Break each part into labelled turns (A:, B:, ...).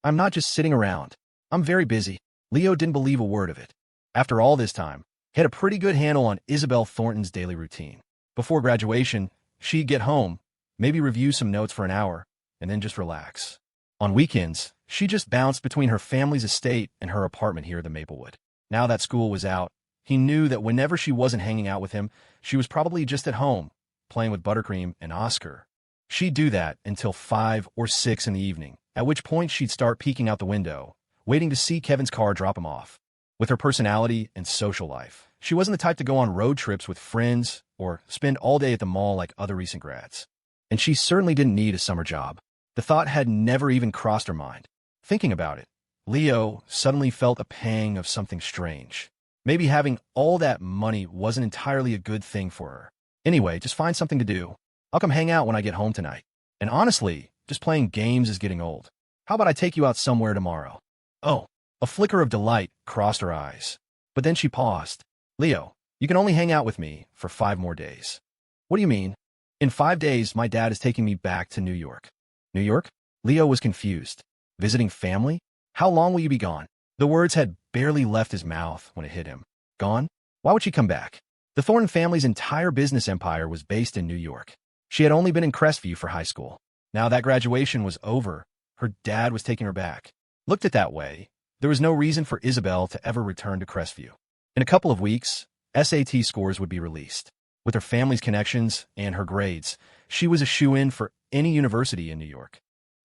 A: I'm not just sitting around. I'm very busy. Leo didn't believe a word of it. After all this time, he had a pretty good handle on Isabelle Thornton's daily routine. Before graduation, she'd get home, maybe review some notes for an hour, and then just relax. On weekends, she just bounced between her family's estate and her apartment here at the Maplewood. Now that school was out, he knew that whenever she wasn't hanging out with him, she was probably just at home, playing with Buttercream and Oscar. She'd do that until 5 or 6 in the evening, at which point she'd start peeking out the window, waiting to see Kevin's car drop him off. With her personality and social life, she wasn't the type to go on road trips with friends or spend all day at the mall like other recent grads. And she certainly didn't need a summer job. The thought had never even crossed her mind. Thinking about it, Leo suddenly felt a pang of something strange. Maybe having all that money wasn't entirely a good thing for her. Anyway, just find something to do. I'll come hang out when I get home tonight. And honestly, just playing games is getting old. How about I take you out somewhere tomorrow? Oh, a flicker of delight crossed her eyes. But then she paused. Leo, you can only hang out with me for 5 more days. What do you mean? In 5 days, my dad is taking me back to New York. New York? Leo was confused. Visiting family? How long will you be gone? The words had barely left his mouth when it hit him. Gone? Why would she come back? The Thornton family's entire business empire was based in New York. She had only been in Crestview for high school. Now that graduation was over, her dad was taking her back. Looked at that way, there was no reason for Isabelle to ever return to Crestview. In a couple of weeks, SAT scores would be released. With her family's connections and her grades, she was a shoo-in for any university in New York.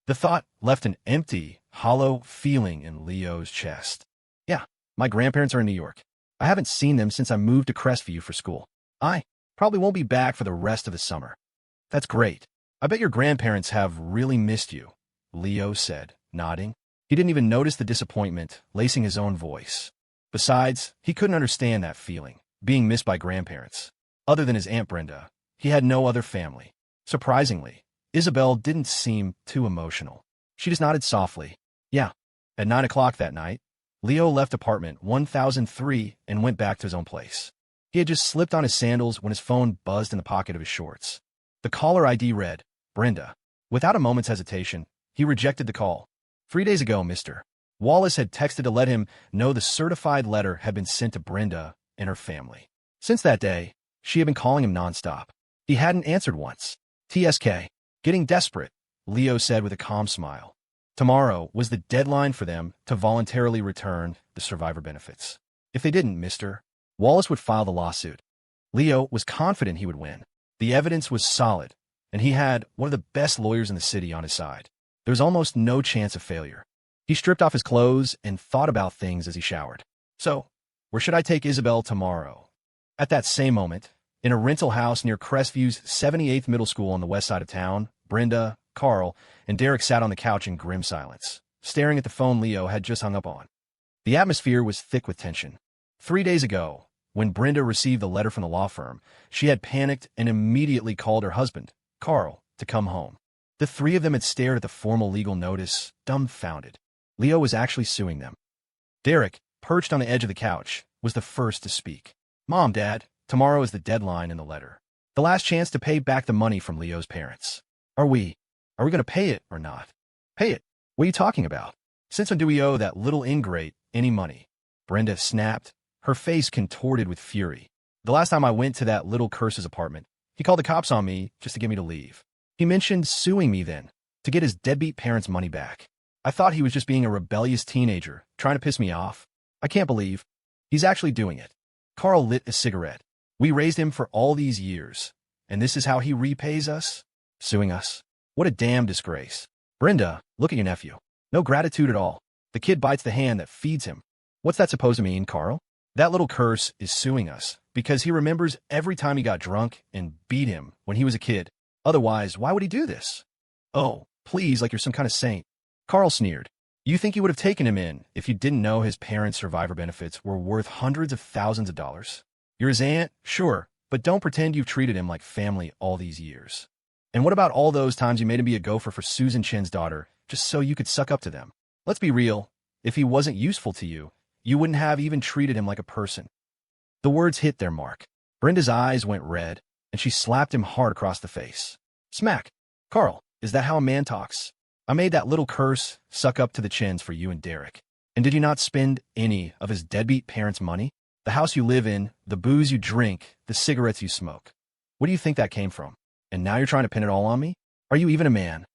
A: The thought left an empty, hollow feeling in Leo's chest. Yeah, my grandparents are in New York. I haven't seen them since I moved to Crestview for school. I probably won't be back for the rest of the summer. That's great. I bet your grandparents have really missed you, Leo said, nodding. He didn't even notice the disappointment lacing his own voice. Besides, he couldn't understand that feeling, being missed by grandparents. Other than his Aunt Brenda, he had no other family. Surprisingly, Isabelle didn't seem too emotional. She just nodded softly. Yeah. At 9 o'clock that night, Leo left apartment 1003 and went back to his own place. He had just slipped on his sandals when his phone buzzed in the pocket of his shorts. The caller ID read, Brenda. Without a moment's hesitation, he rejected the call. 3 days ago, Mr. Wallace had texted to let him know the certified letter had been sent to Brenda and her family. Since that day, she had been calling him nonstop. He hadn't answered once. TSK. Getting desperate, Leo said with a calm smile. Tomorrow was the deadline for them to voluntarily return the survivor benefits. If they didn't, Mr. Wallace would file the lawsuit. Leo was confident he would win. The evidence was solid, and he had one of the best lawyers in the city on his side. There was almost no chance of failure. He stripped off his clothes and thought about things as he showered. So, where should I take Isabelle tomorrow? At that same moment, in a rental house near Crestview's 78th Middle School on the west side of town, Brenda, Carl, and Derek sat on the couch in grim silence, staring at the phone Leo had just hung up on. The atmosphere was thick with tension. 3 days ago, when Brenda received the letter from the law firm, she had panicked and immediately called her husband, Carl, to come home. The three of them had stared at the formal legal notice, dumbfounded. Leo was actually suing them. Derek, perched on the edge of the couch, was the first to speak. Mom, Dad, tomorrow is the deadline in the letter. The last chance to pay back the money from Leo's parents. Are we going to pay it or not? Pay it? What are you talking about? Since when do we owe that little ingrate any money? Brenda snapped, her face contorted with fury. The last time I went to that little curse's apartment, he called the cops on me just to get me to leave. He mentioned suing me then, to get his deadbeat parents' money back. I thought he was just being a rebellious teenager, trying to piss me off. I can't believe he's actually doing it. Carl lit a cigarette. We raised him for all these years, and this is how he repays us? Suing us? What a damn disgrace. Brenda, look at your nephew. No gratitude at all. The kid bites the hand that feeds him. What's that supposed to mean, Carl? That little curse is suing us because he remembers every time he got drunk and beat him when he was a kid. Otherwise, why would he do this? Oh, please, like you're some kind of saint. Carl sneered. You think you would have taken him in if you didn't know his parents' survivor benefits were worth hundreds of thousands of dollars? You're his aunt, sure, but don't pretend you've treated him like family all these years. And what about all those times you made him be a gopher for Susan Chin's daughter just so you could suck up to them? Let's be real. If he wasn't useful to you, you wouldn't have even treated him like a person. The words hit their mark. Brenda's eyes went red, and she slapped him hard across the face. Smack. Carl, is that how a man talks? I made that little curse suck up to the chins for you and Derek. And did you not spend any of his deadbeat parents' money? The house you live in, the booze you drink, the cigarettes you smoke. What do you think that came from? And now you're trying to pin it all on me? Are you even a man?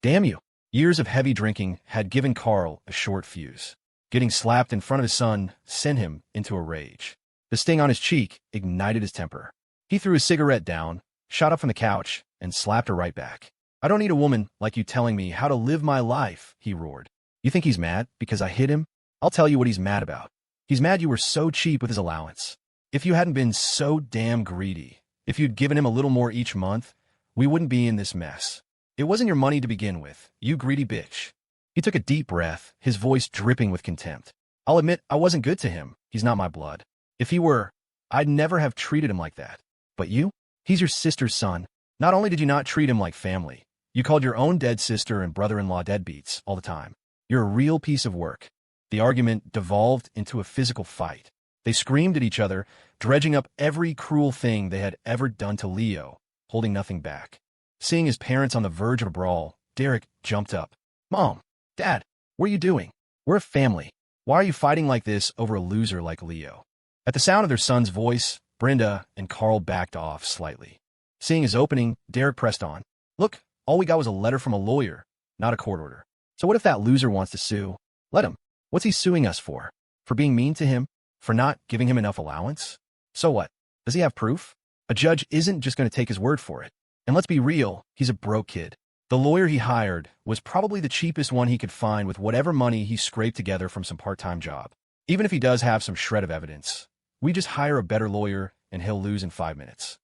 A: Damn you. Years of heavy drinking had given Carl a short fuse. Getting slapped in front of his son sent him into a rage. The sting on his cheek ignited his temper. He threw his cigarette down, shot up from the couch, and slapped her right back. I don't need a woman like you telling me how to live my life, he roared. You think he's mad because I hit him? I'll tell you what he's mad about. He's mad you were so cheap with his allowance. If you hadn't been so damn greedy, if you'd given him a little more each month, we wouldn't be in this mess. It wasn't your money to begin with, you greedy bitch. He took a deep breath, his voice dripping with contempt. I'll admit I wasn't good to him. He's not my blood. If he were, I'd never have treated him like that. But you? He's your sister's son. Not only did you not treat him like family, you called your own dead sister and brother-in-law deadbeats all the time. You're a real piece of work. The argument devolved into a physical fight. They screamed at each other, dredging up every cruel thing they had ever done to Leo, holding nothing back. Seeing his parents on the verge of a brawl, Derek jumped up. Mom, Dad, what are you doing? We're a family. Why are you fighting like this over a loser like Leo? At the sound of their son's voice, Brenda and Carl backed off slightly. Seeing his opening, Derek pressed on. Look, all we got was a letter from a lawyer, not a court order. So what if that loser wants to sue? Let him. What's he suing us for? For being mean to him? For not giving him enough allowance? So what? Does he have proof? A judge isn't just going to take his word for it. And let's be real, he's a broke kid. The lawyer he hired was probably the cheapest one he could find with whatever money he scraped together from some part-time job. Even if he does have some shred of evidence, we just hire a better lawyer and he'll lose in 5 minutes.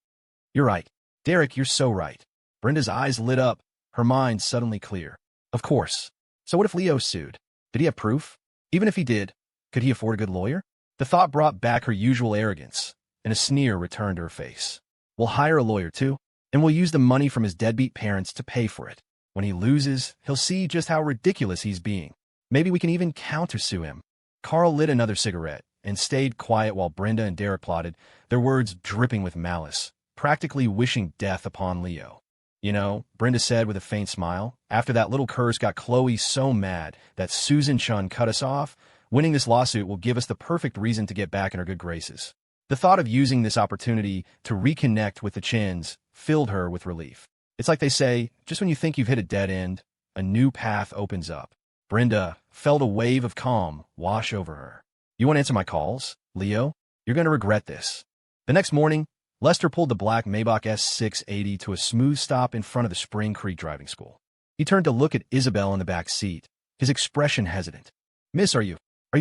A: You're right. Derek, you're so right. Brenda's eyes lit up, her mind suddenly clear. Of course. So what if Leo sued? Did he have proof? Even if he did, could he afford a good lawyer? The thought brought back her usual arrogance, and a sneer returned to her face. We'll hire a lawyer too, and we'll use the money from his deadbeat parents to pay for it. When he loses, he'll see just how ridiculous he's being. Maybe we can even countersue him. Carl lit another cigarette and stayed quiet while Brenda and Derek plotted, their words dripping with malice, practically wishing death upon Leo. You know, Brenda said with a faint smile, after that little curse got Khloe so mad that Susan Chun cut us off, winning this lawsuit will give us the perfect reason to get back in her good graces. The thought of using this opportunity to reconnect with the Chins filled her with relief. It's like they say, just when you think you've hit a dead end, a new path opens up. Brenda felt a wave of calm wash over her. You won't answer my calls, Leo? You're going to regret this. The next morning, Lester pulled the black Maybach S680 to a smooth stop in front of the Spring Creek driving school. He turned to look at Isabelle in the back seat, his expression hesitant. Miss, are you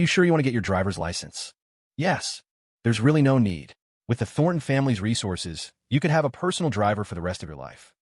A: sure you want to get your driver's license? Yes. There's really no need. With the Thornton family's resources, you could have a personal driver for the rest of your life.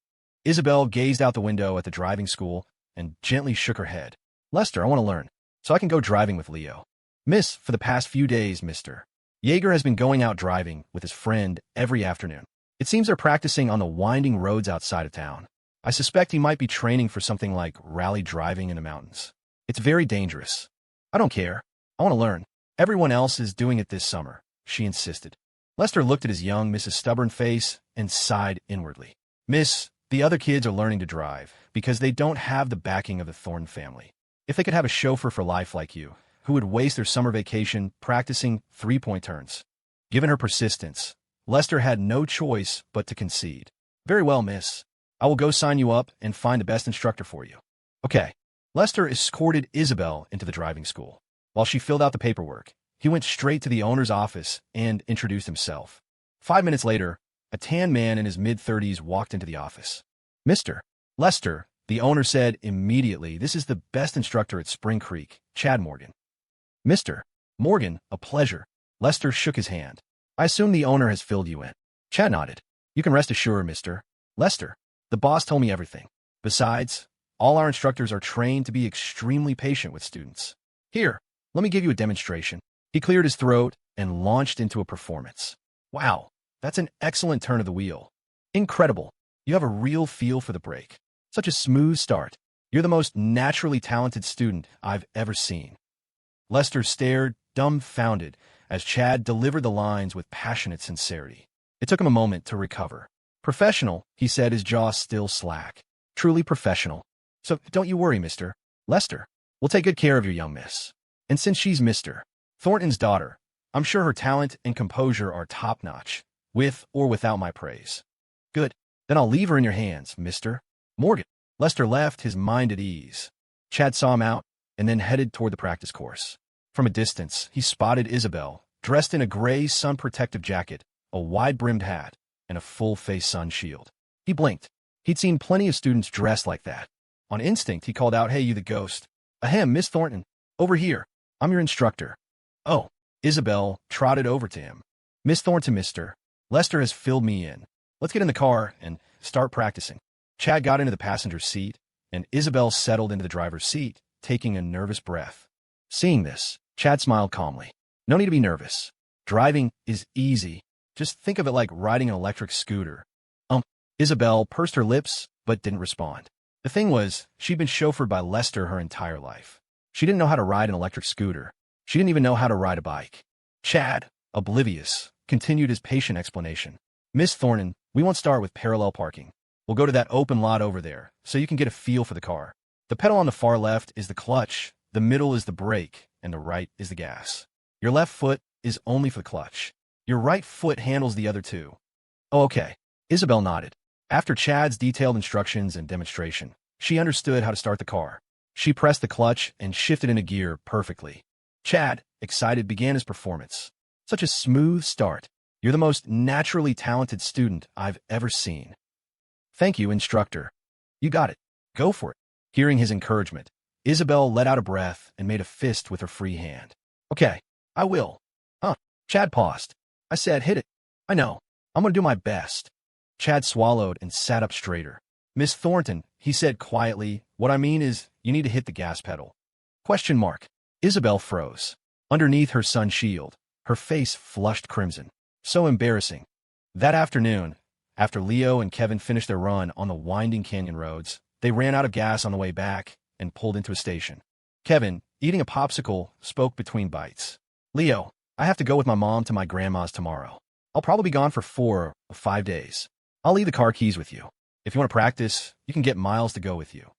A: Isabelle gazed out the window at the driving school and gently shook her head. Lester, I want to learn, so I can go driving with Leo. Miss, for the past few days, Mr. Yeager has been going out driving with his friend every afternoon. It seems they're practicing on the winding roads outside of town. I suspect he might be training for something like rally driving in the mountains. It's very dangerous. I don't care. I want to learn. Everyone else is doing it this summer, she insisted. Lester looked at his young Mrs. Stubborn face and sighed inwardly. Miss, the other kids are learning to drive because they don't have the backing of the Thornton family. If they could have a chauffeur for life like you, who would waste their summer vacation practicing three-point turns? Given her persistence, Lester had no choice but to concede. Very well, miss. I will go sign you up and find the best instructor for you. Okay. Lester escorted Isabelle into the driving school. While she filled out the paperwork, he went straight to the owner's office and introduced himself. 5 minutes later, a tan man in his mid-30s walked into the office. Mr. Lester, the owner said immediately, this is the best instructor at Spring Creek, Chad Morgan. Mr. Morgan, a pleasure. Lester shook his hand. I assume the owner has filled you in. Chad nodded. You can rest assured, Mr. Lester. The boss told me everything. Besides, all our instructors are trained to be extremely patient with students. Here, let me give you a demonstration. He cleared his throat and launched into a performance. Wow, that's an excellent turn of the wheel. Incredible. You have a real feel for the brake. Such a smooth start. You're the most naturally talented student I've ever seen. Lester stared, dumbfounded, as Chad delivered the lines with passionate sincerity. It took him a moment to recover. Professional, he said, his jaw still slack. Truly professional. So don't you worry, Mr. Lester. We'll take good care of your young miss. And since she's Mr. Thornton's daughter, I'm sure her talent and composure are top-notch, with or without my praise. Good. Then I'll leave her in your hands, Mr. Morgan. Lester left, his mind at ease. Chad saw him out and then headed toward the practice course. From a distance, he spotted Isabelle, dressed in a gray sun-protective jacket, a wide-brimmed hat, and a full-face sun shield. He blinked. He'd seen plenty of students dressed like that. On instinct, he called out, "Hey, you the ghost. Ahem, Miss Thornton. Over here. I'm your instructor." Oh. Isabelle trotted over to him. "Miss Thornton, Mr. Lester has filled me in. Let's get in the car and start practicing." Chad got into the passenger seat, and Isabelle settled into the driver's seat, taking a nervous breath. Seeing this, Chad smiled calmly. No need to be nervous. Driving is easy. Just think of it like riding an electric scooter. Isabelle pursed her lips, but didn't respond. The thing was, she'd been chauffeured by Lester her entire life. She didn't know how to ride an electric scooter. She didn't even know how to ride a bike. Chad, oblivious, continued his patient explanation. "Miss Thornton, we won't start with parallel parking. We'll go to that open lot over there, so you can get a feel for the car. The pedal on the far left is the clutch, the middle is the brake, and the right is the gas. Your left foot is only for the clutch. Your right foot handles the other two." "Oh, okay." Isabelle nodded. After Chad's detailed instructions and demonstration, she understood how to start the car. She pressed the clutch and shifted into gear perfectly. Chad, excited, began his performance. "Such a smooth start. You're the most naturally talented student I've ever seen." "Thank you, instructor. You got it. Go for it." Hearing his encouragement, Isabelle let out a breath and made a fist with her free hand. "Okay, I will." Chad paused. "I said hit it." "I know. I'm going to do my best." Chad swallowed and sat up straighter. "Miss Thornton," he said quietly, "what I mean is you need to hit the gas pedal." Question mark. Isabelle froze. Underneath her sun shield, her face flushed crimson. So embarrassing. That afternoon, after Leo and Kevin finished their run on the winding canyon roads, they ran out of gas on the way back and pulled into a station. Kevin, eating a popsicle, spoke between bites. "Leo, I have to go with my mom to my grandma's tomorrow. I'll probably be gone for 4 or 5 days. I'll leave the car keys with you. If you want to practice, you can get Miles to go with you."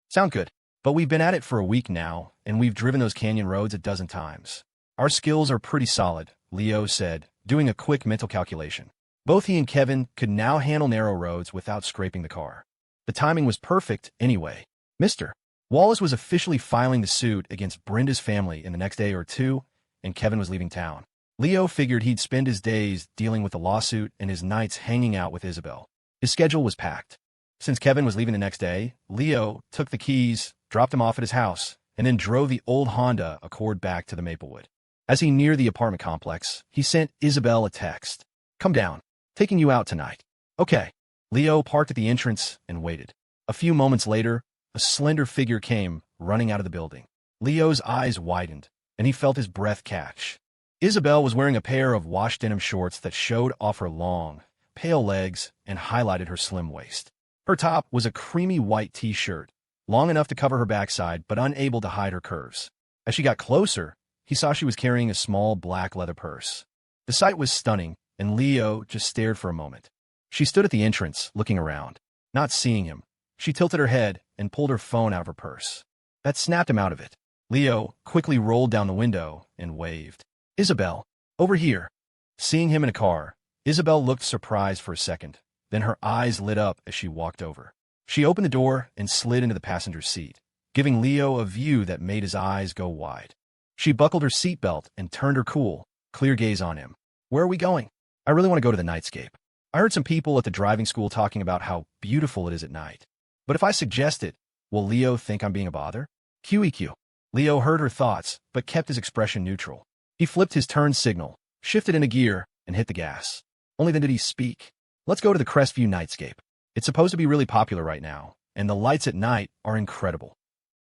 A: "Sound good. But we've been at it for a week now, and we've driven those canyon roads a dozen times. Our skills are pretty solid," Leo said, doing a quick mental calculation. Both he and Kevin could now handle narrow roads without scraping the car. The timing was perfect anyway. Mr. Wallace was officially filing the suit against Brenda's family in the next day or two, and Kevin was leaving town. Leo figured he'd spend his days dealing with the lawsuit and his nights hanging out with Isabelle. His schedule was packed. Since Kevin was leaving the next day, Leo took the keys, dropped him off at his house, and then drove the old Honda Accord back to the Maplewood. As he neared the apartment complex, he sent Isabelle a text. "Come down. Taking you out tonight." "Okay." Leo parked at the entrance and waited. A few moments later, a slender figure came running out of the building. Leo's eyes widened, and he felt his breath catch. Isabelle was wearing a pair of washed denim shorts that showed off her long, pale legs and highlighted her slim waist. Her top was a creamy white t-shirt, long enough to cover her backside but unable to hide her curves. As she got closer, he saw she was carrying a small black leather purse. The sight was stunning, and Leo just stared for a moment. She stood at the entrance, looking around. Not seeing him, she tilted her head and pulled her phone out of her purse. That snapped him out of it. Leo quickly rolled down the window and waved. "Isabelle, over here." Seeing him in a car, Isabelle looked surprised for a second, then her eyes lit up as she walked over. She opened the door and slid into the passenger seat, giving Leo a view that made his eyes go wide. She buckled her seatbelt and turned her cool, clear gaze on him. "Where are we going?" "I really want to go to the nightscape. I heard some people at the driving school talking about how beautiful it is at night. But if I suggest it, will Leo think I'm being a bother?" QEQ. Leo heard her thoughts, but kept his expression neutral. He flipped his turn signal, shifted into gear, and hit the gas. Only then did he speak. "Let's go to the Crestview Nightscape. It's supposed to be really popular right now, and the lights at night are incredible."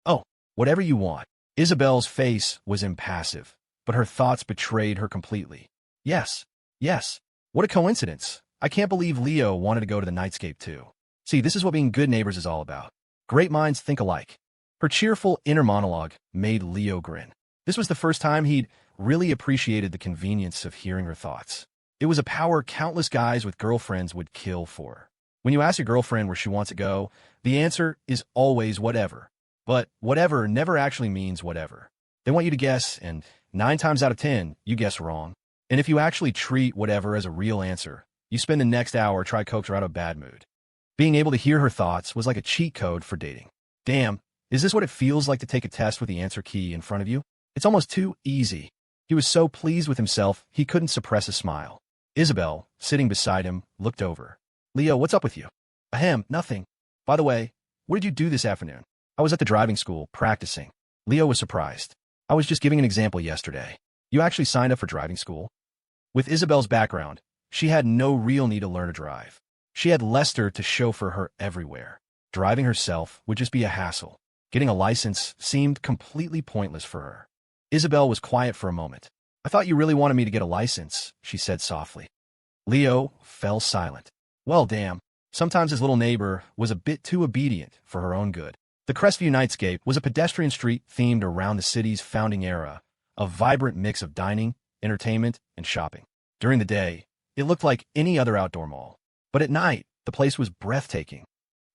A: "Oh, whatever you want." Isabelle's face was impassive, but her thoughts betrayed her completely. Yes. What a coincidence. I can't believe Leo wanted to go to the nightscape too. See, this is what being good neighbors is all about. Great minds think alike. Her cheerful inner monologue made Leo grin. This was the first time he'd really appreciated the convenience of hearing her thoughts. It was a power countless guys with girlfriends would kill for. When you ask your girlfriend where she wants to go, the answer is always whatever. But whatever never actually means whatever. They want you to guess, and 9 times out of 10, you guess wrong. And if you actually treat whatever as a real answer, you spend the next hour trying to coax her out of a bad mood. Being able to hear her thoughts was like a cheat code for dating. Damn, is this what it feels like to take a test with the answer key in front of you? It's almost too easy. He was so pleased with himself, he couldn't suppress a smile. Isabelle, sitting beside him, looked over. Leo, what's up with you? Ahem, nothing. By the way, what did you do this afternoon? I was at the driving school, practicing. Leo was surprised. I was just giving an example yesterday. You actually signed up for driving school? With Isabelle's background, she had no real need to learn to drive. She had Lester to chauffeur her everywhere. Driving herself would just be a hassle. Getting a license seemed completely pointless for her. Isabelle was quiet for a moment. I thought you really wanted me to get a license, she said softly. Leo fell silent. Well, damn. Sometimes his little neighbor was a bit too obedient for her own good. The Crestview Nightscape was a pedestrian street themed around the city's founding era, a vibrant mix of dining, entertainment, and shopping. During the day, it looked like any other outdoor mall. But at night, the place was breathtaking.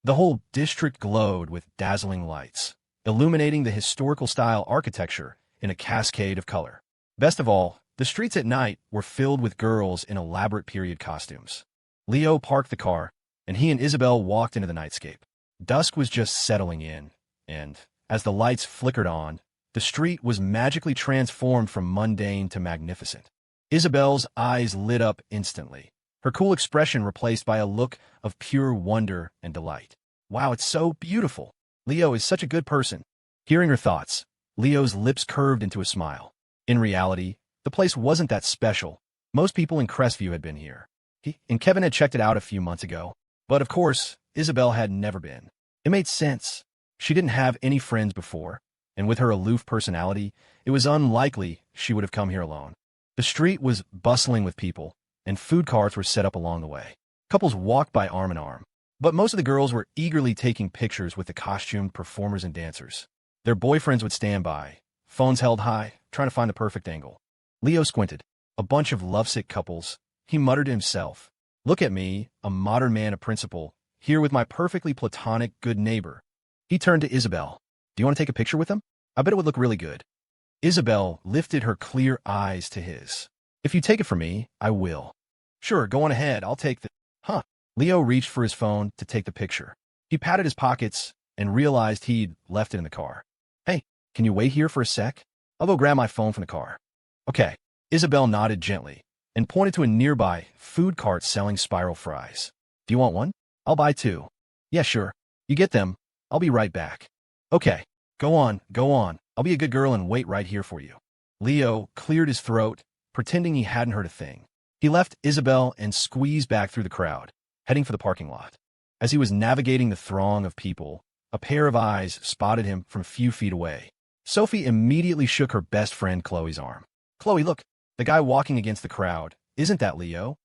A: The whole district glowed with dazzling lights, illuminating the historical-style architecture in a cascade of color. Best of all, the streets at night were filled with girls in elaborate period costumes. Leo parked the car, and he and Isabelle walked into the nightscape. Dusk was just settling in, and, as the lights flickered on, the street was magically transformed from mundane to magnificent. Isabelle's eyes lit up instantly, her cool expression replaced by a look of pure wonder and delight. Wow, it's so beautiful. Leo is such a good person. Hearing her thoughts, Leo's lips curved into a smile. In reality, the place wasn't that special. Most people in Crestview had been here. He and Kevin had checked it out a few months ago. But of course, Isabelle had never been. It made sense. She didn't have any friends before, and with her aloof personality, it was unlikely she would have come here alone. The street was bustling with people, and food carts were set up along the way. Couples walked by arm in arm, but most of the girls were eagerly taking pictures with the costumed performers and dancers. Their boyfriends would stand by, phones held high, trying to find the perfect angle. Leo squinted. A bunch of lovesick couples. He muttered to himself, "Look at me, a modern man of principle, here with my perfectly platonic good neighbor." He turned to Isabelle. "Do you want to take a picture with him? I bet it would look really good." Isabelle lifted her clear eyes to his. "If you take it for me, I will." "Sure, go on ahead, I'll take the—" Huh. Leo reached for his phone to take the picture. He patted his pockets and realized he'd left it in the car. "Hey, can you wait here for a sec? I'll go grab my phone from the car." "Okay." Isabelle nodded gently and pointed to a nearby food cart selling spiral fries. "Do you want one? I'll buy 2. "Yeah, sure. You get them. I'll be right back." "Okay. Go on, go on. I'll be a good girl and wait right here for you." Leo cleared his throat, pretending he hadn't heard a thing. He left Isabelle and squeezed back through the crowd, heading for the parking lot. As he was navigating the throng of people, a pair of eyes spotted him from a few feet away. Sophie immediately shook her best friend Khloe's arm. "Khloe, look, the guy walking against the crowd. Isn't that Leo?"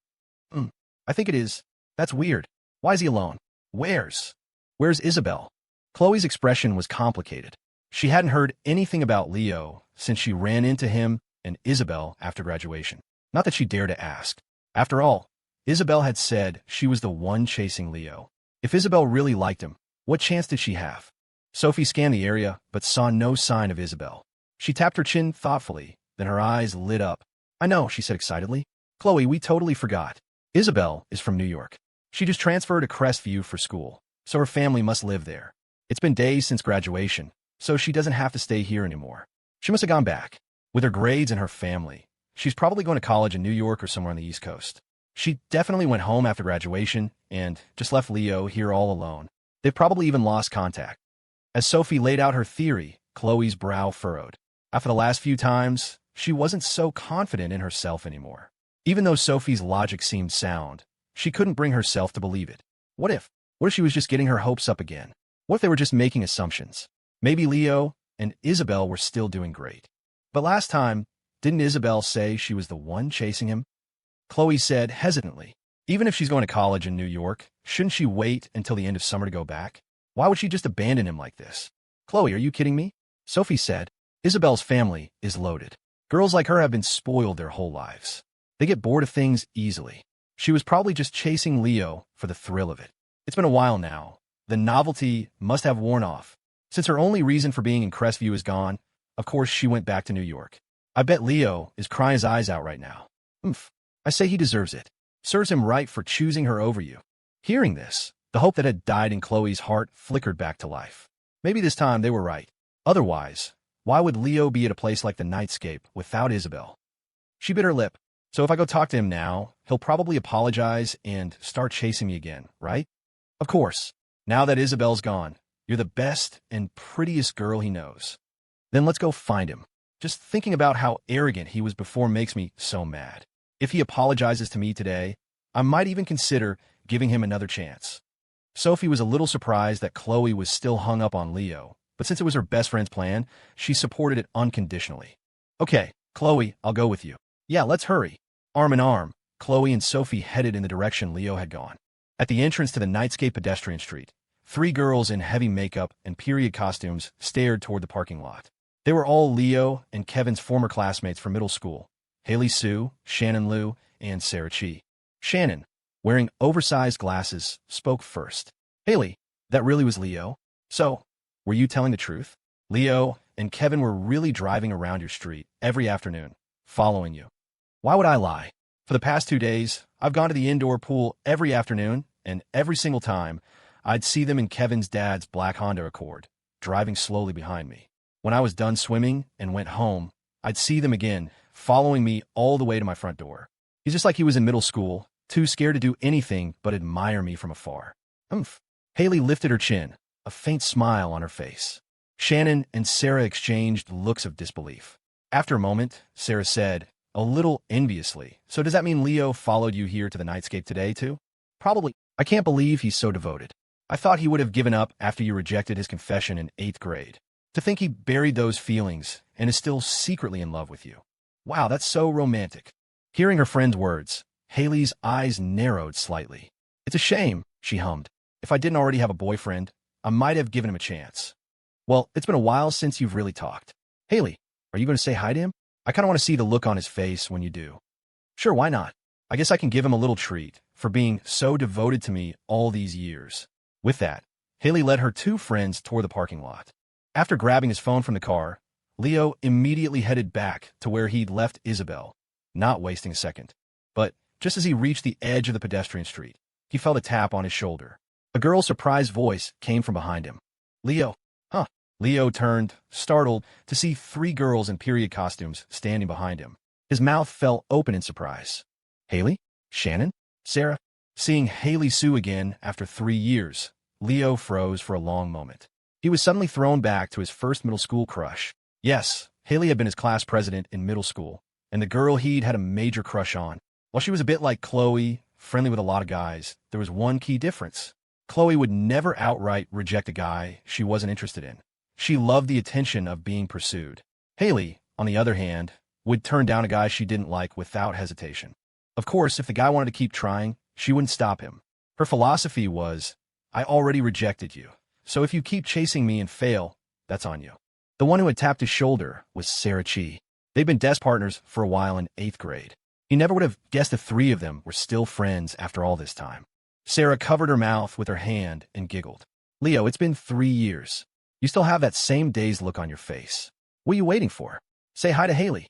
A: I think it is. That's weird. Why is he alone? Where's Isabelle?" Khloe's expression was complicated. She hadn't heard anything about Leo since she ran into him and Isabelle after graduation. Not that she dared to ask. After all, Isabelle had said she was the one chasing Leo. If Isabelle really liked him, what chance did she have? Sophie scanned the area, but saw no sign of Isabelle. She tapped her chin thoughtfully, then her eyes lit up. "I know," she said excitedly. "Khloe, we totally forgot. Isabelle is from New York. She just transferred to Crestview for school, so her family must live there. It's been days since graduation, so she doesn't have to stay here anymore. She must have gone back. With her grades and her family, she's probably going to college in New York or somewhere on the East Coast. She definitely went home after graduation and just left Leo here all alone. They've probably even lost contact." As Sophie laid out her theory, Khloe's brow furrowed. After the last few times, she wasn't so confident in herself anymore. Even though Sophie's logic seemed sound, she couldn't bring herself to believe it. What if she was just getting her hopes up again? What if they were just making assumptions? Maybe Leo and Isabelle were still doing great. But last time, didn't Isabelle say she was the one chasing him? Khloe said hesitantly, "Even if she's going to college in New York, shouldn't she wait until the end of summer to go back? Why would she just abandon him like this?" "Khloe, are you kidding me?" Sophie said. "Isabelle's family is loaded. Girls like her have been spoiled their whole lives. They get bored of things easily. She was probably just chasing Leo for the thrill of it." It's been a while now. The novelty must have worn off. Since her only reason for being in Crestview is gone, of course she went back to New York. I bet Leo is crying his eyes out right now. Oomph. I say he deserves it. Serves him right for choosing her over you. Hearing this, the hope that had died in Khloe's heart flickered back to life. Maybe this time they were right. Otherwise, why would Leo be at a place like the Nightscape without Isabelle? She bit her lip. So if I go talk to him now, he'll probably apologize and start chasing me again, right? Of course. Now that Isabelle's gone, you're the best and prettiest girl he knows. Then let's go find him. Just thinking about how arrogant he was before makes me so mad. If he apologizes to me today, I might even consider giving him another chance. Sophie was a little surprised that Khloe was still hung up on Leo, but since it was her best friend's plan, she supported it unconditionally. Okay, Khloe, I'll go with you. Yeah, let's hurry. Arm in arm, Khloe and Sophie headed in the direction Leo had gone. At the entrance to the Nightscape pedestrian street, three girls in heavy makeup and period costumes stared toward the parking lot. They were all Leo and Kevin's former classmates from middle school, Haley Sue, Shannon Liu, and P3.She. Shannon, wearing oversized glasses, spoke first. Haley, that really was Leo? So, were you telling the truth? Leo and Kevin were really driving around your street every afternoon, following you. Why would I lie? For the past 2 days, I've gone to the indoor pool every afternoon, and every single time, I'd see them in Kevin's dad's black Honda Accord, driving slowly behind me. When I was done swimming and went home, I'd see them again, following me all the way to my front door. He's just like he was in middle school, too scared to do anything but admire me from afar. Oomph. Haley lifted her chin, a faint smile on her face. Shannon and Sarah exchanged looks of disbelief. After a moment, Sarah said, a little enviously, so does that mean Leo followed you here to the Nightscape today, too? Probably. I can't believe he's so devoted. I thought he would have given up after you rejected his confession in 8th grade. To think he buried those feelings and is still secretly in love with you. Wow, that's so romantic. Hearing her friend's words, Haley's eyes narrowed slightly. It's a shame, she hummed. If I didn't already have a boyfriend, I might have given him a chance. Well, it's been a while since you've really talked. Haley, are you going to say hi to him? I kind of want to see the look on his face when you do. Sure, why not? I guess I can give him a little treat for being so devoted to me all these years. With that, Haley led her two friends toward the parking lot. After grabbing his phone from the car, Leo immediately headed back to where he'd left Isabelle, not wasting a second. But just as he reached the edge of the pedestrian street, he felt a tap on his shoulder. A girl's surprised voice came from behind him. Leo, huh? Leo turned, startled, to see three girls in period costumes standing behind him. His mouth fell open in surprise. Haley? Shannon? Sarah? Seeing Haley Sue again after 3 years, Leo froze for a long moment. He was suddenly thrown back to his first middle school crush. Yes, Haley had been his class president in middle school, and the girl he'd had a major crush on. While she was a bit like Khloe, friendly with a lot of guys, there was one key difference. Khloe would never outright reject a guy she wasn't interested in. She loved the attention of being pursued. Haley, on the other hand, would turn down a guy she didn't like without hesitation. Of course, if the guy wanted to keep trying, she wouldn't stop him. Her philosophy was, I already rejected you, so if you keep chasing me and fail, that's on you. The one who had tapped his shoulder was P3.She. They'd been desk partners for a while in 8th grade. He never would have guessed the three of them were still friends after all this time. Sarah covered her mouth with her hand and giggled. Leo, it's been 3 years. You still have that same dazed look on your face. What are you waiting for? Say hi to Haley.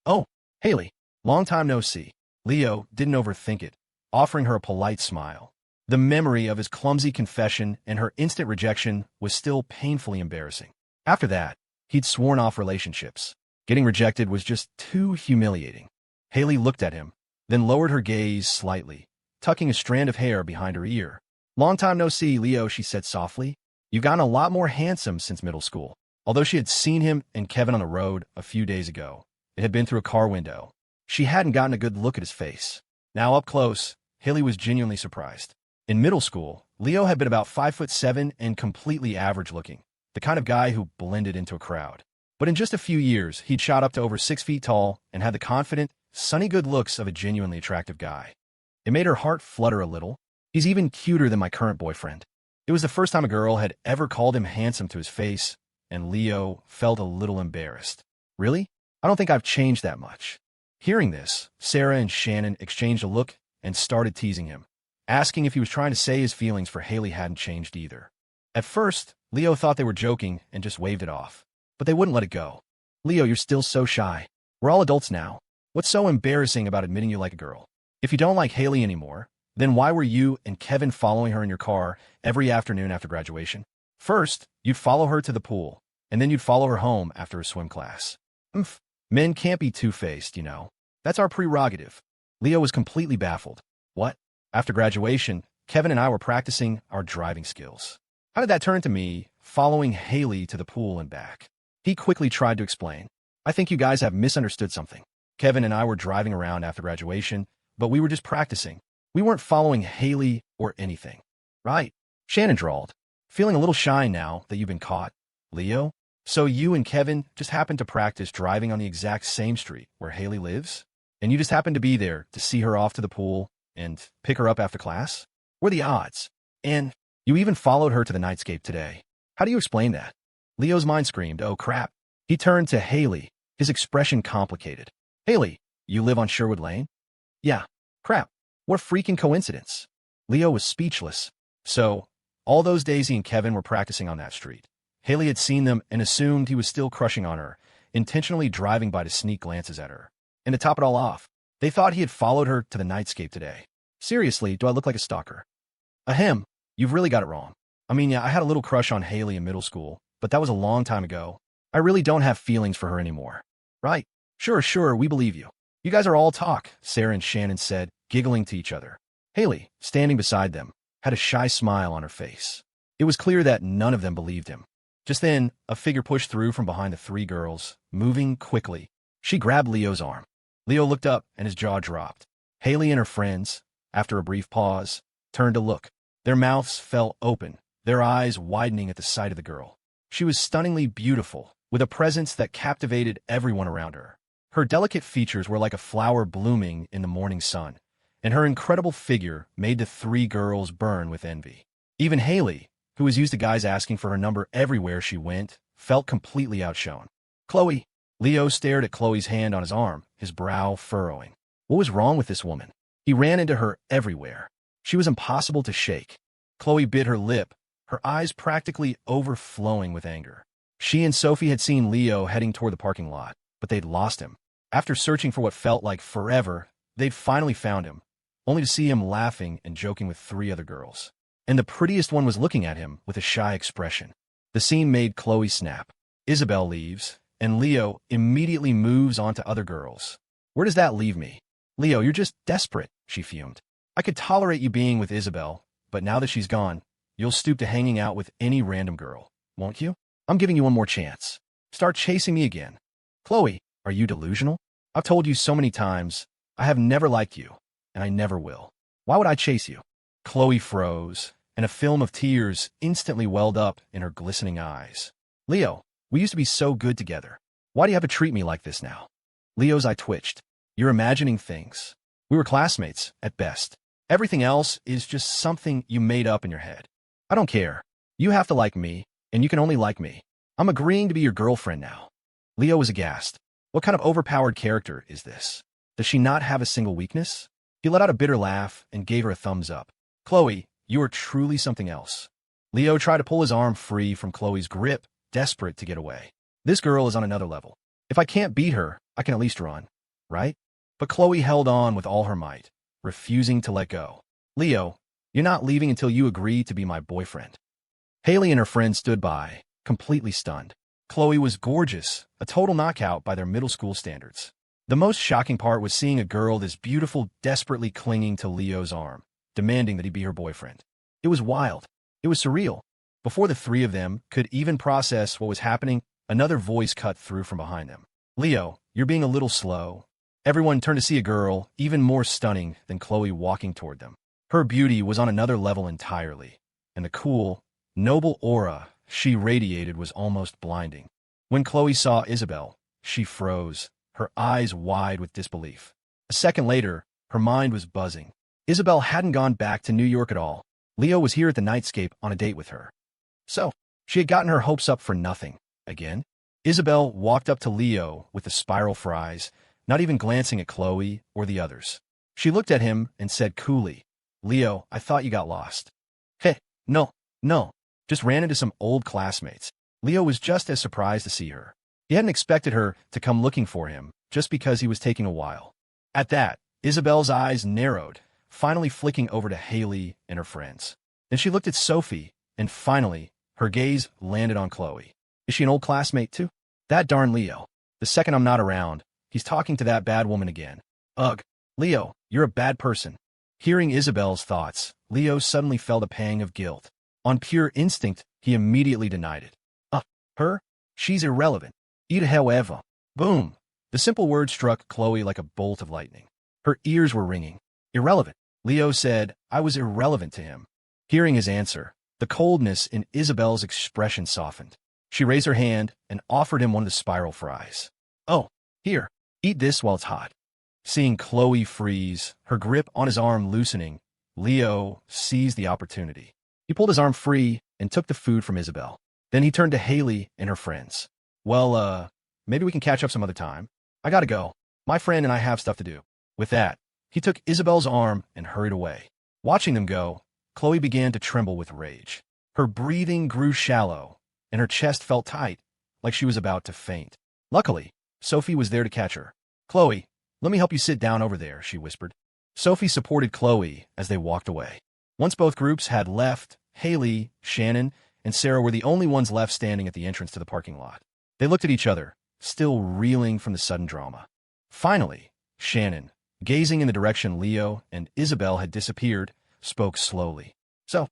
A: Oh, Haley. Long time no see. Leo didn't overthink it, offering her a polite smile. The memory of his clumsy confession and her instant rejection was still painfully embarrassing. After that, he'd sworn off relationships. Getting rejected was just too humiliating. Haley looked at him, then lowered her gaze slightly, tucking a strand of hair behind her ear. Long time no see, Leo, she said softly. You've gotten a lot more handsome since middle school. Although she had seen him and Kevin on the road a few days ago, it had been through a car window. She hadn't gotten a good look at his face. Now up close, Haley was genuinely surprised. In middle school, Leo had been about 5'7" and completely average looking, the kind of guy who blended into a crowd. But in just a few years, he'd shot up to over 6 feet tall and had the confident, sunny good looks of a genuinely attractive guy. It made her heart flutter a little. He's even cuter than my current boyfriend. It was the first time a girl had ever called him handsome to his face, and Leo felt a little embarrassed. Really? I don't think I've changed that much. Hearing this, Sarah and Shannon exchanged a look and started teasing him. asking if he was trying to say his feelings for Haley hadn't changed either. At first, Leo thought they were joking and just waved it off. But they wouldn't let it go. Leo, you're still so shy. We're all adults now. What's so embarrassing about admitting you like a girl? If you don't like Haley anymore, then why were you and Kevin following her in your car every afternoon after graduation? First, you'd follow her to the pool, and then you'd follow her home after her swim class. Men can't be two-faced, you know. That's our prerogative. Leo was completely baffled. What? After graduation, Kevin and I were practicing our driving skills. How did that turn to me following Haley to the pool and back? He quickly tried to explain. I think you guys have misunderstood something. Kevin and I were driving around after graduation, but we were just practicing. We weren't following Haley or anything. Right? Shannon drawled, feeling a little shy now that you've been caught. Leo? So you and Kevin just happened to practice driving on the exact same street where Haley lives? And you just happened to be there to see her off to the pool and pick her up after class? What are the odds? And you even followed her to the nightscape today. How do you explain that? Leo's mind screamed, oh crap. He turned to Haley, his expression complicated. Haley, you live on Sherwood Lane? Yeah. Crap. What a freaking coincidence. Leo was speechless. So, all those days he and Kevin were practicing on that street. Haley had seen them and assumed he was still crushing on her, intentionally driving by to sneak glances at her. And to top it all off, they thought he had followed her to the nightscape today. Seriously, do I look like a stalker? Ahem, you've really got it wrong. I mean, yeah, I had a little crush on Haley in middle school, but that was a long time ago. I really don't have feelings for her anymore. Right. Sure, we believe you. You guys are all talk, Sarah and Shannon said, giggling to each other. Haley, standing beside them, had a shy smile on her face. It was clear that none of them believed him. Just then, a figure pushed through from behind the three girls, moving quickly. She grabbed Leo's arm. Leo looked up and his jaw dropped. Haley and her friends, after a brief pause, turned to look. Their mouths fell open, their eyes widening at the sight of the girl. She was stunningly beautiful, with a presence that captivated everyone around her. Her delicate features were like a flower blooming in the morning sun, and her incredible figure made the three girls burn with envy. Even Haley, who was used to guys asking for her number everywhere she went, felt completely outshone. Khloe. Leo stared at Khloe's hand on his arm, his brow furrowing. What was wrong with this woman? He ran into her everywhere. She was impossible to shake. Khloe bit her lip, her eyes practically overflowing with anger. She and Sophie had seen Leo heading toward the parking lot, but they'd lost him. After searching for what felt like forever, they'd finally found him, only to see him laughing and joking with three other girls. And the prettiest one was looking at him with a shy expression. The scene made Khloe snap. Isabelle leaves, and Leo immediately moves on to other girls. Where does that leave me? Leo, you're just desperate, she fumed. I could tolerate you being with Isabelle, but now that she's gone, you'll stoop to hanging out with any random girl, won't you? I'm giving you one more chance. Start chasing me again. Khloe, are you delusional? I've told you so many times, I have never liked you, and I never will. Why would I chase you? Khloe froze, and a film of tears instantly welled up in her glistening eyes. Leo, we used to be so good together. Why do you have to treat me like this now? Leo's eye twitched. You're imagining things. We were classmates, at best. Everything else is just something you made up in your head. I don't care. You have to like me, and you can only like me. I'm agreeing to be your girlfriend now. Leo was aghast. What kind of overpowered character is this? Does she not have a single weakness? He let out a bitter laugh and gave her a thumbs up. Khloe, you are truly something else. Leo tried to pull his arm free from Khloe's grip, desperate to get away. This girl is on another level. If I can't beat her, I can at least run, right? But Khloe held on with all her might, refusing to let go. Leo, you're not leaving until you agree to be my boyfriend. Haley and her friend stood by, completely stunned. Khloe was gorgeous, a total knockout by their middle school standards. The most shocking part was seeing a girl this beautiful desperately clinging to Leo's arm, demanding that he be her boyfriend. It was wild. It was surreal. Before the three of them could even process what was happening, another voice cut through from behind them. Leo, you're being a little slow. Everyone turned to see a girl even more stunning than Khloe walking toward them. Her beauty was on another level entirely, and the cool, noble aura she radiated was almost blinding. When Khloe saw Isabelle, she froze, her eyes wide with disbelief. A second later, her mind was buzzing. Isabelle hadn't gone back to New York at all. Leo was here at the nightscape on a date with her. So, she had gotten her hopes up for nothing. Again? Isabelle walked up to Leo with the spiral fries, not even glancing at Khloe or the others. She looked at him and said coolly, Leo, I thought you got lost. Hey, no, no. Just ran into some old classmates. Leo was just as surprised to see her. He hadn't expected her to come looking for him, just because he was taking a while. At that, Isabelle's eyes narrowed, finally flicking over to Haley and her friends. Then she looked at Sophie, and finally, her gaze landed on Khloe. Is she an old classmate too? That darn Leo. The second I'm not around, he's talking to that bad woman again. Ugh. Leo, you're a bad person. Hearing Isabelle's thoughts, Leo suddenly felt a pang of guilt. On pure instinct, he immediately denied it. Her? She's irrelevant. Eat however. Boom. The simple word struck Khloe like a bolt of lightning. Her ears were ringing. Irrelevant. Leo said, I was irrelevant to him. Hearing his answer, the coldness in Isabelle's expression softened. She raised her hand and offered him one of the spiral fries. Oh, here, eat this while it's hot. Seeing Khloe freeze, her grip on his arm loosening, Leo seized the opportunity. He pulled his arm free and took the food from Isabelle. Then he turned to Haley and her friends. Well, maybe we can catch up some other time. I gotta go. My friend and I have stuff to do. With that, he took Isabelle's arm and hurried away. Watching them go, Khloe began to tremble with rage. Her breathing grew shallow, and her chest felt tight, like she was about to faint. Luckily, Sophie was there to catch her. Khloe, let me help you sit down over there, she whispered. Sophie supported Khloe as they walked away. Once both groups had left, Haley, Shannon, and Sarah were the only ones left standing at the entrance to the parking lot. They looked at each other, still reeling from the sudden drama. Finally, Shannon, gazing in the direction Leo and Isabelle had disappeared, spoke slowly. So,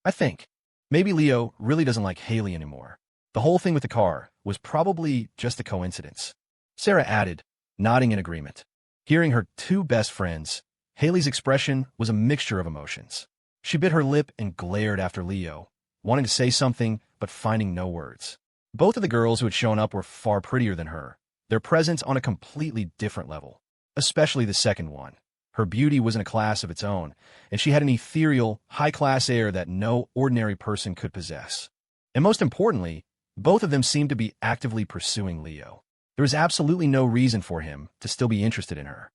A: I think, maybe Leo really doesn't like Haley anymore. The whole thing with the car was probably just a coincidence. Sarah added, nodding in agreement. Hearing her two best friends, Haley's expression was a mixture of emotions. She bit her lip and glared after Leo, wanting to say something but finding no words. Both of the girls who had shown up were far prettier than her, their presence on a completely different level, especially the second one. Her beauty was in a class of its own, and she had an ethereal, high-class air that no ordinary person could possess. And most importantly, both of them seemed to be actively pursuing Leo. There was absolutely no reason for him to still be interested in her.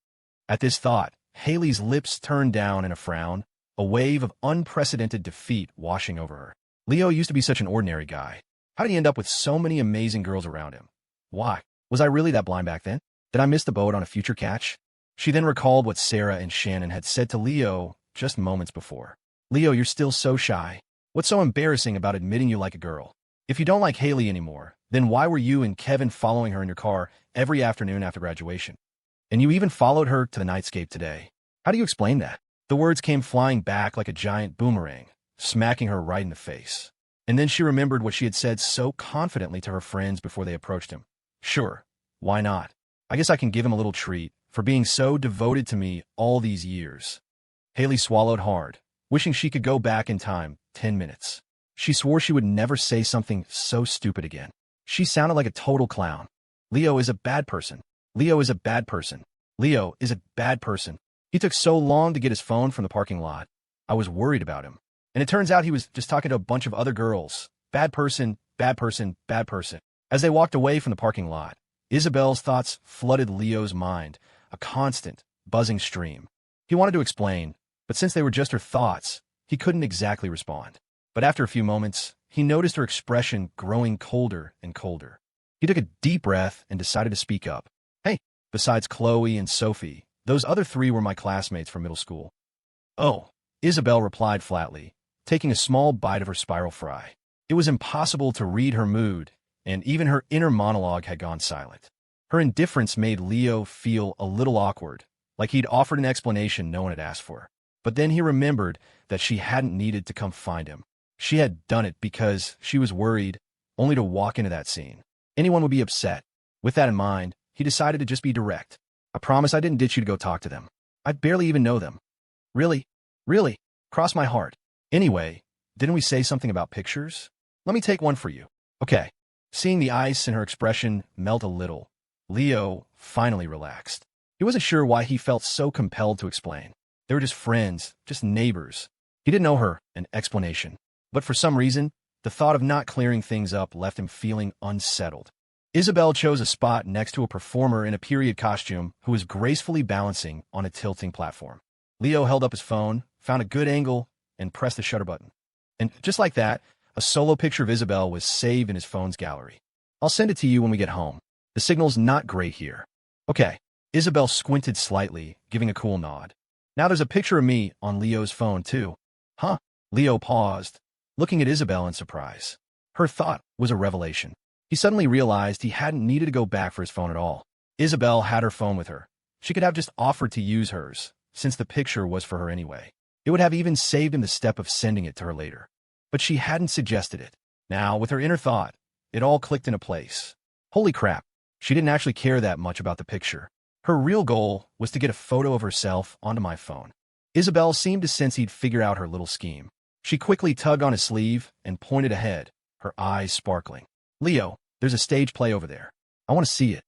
A: At this thought, Haley's lips turned down in a frown, a wave of unprecedented defeat washing over her. Leo used to be such an ordinary guy. How did he end up with so many amazing girls around him? Why? Was I really that blind back then? Did I miss the boat on a future catch? She then recalled what Sarah and Shannon had said to Leo just moments before. Leo, you're still so shy. What's so embarrassing about admitting you like a girl? If you don't like Haley anymore, then why were you and Kevin following her in your car every afternoon after graduation? And you even followed her to the nightscape today. How do you explain that? The words came flying back like a giant boomerang, smacking her right in the face. And then she remembered what she had said so confidently to her friends before they approached him. Sure, why not? I guess I can give him a little treat for being so devoted to me all these years. Haley swallowed hard, wishing she could go back in time 10 minutes. She swore she would never say something so stupid again. She sounded like a total clown. Leo is a bad person. Leo is a bad person. Leo is a bad person. He took so long to get his phone from the parking lot. I was worried about him. And it turns out he was just talking to a bunch of other girls. Bad person, bad person, bad person. As they walked away from the parking lot, Isabelle's thoughts flooded Leo's mind, a constant, buzzing stream. He wanted to explain, but since they were just her thoughts, he couldn't exactly respond. But after a few moments, he noticed her expression growing colder and colder. He took a deep breath and decided to speak up. Hey, besides Khloe and Sophie, those other three were my classmates from middle school. Oh, Isabelle replied flatly, taking a small bite of her spiral fry. It was impossible to read her mood, and even her inner monologue had gone silent. Her indifference made Leo feel a little awkward, like he'd offered an explanation no one had asked for. But then he remembered that she hadn't needed to come find him. She had done it because she was worried, only to walk into that scene. Anyone would be upset. With that in mind, he decided to just be direct. I promise I didn't ditch you to go talk to them. I barely even know them. Really? Really? Cross my heart. Anyway, didn't we say something about pictures? Let me take one for you. Okay. Seeing the ice in her expression melt a little, Leo finally relaxed. He wasn't sure why he felt so compelled to explain. They were just friends, just neighbors. He didn't owe her an explanation. But for some reason, the thought of not clearing things up left him feeling unsettled. Isabelle chose a spot next to a performer in a period costume who was gracefully balancing on a tilting platform. Leo held up his phone, found a good angle, and pressed the shutter button. And just like that, a solo picture of Isabelle was saved in his phone's gallery. I'll send it to you when we get home. The signal's not great here. Okay. Isabelle squinted slightly, giving a cool nod. Now there's a picture of me on Leo's phone, too. Huh? Leo paused, looking at Isabelle in surprise. Her thought was a revelation. He suddenly realized he hadn't needed to go back for his phone at all. Isabelle had her phone with her. She could have just offered to use hers, since the picture was for her anyway. It would have even saved him the step of sending it to her later. But she hadn't suggested it. Now, with her inner thought, it all clicked into place. Holy crap, she didn't actually care that much about the picture. Her real goal was to get a photo of herself onto my phone. Isabelle seemed to sense he'd figure out her little scheme. She quickly tugged on his sleeve and pointed ahead, her eyes sparkling. Leo, there's a stage play over there. I want to see it.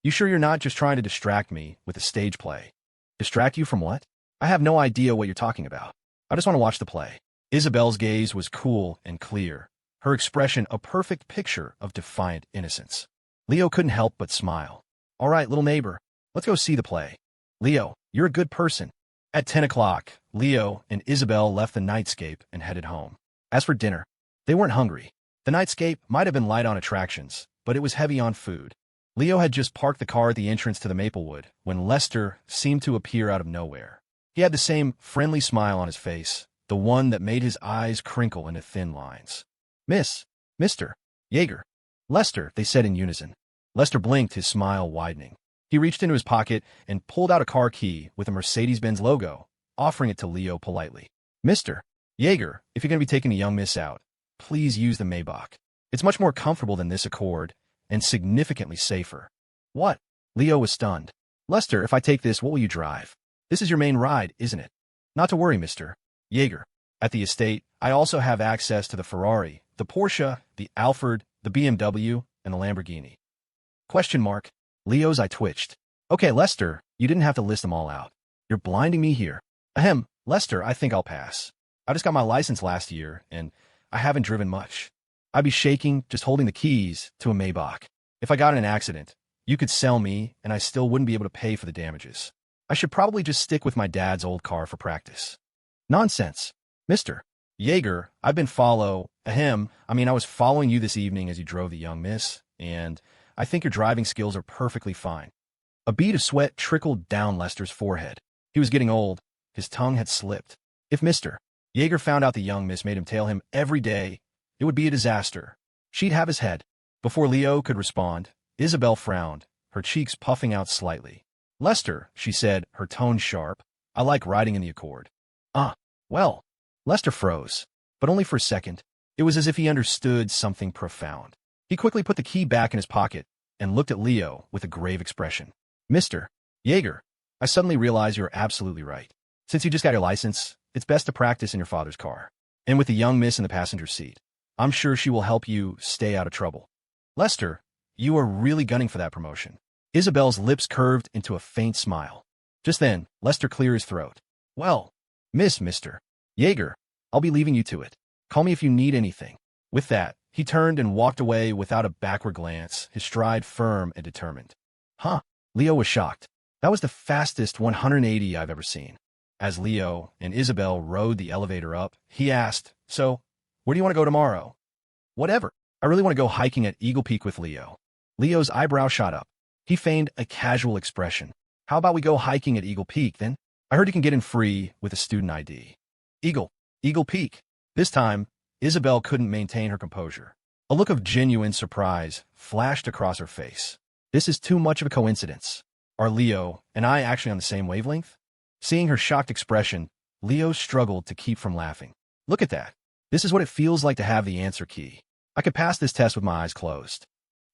A: You sure you're not just trying to distract me with a stage play? Distract you from what? I have no idea what you're talking about. I just want to watch the play. Isabelle's gaze was cool and clear, her expression a perfect picture of defiant innocence. Leo couldn't help but smile. All right, little neighbor, let's go see the play. Leo, you're a good person. At 10 o'clock, Leo and Isabelle left the nightscape and headed home. As for dinner, they weren't hungry. The nightscape might have been light on attractions, but it was heavy on food. Leo had just parked the car at the entrance to the Maplewood when Lester seemed to appear out of nowhere. He had the same friendly smile on his face, the one that made his eyes crinkle into thin lines. Mr. Yeager. Lester, they said in unison. Lester blinked, his smile widening. He reached into his pocket and pulled out a car key with a Mercedes-Benz logo, offering it to Leo politely. Mr. Yeager, if you're going to be taking the young miss out, please use the Maybach. It's much more comfortable than this Accord, and significantly safer. What? Leo was stunned. Lester, if I take this, what will you drive? This is your main ride, isn't it? Not to worry, Mr. Yeager. At the estate, I also have access to the Ferrari, the Porsche, the Alfred, the BMW, and the Lamborghini. Question mark. Leo's eye twitched. Okay, Lester, you didn't have to list them all out. You're blinding me here. Ahem, Lester, I think I'll pass. I just got my license last year, and I haven't driven much. I'd be shaking just holding the keys to a Maybach. If I got in an accident, you could sell me, and I still wouldn't be able to pay for the damages. I should probably just stick with my dad's old car for practice. Nonsense. Mr. Yeager, I've been I was following you this evening as you drove the young miss, and I think your driving skills are perfectly fine. A bead of sweat trickled down Lester's forehead. He was getting old. His tongue had slipped. If Mr. Yeager found out the young miss made him tail him every day, it would be a disaster. She'd have his head. Before Leo could respond, Isabelle frowned, her cheeks puffing out slightly. Lester, she said, her tone sharp, I like riding in the Accord. Well. Lester froze, but only for a second. It was as if he understood something profound. He quickly put the key back in his pocket and looked at Leo with a grave expression. Mr. Yeager, I suddenly realize you're absolutely right. Since you just got your license, it's best to practice in your father's car. And with the young miss in the passenger seat, I'm sure she will help you stay out of trouble. Lester, you are really gunning for that promotion. Isabelle's lips curved into a faint smile. Just then, Lester cleared his throat. Well, Mr. Yeager, I'll be leaving you to it. Call me if you need anything. With that, he turned and walked away without a backward glance, his stride firm and determined. Leo was shocked. That was the fastest 180 I've ever seen. As Leo and Isabelle rode the elevator up, he asked, So, where do you want to go tomorrow? Whatever. I really want to go hiking at Eagle Peak with Leo. Leo's eyebrow shot up. He feigned a casual expression. How about we go hiking at Eagle Peak, then? I heard you can get in free with a student ID. Eagle Peak. This time, Isabelle couldn't maintain her composure. A look of genuine surprise flashed across her face. This is too much of a coincidence. Are Leo and I actually on the same wavelength? Seeing her shocked expression, Leo struggled to keep from laughing. Look at that. This is what it feels like to have the answer key. I could pass this test with my eyes closed.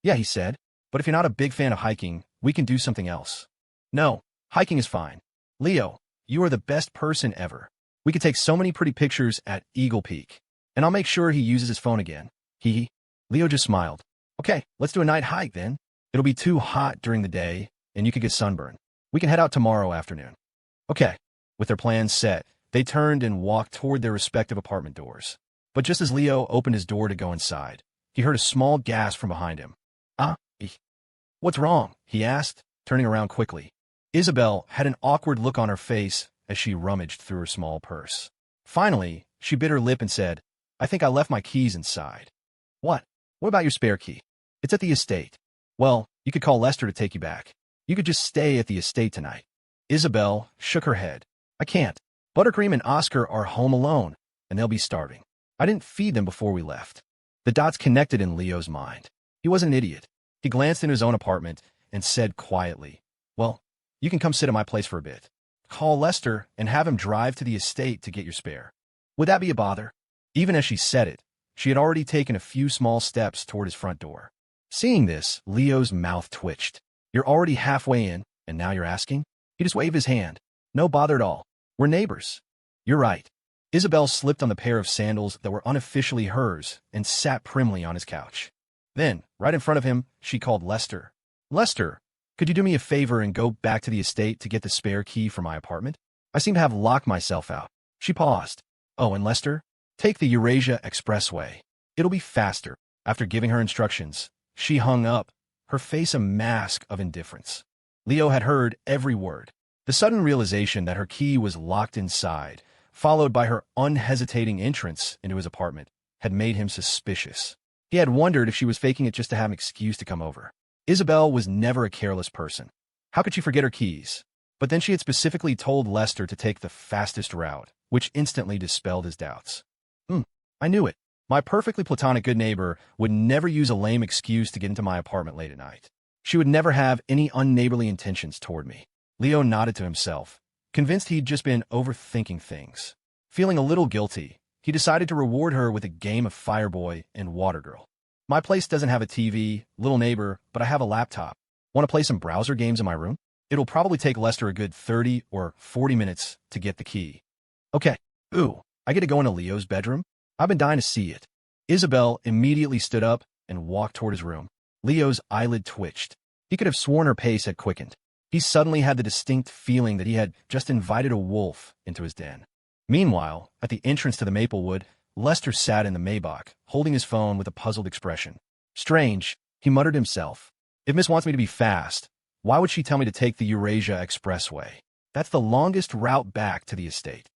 A: Yeah, he said, but if you're not a big fan of hiking, we can do something else. No, hiking is fine. Leo, you are the best person ever. We could take so many pretty pictures at Eagle Peak. And I'll make sure he uses his phone again. Leo just smiled. Okay, let's do a night hike then. It'll be too hot during the day, and you could get sunburned. We can head out tomorrow afternoon. Okay. With their plans set, they turned and walked toward their respective apartment doors. But just as Leo opened his door to go inside, he heard a small gasp from behind him. What's wrong? He asked, turning around quickly. Isabelle had an awkward look on her face as she rummaged through her small purse. Finally, she bit her lip and said, "I think I left my keys inside." "What? What about your spare key?" "It's at the estate." "Well, you could call Lester to take you back. You could just stay at the estate tonight." Isabelle shook her head. "I can't. Buttercream and Oscar are home alone, and they'll be starving. I didn't feed them before we left." The dots connected in Leo's mind. He wasn't an idiot. He glanced into his own apartment and said quietly, "Well, you can come sit at my place for a bit. Call Lester and have him drive to the estate to get your spare. Would that be a bother?" Even as she said it, she had already taken a few small steps toward his front door. Seeing this, Leo's mouth twitched. "You're already halfway in, and now you're asking?" He just waved his hand. "No bother at all. We're neighbors." "You're right." Isabelle slipped on the pair of sandals that were unofficially hers and sat primly on his couch. Then, right in front of him, she called Lester. "Lester, could you do me a favor and go back to the estate to get the spare key for my apartment? I seem to have locked myself out." She paused. "Oh, and Lester, take the Eurasia Expressway. It'll be faster." After giving her instructions, she hung up, her face a mask of indifference. Leo had heard every word. The sudden realization that her key was locked inside, followed by her unhesitating entrance into his apartment, had made him suspicious. He had wondered if she was faking it just to have an excuse to come over. Isabelle was never a careless person. How could she forget her keys? But then she had specifically told Lester to take the fastest route, which instantly dispelled his doubts. I knew it. My perfectly platonic good neighbor would never use a lame excuse to get into my apartment late at night. She would never have any unneighborly intentions toward me. Leo nodded to himself, convinced he'd just been overthinking things. Feeling a little guilty, he decided to reward her with a game of Fireboy and Watergirl. "My place doesn't have a TV, little neighbor, but I have a laptop. Want to play some browser games in my room? It'll probably take Lester a good 30 or 40 minutes to get the key." "Okay." "Ooh, I get to go into Leo's bedroom? I've been dying to see it." Isabelle immediately stood up and walked toward his room. Leo's eyelid twitched. He could have sworn her pace had quickened. He suddenly had the distinct feeling that he had just invited a wolf into his den. Meanwhile, at the entrance to the Maplewood, Lester sat in the Maybach, holding his phone with a puzzled expression. "Strange," he muttered himself. "If Miss wants me to be fast, why would she tell me to take the Eurasia Expressway? That's the longest route back to the estate."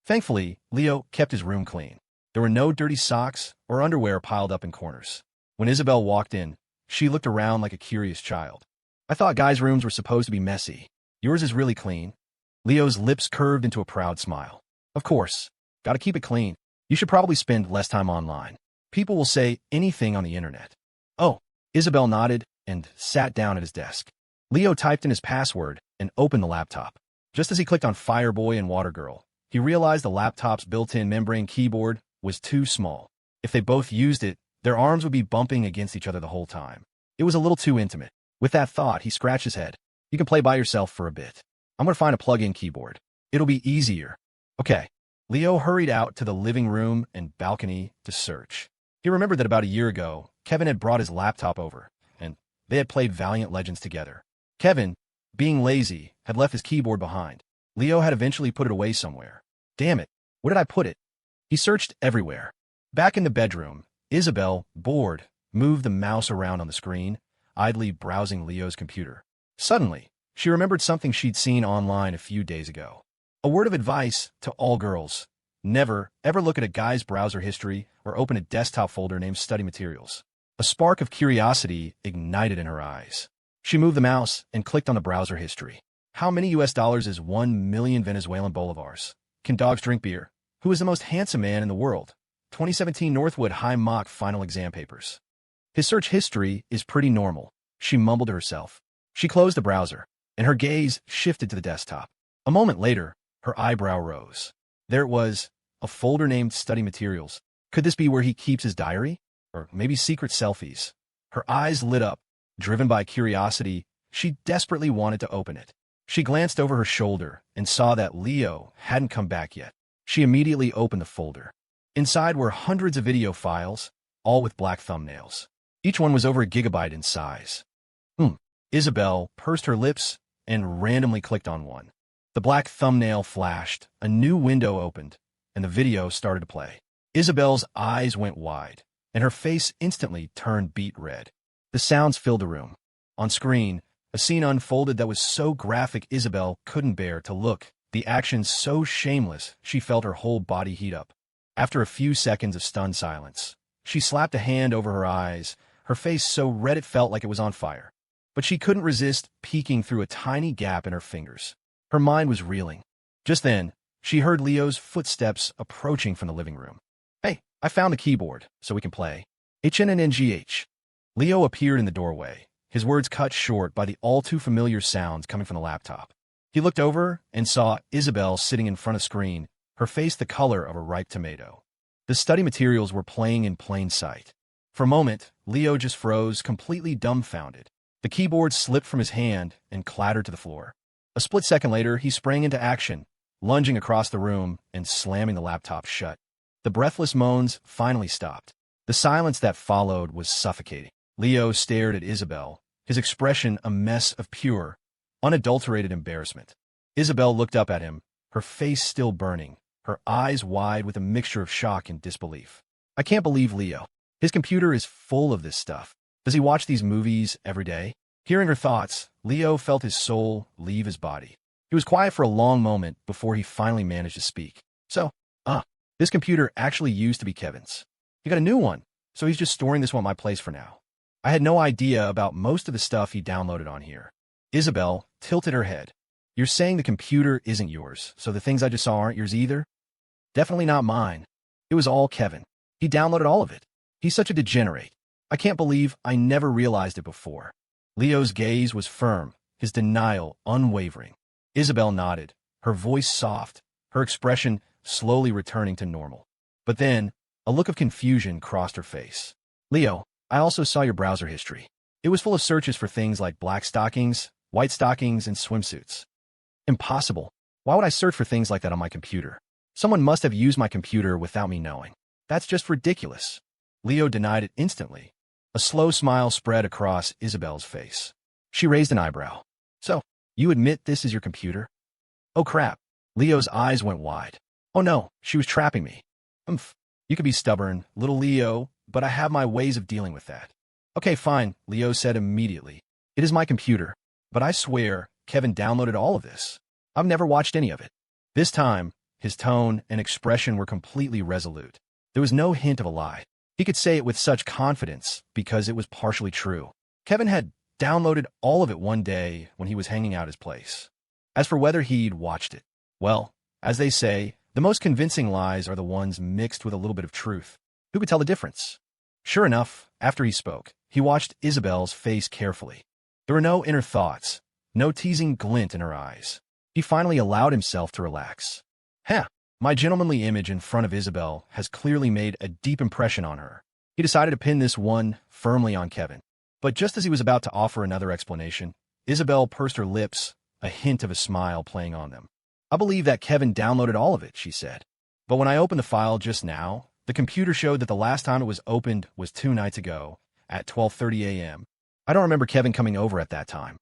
A: Thankfully, Leo kept his room clean. There were no dirty socks or underwear piled up in corners. When Isabelle walked in, she looked around like a curious child. "I thought guys' rooms were supposed to be messy. Yours is really clean." Leo's lips curved into a proud smile. "Of course. Gotta keep it clean. You should probably spend less time online. People will say anything on the internet." "Oh." Isabelle nodded and sat down at his desk. Leo typed in his password and opened the laptop. Just as he clicked on Fireboy and Watergirl, he realized the laptop's built-in membrane keyboard was too small. If they both used it, their arms would be bumping against each other the whole time. It was a little too intimate. With that thought, he scratched his head. "You can play by yourself for a bit. I'm going to find a plug-in keyboard. It'll be easier." "Okay." Leo hurried out to the living room and balcony to search. He remembered that about a year ago, Kevin had brought his laptop over, and they had played Valiant Legends together. Kevin, being lazy, had left his keyboard behind. Leo had eventually put it away somewhere. "Damn it, where did I put it?" He searched everywhere. Back in the bedroom, Isabelle, bored, moved the mouse around on the screen, idly browsing Leo's computer. Suddenly, she remembered something she'd seen online a few days ago. A word of advice to all girls: never, ever look at a guy's browser history or open a desktop folder named Study Materials. A spark of curiosity ignited in her eyes. She moved the mouse and clicked on the browser history. How many US dollars is 1 million Venezuelan bolivars? Can dogs drink beer? Who is the most handsome man in the world? 2017 Northwood High Mock Final Exam Papers. His search history is pretty normal, she mumbled to herself. She closed the browser, and her gaze shifted to the desktop. A moment later, her eyebrow rose. There it was, a folder named Study Materials. Could this be where he keeps his diary? Or maybe secret selfies? Her eyes lit up. Driven by curiosity, she desperately wanted to open it. She glanced over her shoulder and saw that Leo hadn't come back yet. She immediately opened the folder. Inside were hundreds of video files, all with black thumbnails. Each one was over a gigabyte in size. Isabelle pursed her lips and randomly clicked on one. The black thumbnail flashed, a new window opened, and the video started to play. Isabelle's eyes went wide, and her face instantly turned beet red. The sounds filled the room. On screen, a scene unfolded that was so graphic Isabelle couldn't bear to look the action so shameless she felt her whole body heat up. After a few seconds of stunned silence, she slapped a hand over her eyes, her face so red it felt like it was on fire. But she couldn't resist peeking through a tiny gap in her fingers. Her mind was reeling. Just then, she heard Leo's footsteps approaching from the living room. "Hey, I found the keyboard, so we can play. HNNNGH." Leo appeared in the doorway, his words cut short by the all-too-familiar sounds coming from the laptop. He looked over and saw Isabelle sitting in front of screen, her face the color of a ripe tomato. The study materials were playing in plain sight. For a moment, Leo just froze, completely dumbfounded. The keyboard slipped from his hand and clattered to the floor. A split second later, he sprang into action, lunging across the room and slamming the laptop shut. The breathless moans finally stopped. The silence that followed was suffocating. Leo stared at Isabelle, his expression a mess of pure, unadulterated embarrassment. Isabelle looked up at him, her face still burning, her eyes wide with a mixture of shock and disbelief. "I can't believe Leo. His computer is full of this stuff. Does he watch these movies every day?" Hearing her thoughts, Leo felt his soul leave his body. He was quiet for a long moment before he finally managed to speak. This computer actually used to be Kevin's. He got a new one, so he's just storing this one at my place for now. I had no idea about most of the stuff he downloaded on here." Isabelle tilted her head. "You're saying the computer isn't yours, so the things I just saw aren't yours either?" "Definitely not mine. It was all Kevin. He downloaded all of it. He's such a degenerate. I can't believe I never realized it before." Leo's gaze was firm, his denial unwavering. Isabelle nodded, her voice soft, her expression slowly returning to normal. But then, a look of confusion crossed her face. "Leo, I also saw your browser history. It was full of searches for things like black stockings, white stockings, and swimsuits." "Impossible. Why would I search for things like that on my computer? Someone must have used my computer without me knowing. That's just ridiculous." Leo denied it instantly. A slow smile spread across Isabelle's face. She raised an eyebrow. "So, you admit this is your computer?" "Oh crap." Leo's eyes went wide. "Oh no, she was trapping me." "Umph. You could be stubborn, little Leo, but I have my ways of dealing with that." "Okay, fine," Leo said immediately. "It is my computer, but I swear Kevin downloaded all of this. I've never watched any of it." This time, his tone and expression were completely resolute. There was no hint of a lie. He could say it with such confidence because it was partially true. Kevin had downloaded all of it one day when he was hanging out his place. As for whether he'd watched it, well, as they say, the most convincing lies are the ones mixed with a little bit of truth. Who could tell the difference? Sure enough, after he spoke, he watched Isabelle's face carefully. There were no inner thoughts, no teasing glint in her eyes. He finally allowed himself to relax. My gentlemanly image in front of Isabelle has clearly made a deep impression on her. He decided to pin this one firmly on Kevin. But just as he was about to offer another explanation, Isabelle pursed her lips, a hint of a smile playing on them. "I believe that Kevin downloaded all of it," she said. "But when I opened the file just now, the computer showed that the last time it was opened was 2 nights ago, at 12:30 a.m. I don't remember Kevin coming over at that time."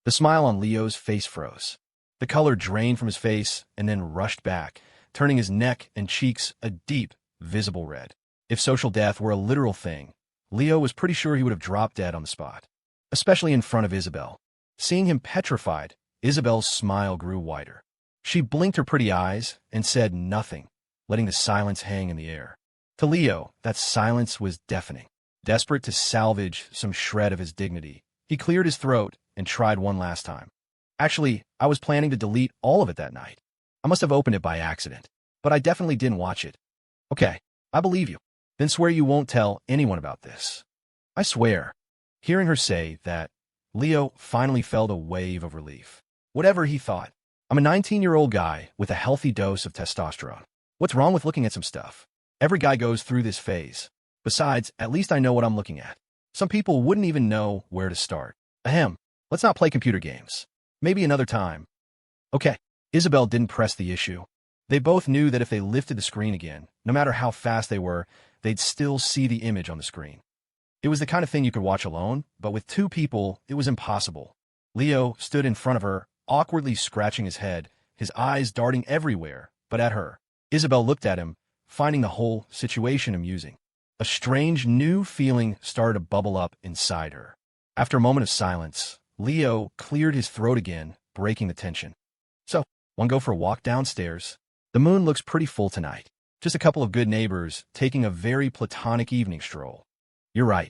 A: The smile on Leo's face froze. The color drained from his face and then rushed back, turning his neck and cheeks a deep, visible red. If social death were a literal thing, Leo was pretty sure he would have dropped dead on the spot, especially in front of Isabelle. Seeing him petrified, Isabelle's smile grew wider. She blinked her pretty eyes and said nothing, letting the silence hang in the air. To Leo, that silence was deafening. Desperate to salvage some shred of his dignity, he cleared his throat and tried one last time. "Actually, I was planning to delete all of it that night. I must have opened it by accident, but I definitely didn't watch it." "Okay, I believe you. Then swear you won't tell anyone about this." "I swear." Hearing her say that, Leo finally felt a wave of relief. Whatever he thought, I'm a 19-year-old guy with a healthy dose of testosterone. What's wrong with looking at some stuff? Every guy goes through this phase. Besides, at least I know what I'm looking at. Some people wouldn't even know where to start. Let's not play computer games. Maybe another time. Okay. Isabelle didn't press the issue. They both knew that if they lifted the screen again, no matter how fast they were, they'd still see the image on the screen. It was the kind of thing you could watch alone, but with two people, it was impossible. Leo stood in front of her, awkwardly scratching his head, his eyes darting everywhere, but at her. Isabelle looked at him, finding the whole situation amusing. A strange new feeling started to bubble up inside her. After a moment of silence, Leo cleared his throat again, breaking the tension. "So, Want to go for a walk downstairs? The moon looks pretty full tonight. Just a couple of good neighbors taking a very platonic evening stroll. You're right.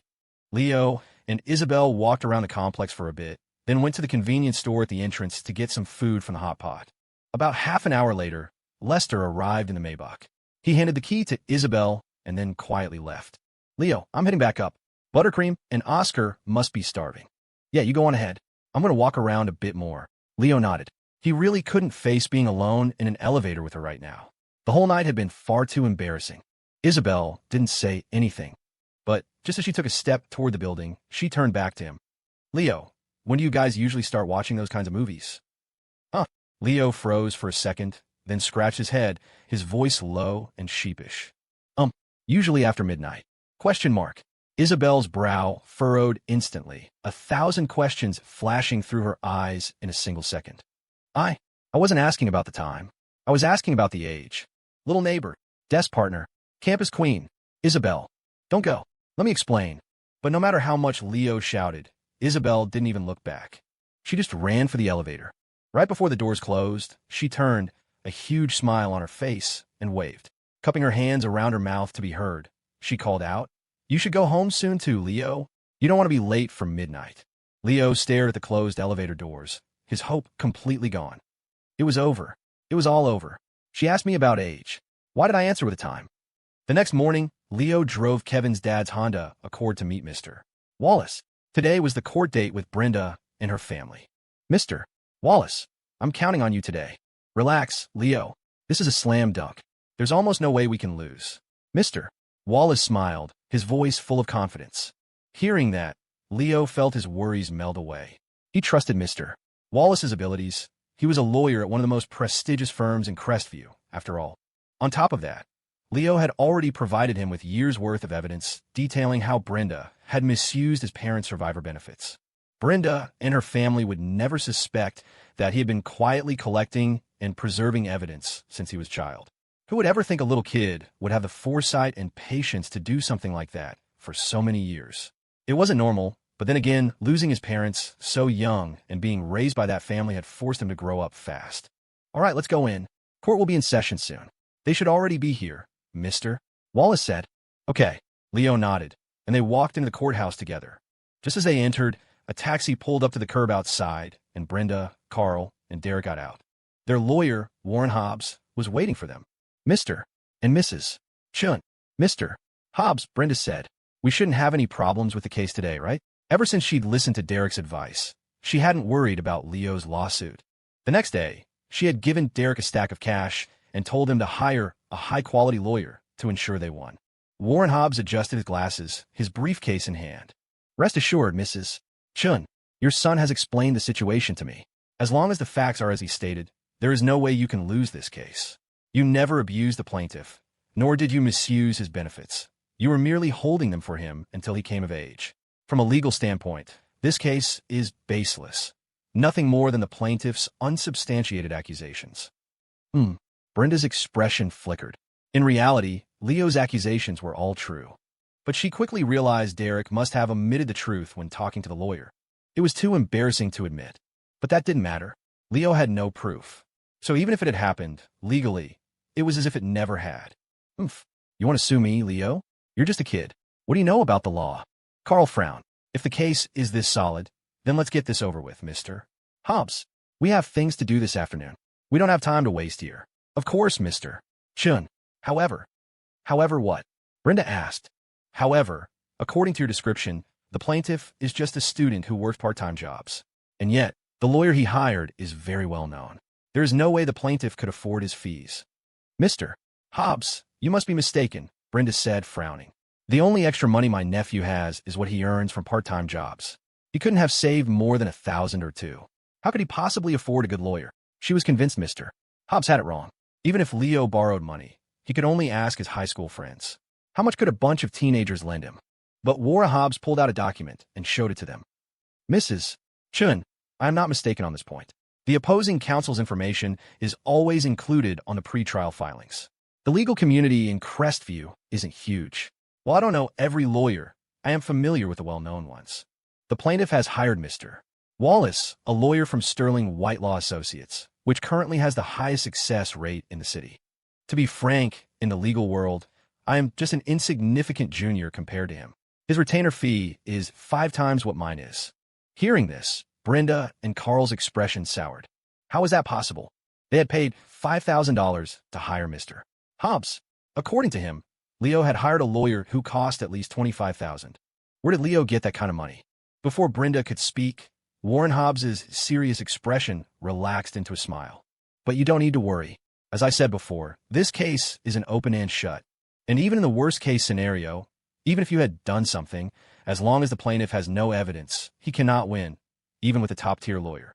A: Leo and Isabelle walked around the complex for a bit, then went to the convenience store at the entrance to get some food from the hot pot. About half an hour later, Lester arrived in the Maybach. He handed the key to Isabelle and then quietly left. Leo, I'm heading back up. Buttercream and Oscar must be starving. Yeah, you go on ahead. I'm going to walk around a bit more. Leo nodded. He really couldn't face being alone in an elevator with her right now. The whole night had been far too embarrassing. Isabelle didn't say anything, but just as she took a step toward the building, she turned back to him. Leo, when do you guys usually start watching those kinds of movies? Huh? Leo froze for a second, then scratched his head, his voice low and sheepish. Usually after midnight. Question mark. Isabelle's brow furrowed instantly, 1,000 questions flashing through her eyes in a single second. I wasn't asking about the time. I was asking about the age. Little neighbor, desk partner, campus queen, Isabelle. Don't go. Let me explain. But no matter how much Leo shouted, Isabelle didn't even look back. She just ran for the elevator. Right before the doors closed, she turned, a huge smile on her face, and waved. Cupping her hands around her mouth to be heard, she called out, "You should go home soon too, Leo. You don't want to be late for midnight." Leo stared at the closed elevator doors, his hope completely gone. It was over. It was all over. She asked me about age. Why did I answer with a time? The next morning, Leo drove Kevin's dad's Honda Accord to meet Mr. Wallace. Today was the court date with Brenda and her family. Mr. Wallace, I'm counting on you today. Relax, Leo. This is a slam dunk. There's almost no way we can lose. Mr. Wallace smiled, his voice full of confidence. Hearing that, Leo felt his worries melt away. He trusted Mr. Wallace's abilities. He was a lawyer at one of the most prestigious firms in Crestview, after all. On top of that, Leo had already provided him with years' worth of evidence detailing how Brenda had misused his parents' survivor benefits. Brenda and her family would never suspect that he had been quietly collecting and preserving evidence since he was a child. Who would ever think a little kid would have the foresight and patience to do something like that for so many years? It wasn't normal, but then again, losing his parents so young and being raised by that family had forced him to grow up fast. All right, let's go in. Court will be in session soon. They should already be here, Mr. Wallace said. Okay, Leo nodded, and they walked into the courthouse together. Just as they entered, a taxi pulled up to the curb outside, and Brenda, Carl, and Derek got out. Their lawyer, Warren Hobbs, was waiting for them. Mr. and Mrs. Chun. Mr. Hobbs, Brenda said, we shouldn't have any problems with the case today, right? Ever since she'd listened to Derek's advice, she hadn't worried about Leo's lawsuit. The next day, she had given Derek a stack of cash and told him to hire a high-quality lawyer to ensure they won. Warren Hobbs adjusted his glasses, his briefcase in hand. Rest assured, Mrs. Chun, your son has explained the situation to me. As long as the facts are as he stated, there is no way you can lose this case. You never abused the plaintiff, nor did you misuse his benefits. You were merely holding them for him until he came of age. From a legal standpoint, this case is baseless. Nothing more than the plaintiff's unsubstantiated accusations. Brenda's expression flickered. In reality, Leo's accusations were all true. But she quickly realized Derek must have omitted the truth when talking to the lawyer. It was too embarrassing to admit. But that didn't matter. Leo had no proof. So even if it had happened, legally, it was as if it never had. You want to sue me, Leo? You're just a kid. What do you know about the law? Carl frowned. If the case is this solid, then let's get this over with, Mr. Hobbs. We have things to do this afternoon. We don't have time to waste here. Of course, Mr. Chun. However what? Brenda asked. However, according to your description, the plaintiff is just a student who works part-time jobs. And yet, the lawyer he hired is very well known. There is no way the plaintiff could afford his fees. Mr. Hobbs, you must be mistaken, Brenda said, frowning. The only extra money my nephew has is what he earns from part-time jobs. He couldn't have saved more than $1,000 or $2,000. How could he possibly afford a good lawyer? She was convinced Mr. Hobbs had it wrong. Even if Leo borrowed money, he could only ask his high school friends. How much could a bunch of teenagers lend him? But Warren Hobbs pulled out a document and showed it to them. Mrs. Chun, I am not mistaken on this point. The opposing counsel's information is always included on the pretrial filings. The legal community in Crestview isn't huge. While I don't know every lawyer, I am familiar with the well-known ones. The plaintiff has hired Mr. Wallace, a lawyer from Sterling Whitelaw Associates, which currently has the highest success rate in the city. To be frank, in the legal world, I am just an insignificant junior compared to him. His retainer fee is 5 times what mine is. Hearing this, Brenda and Carl's expression soured. How was that possible? They had paid $5,000 to hire Mr. Hobbs. According to him, Leo had hired a lawyer who cost at least $25,000. Where did Leo get that kind of money? Before Brenda could speak, Warren Hobbs's serious expression relaxed into a smile. But you don't need to worry. As I said before, this case is an open and shut. And even in the worst-case scenario, even if you had done something, as long as the plaintiff has no evidence, he cannot win, even with a top-tier lawyer.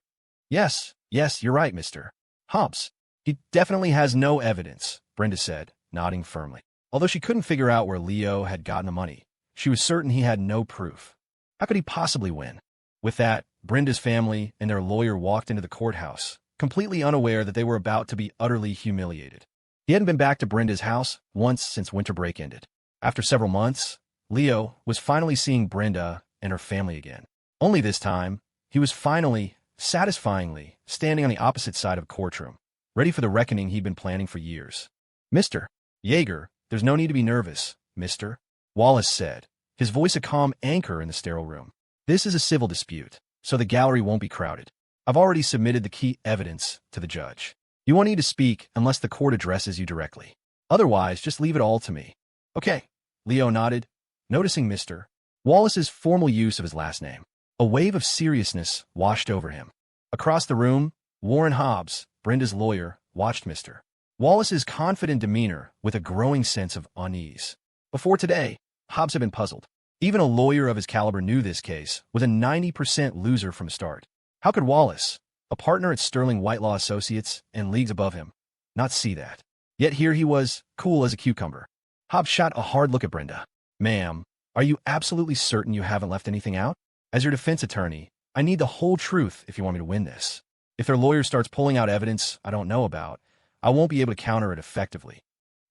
A: Yes, you're right, Mr. Hobbs. He definitely has no evidence, Brenda said, nodding firmly. Although she couldn't figure out where Leo had gotten the money, she was certain he had no proof. How could he possibly win? With that, Brenda's family and their lawyer walked into the courthouse, completely unaware that they were about to be utterly humiliated. He hadn't been back to Brenda's house once since winter break ended. After several months, Leo was finally seeing Brenda and her family again. Only this time, he was finally, satisfyingly, standing on the opposite side of a courtroom, ready for the reckoning he'd been planning for years. Mr. Yeager, there's no need to be nervous, Mr. Wallace said, his voice a calm anchor in the sterile room. This is a civil dispute, so the gallery won't be crowded. I've already submitted the key evidence to the judge. You won't need to speak unless the court addresses you directly. Otherwise, just leave it all to me. Okay, Leo nodded, noticing Mr. Wallace's formal use of his last name. A wave of seriousness washed over him. Across the room, Warren Hobbs, Brenda's lawyer, watched Mr. Wallace's confident demeanor with a growing sense of unease. Before today, Hobbs had been puzzled. Even a lawyer of his caliber knew this case was a 90% loser from the start. How could Wallace, a partner at Sterling Whitelaw Associates and leagues above him, not see that? Yet here he was, cool as a cucumber. Hobbs shot a hard look at Brenda. Ma'am, are you absolutely certain you haven't left anything out? As your defense attorney, I need the whole truth if you want me to win this. If their lawyer starts pulling out evidence I don't know about, I won't be able to counter it effectively.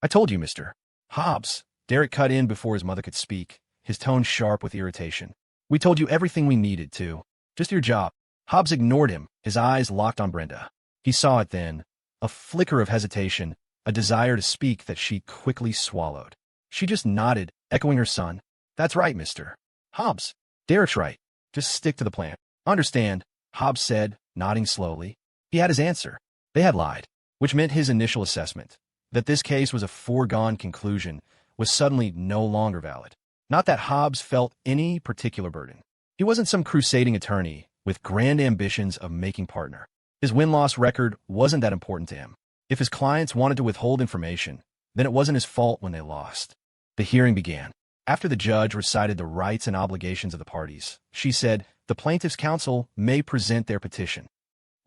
A: I told you, Mr. Hobbs. Derek cut in before his mother could speak, his tone sharp with irritation. We told you everything we needed to. Just your job. Hobbs ignored him, his eyes locked on Brenda. He saw it then, a flicker of hesitation, a desire to speak that she quickly swallowed. She just nodded, echoing her son. That's right, Mr. Hobbs. Derek's right. Just stick to the plan. Understand, Hobbs said, nodding slowly. He had his answer. They had lied, which meant his initial assessment, that this case was a foregone conclusion, was suddenly no longer valid. Not that Hobbs felt any particular burden. He wasn't some crusading attorney with grand ambitions of making partner. His win-loss record wasn't that important to him. If his clients wanted to withhold information, then it wasn't his fault when they lost. The hearing began. After the judge recited the rights and obligations of the parties, she said, the plaintiff's counsel may present their petition.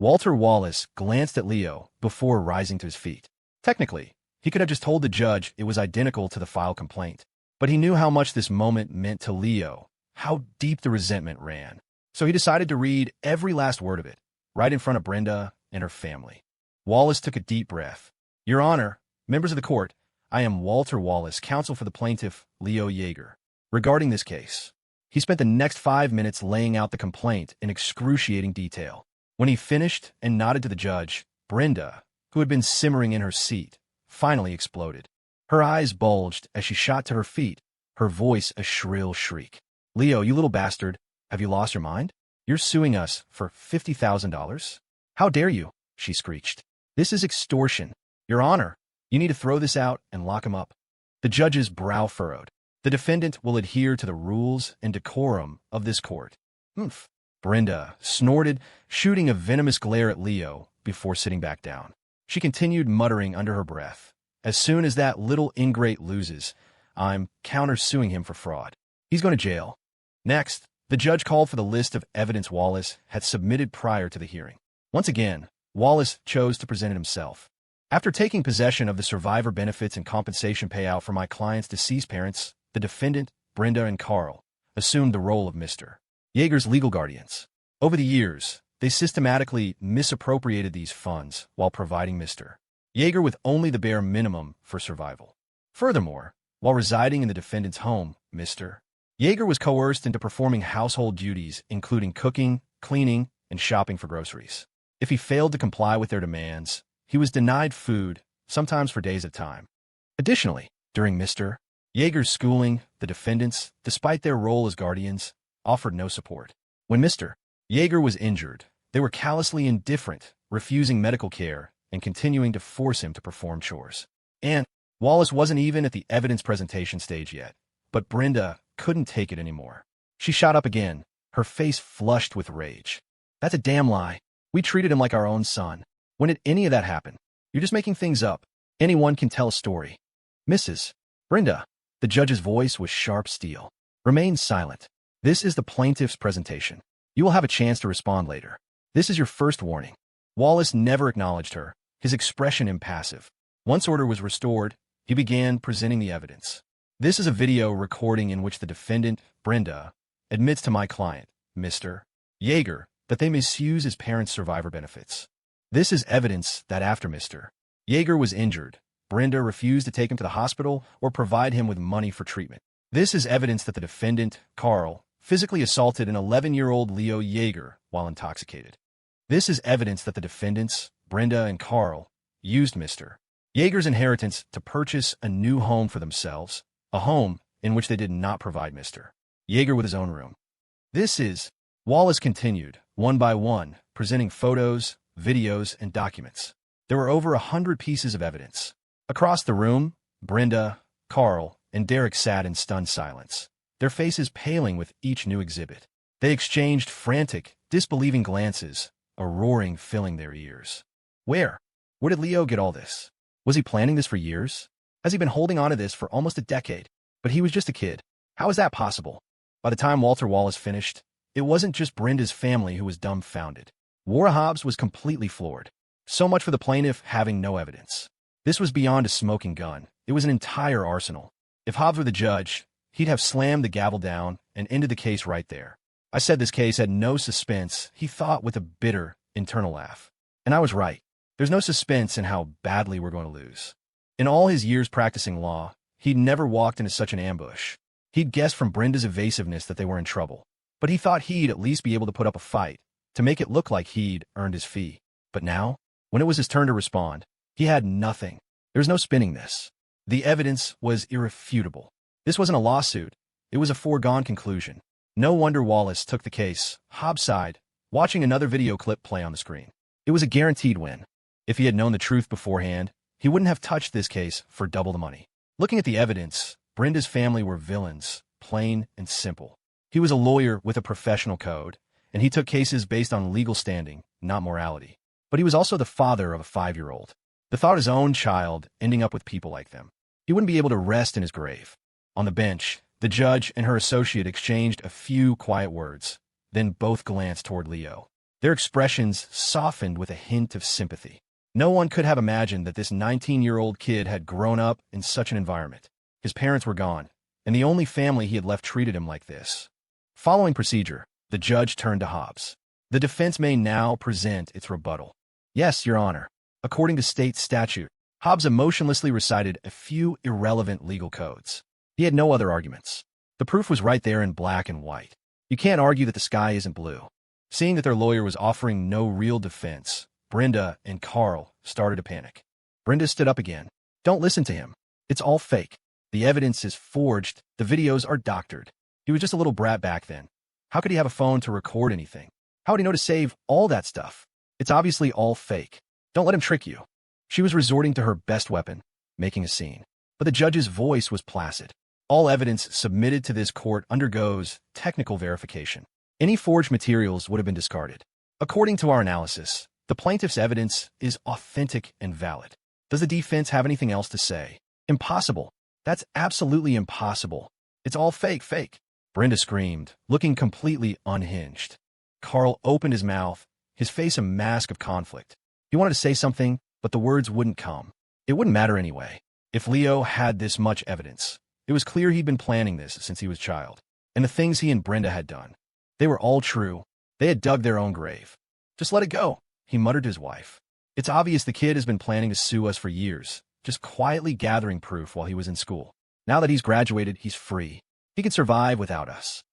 A: Walter Wallace glanced at Leo before rising to his feet. Technically, he could have just told the judge it was identical to the filed complaint. But he knew how much this moment meant to Leo, how deep the resentment ran. So he decided to read every last word of it, right in front of Brenda and her family. Wallace took a deep breath. Your Honor, members of the court, I am Walter Wallace, counsel for the plaintiff, Leo Yeager. Regarding this case, he spent the next 5 minutes laying out the complaint in excruciating detail. When he finished and nodded to the judge, Brenda, who had been simmering in her seat, finally exploded. Her eyes bulged as she shot to her feet, her voice a shrill shriek. Leo, you little bastard, have you lost your mind? You're suing us for $50,000? How dare you? She screeched. This is extortion. Your Honor, you need to throw this out and lock him up. The judge's brow furrowed. The defendant will adhere to the rules and decorum of this court. Humph. Brenda snorted, shooting a venomous glare at Leo before sitting back down. She continued muttering under her breath. As soon as that little ingrate loses, I'm countersuing him for fraud. He's going to jail. Next, the judge called for the list of evidence Wallace had submitted prior to the hearing. Once again, Wallace chose to present it himself. After taking possession of the survivor benefits and compensation payout for my client's deceased parents, the defendant, Brenda and Carl, assumed the role of Mr. Yeager's legal guardians. Over the years, they systematically misappropriated these funds while providing Mr. Yeager with only the bare minimum for survival. Furthermore, while residing in the defendant's home, Mr. Yeager was coerced into performing household duties including cooking, cleaning, and shopping for groceries. If he failed to comply with their demands, he was denied food, sometimes for days at a time. Additionally, during Mr. Yeager's schooling, the defendants, despite their role as guardians, offered no support. When Mr. Yeager was injured, they were callously indifferent, refusing medical care and continuing to force him to perform chores. And Wallace wasn't even at the evidence presentation stage yet, but Brenda couldn't take it anymore. She shot up again, her face flushed with rage. That's a damn lie. We treated him like our own son. When did any of that happen? You're just making things up. Anyone can tell a story. Mrs. Brenda. The judge's voice was sharp steel. Remain silent. This is the plaintiff's presentation. You will have a chance to respond later. This is your first warning. Wallace never acknowledged her, his expression impassive. Once order was restored, he began presenting the evidence. This is a video recording in which the defendant, Brenda, admits to my client, Mr. Yeager, that they misuse his parents' survivor benefits. This is evidence that after Mr. Yeager was injured, Brenda refused to take him to the hospital or provide him with money for treatment. This is evidence that the defendant, Carl, physically assaulted an 11-year-old Leo Yeager while intoxicated. This is evidence that the defendants, Brenda and Carl, used Mr. Yeager's inheritance to purchase a new home for themselves, a home in which they did not provide Mr. Yeager with his own room. This is, Wallace continued, one by one, presenting photos, videos, and documents. There were over 100 pieces of evidence. Across the room, Brenda, Carl, and Derek sat in stunned silence, their faces paling with each new exhibit. They exchanged frantic, disbelieving glances, a roaring filling their ears. Where did Leo get all this? Was he planning this for years? Has he been holding on to this for almost a decade? But he was just a kid. How is that possible? By the time Walter Wallace finished, it wasn't just Brenda's family who was dumbfounded. Wara Hobbs was completely floored. So much for the plaintiff having no evidence. This was beyond a smoking gun. It was an entire arsenal. If Hobbs were the judge, he'd have slammed the gavel down and ended the case right there. I said this case had no suspense, he thought with a bitter, internal laugh. And I was right. There's no suspense in how badly we're going to lose. In all his years practicing law, he'd never walked into such an ambush. He'd guessed from Brenda's evasiveness that they were in trouble. But he thought he'd at least be able to put up a fight, to make it look like he'd earned his fee. But now, when it was his turn to respond, he had nothing. There was no spinning this. The evidence was irrefutable. This wasn't a lawsuit. It was a foregone conclusion. No wonder Wallace took the case, Hobbs sighed, watching another video clip play on the screen. It was a guaranteed win. If he had known the truth beforehand, he wouldn't have touched this case for double the money. Looking at the evidence, Brenda's family were villains, plain and simple. He was a lawyer with a professional code, and he took cases based on legal standing, not morality. But he was also the father of a 5-year-old. The thought of his own child ending up with people like them. He wouldn't be able to rest in his grave. On the bench, the judge and her associate exchanged a few quiet words, then both glanced toward Leo. Their expressions softened with a hint of sympathy. No one could have imagined that this 19-year-old kid had grown up in such an environment. His parents were gone, and the only family he had left treated him like this. Following procedure, the judge turned to Hobbs. The defense may now present its rebuttal. Yes, Your Honor. According to state statute, Hobbs emotionlessly recited a few irrelevant legal codes. He had no other arguments. The proof was right there in black and white. You can't argue that the sky isn't blue. Seeing that their lawyer was offering no real defense, Brenda and Carl started to panic. Brenda stood up again. Don't listen to him. It's all fake. The evidence is forged. The videos are doctored. He was just a little brat back then. How could he have a phone to record anything? How would he know to save all that stuff? It's obviously all fake. Don't let him trick you. She was resorting to her best weapon, making a scene. But the judge's voice was placid. All evidence submitted to this court undergoes technical verification. Any forged materials would have been discarded. According to our analysis, the plaintiff's evidence is authentic and valid. Does the defense have anything else to say? Impossible. That's absolutely impossible. It's all fake. Brenda screamed, looking completely unhinged. Carl opened his mouth, his face a mask of conflict. He wanted to say something, but the words wouldn't come. It wouldn't matter anyway. If Leo had this much evidence, it was clear he'd been planning this since he was a child. And the things he and Brenda had done, they were all true. They had dug their own grave. Just let it go, he muttered to his wife. It's obvious the kid has been planning to sue us for years, just quietly gathering proof while he was in school. Now that he's graduated, he's free. He can survive without us.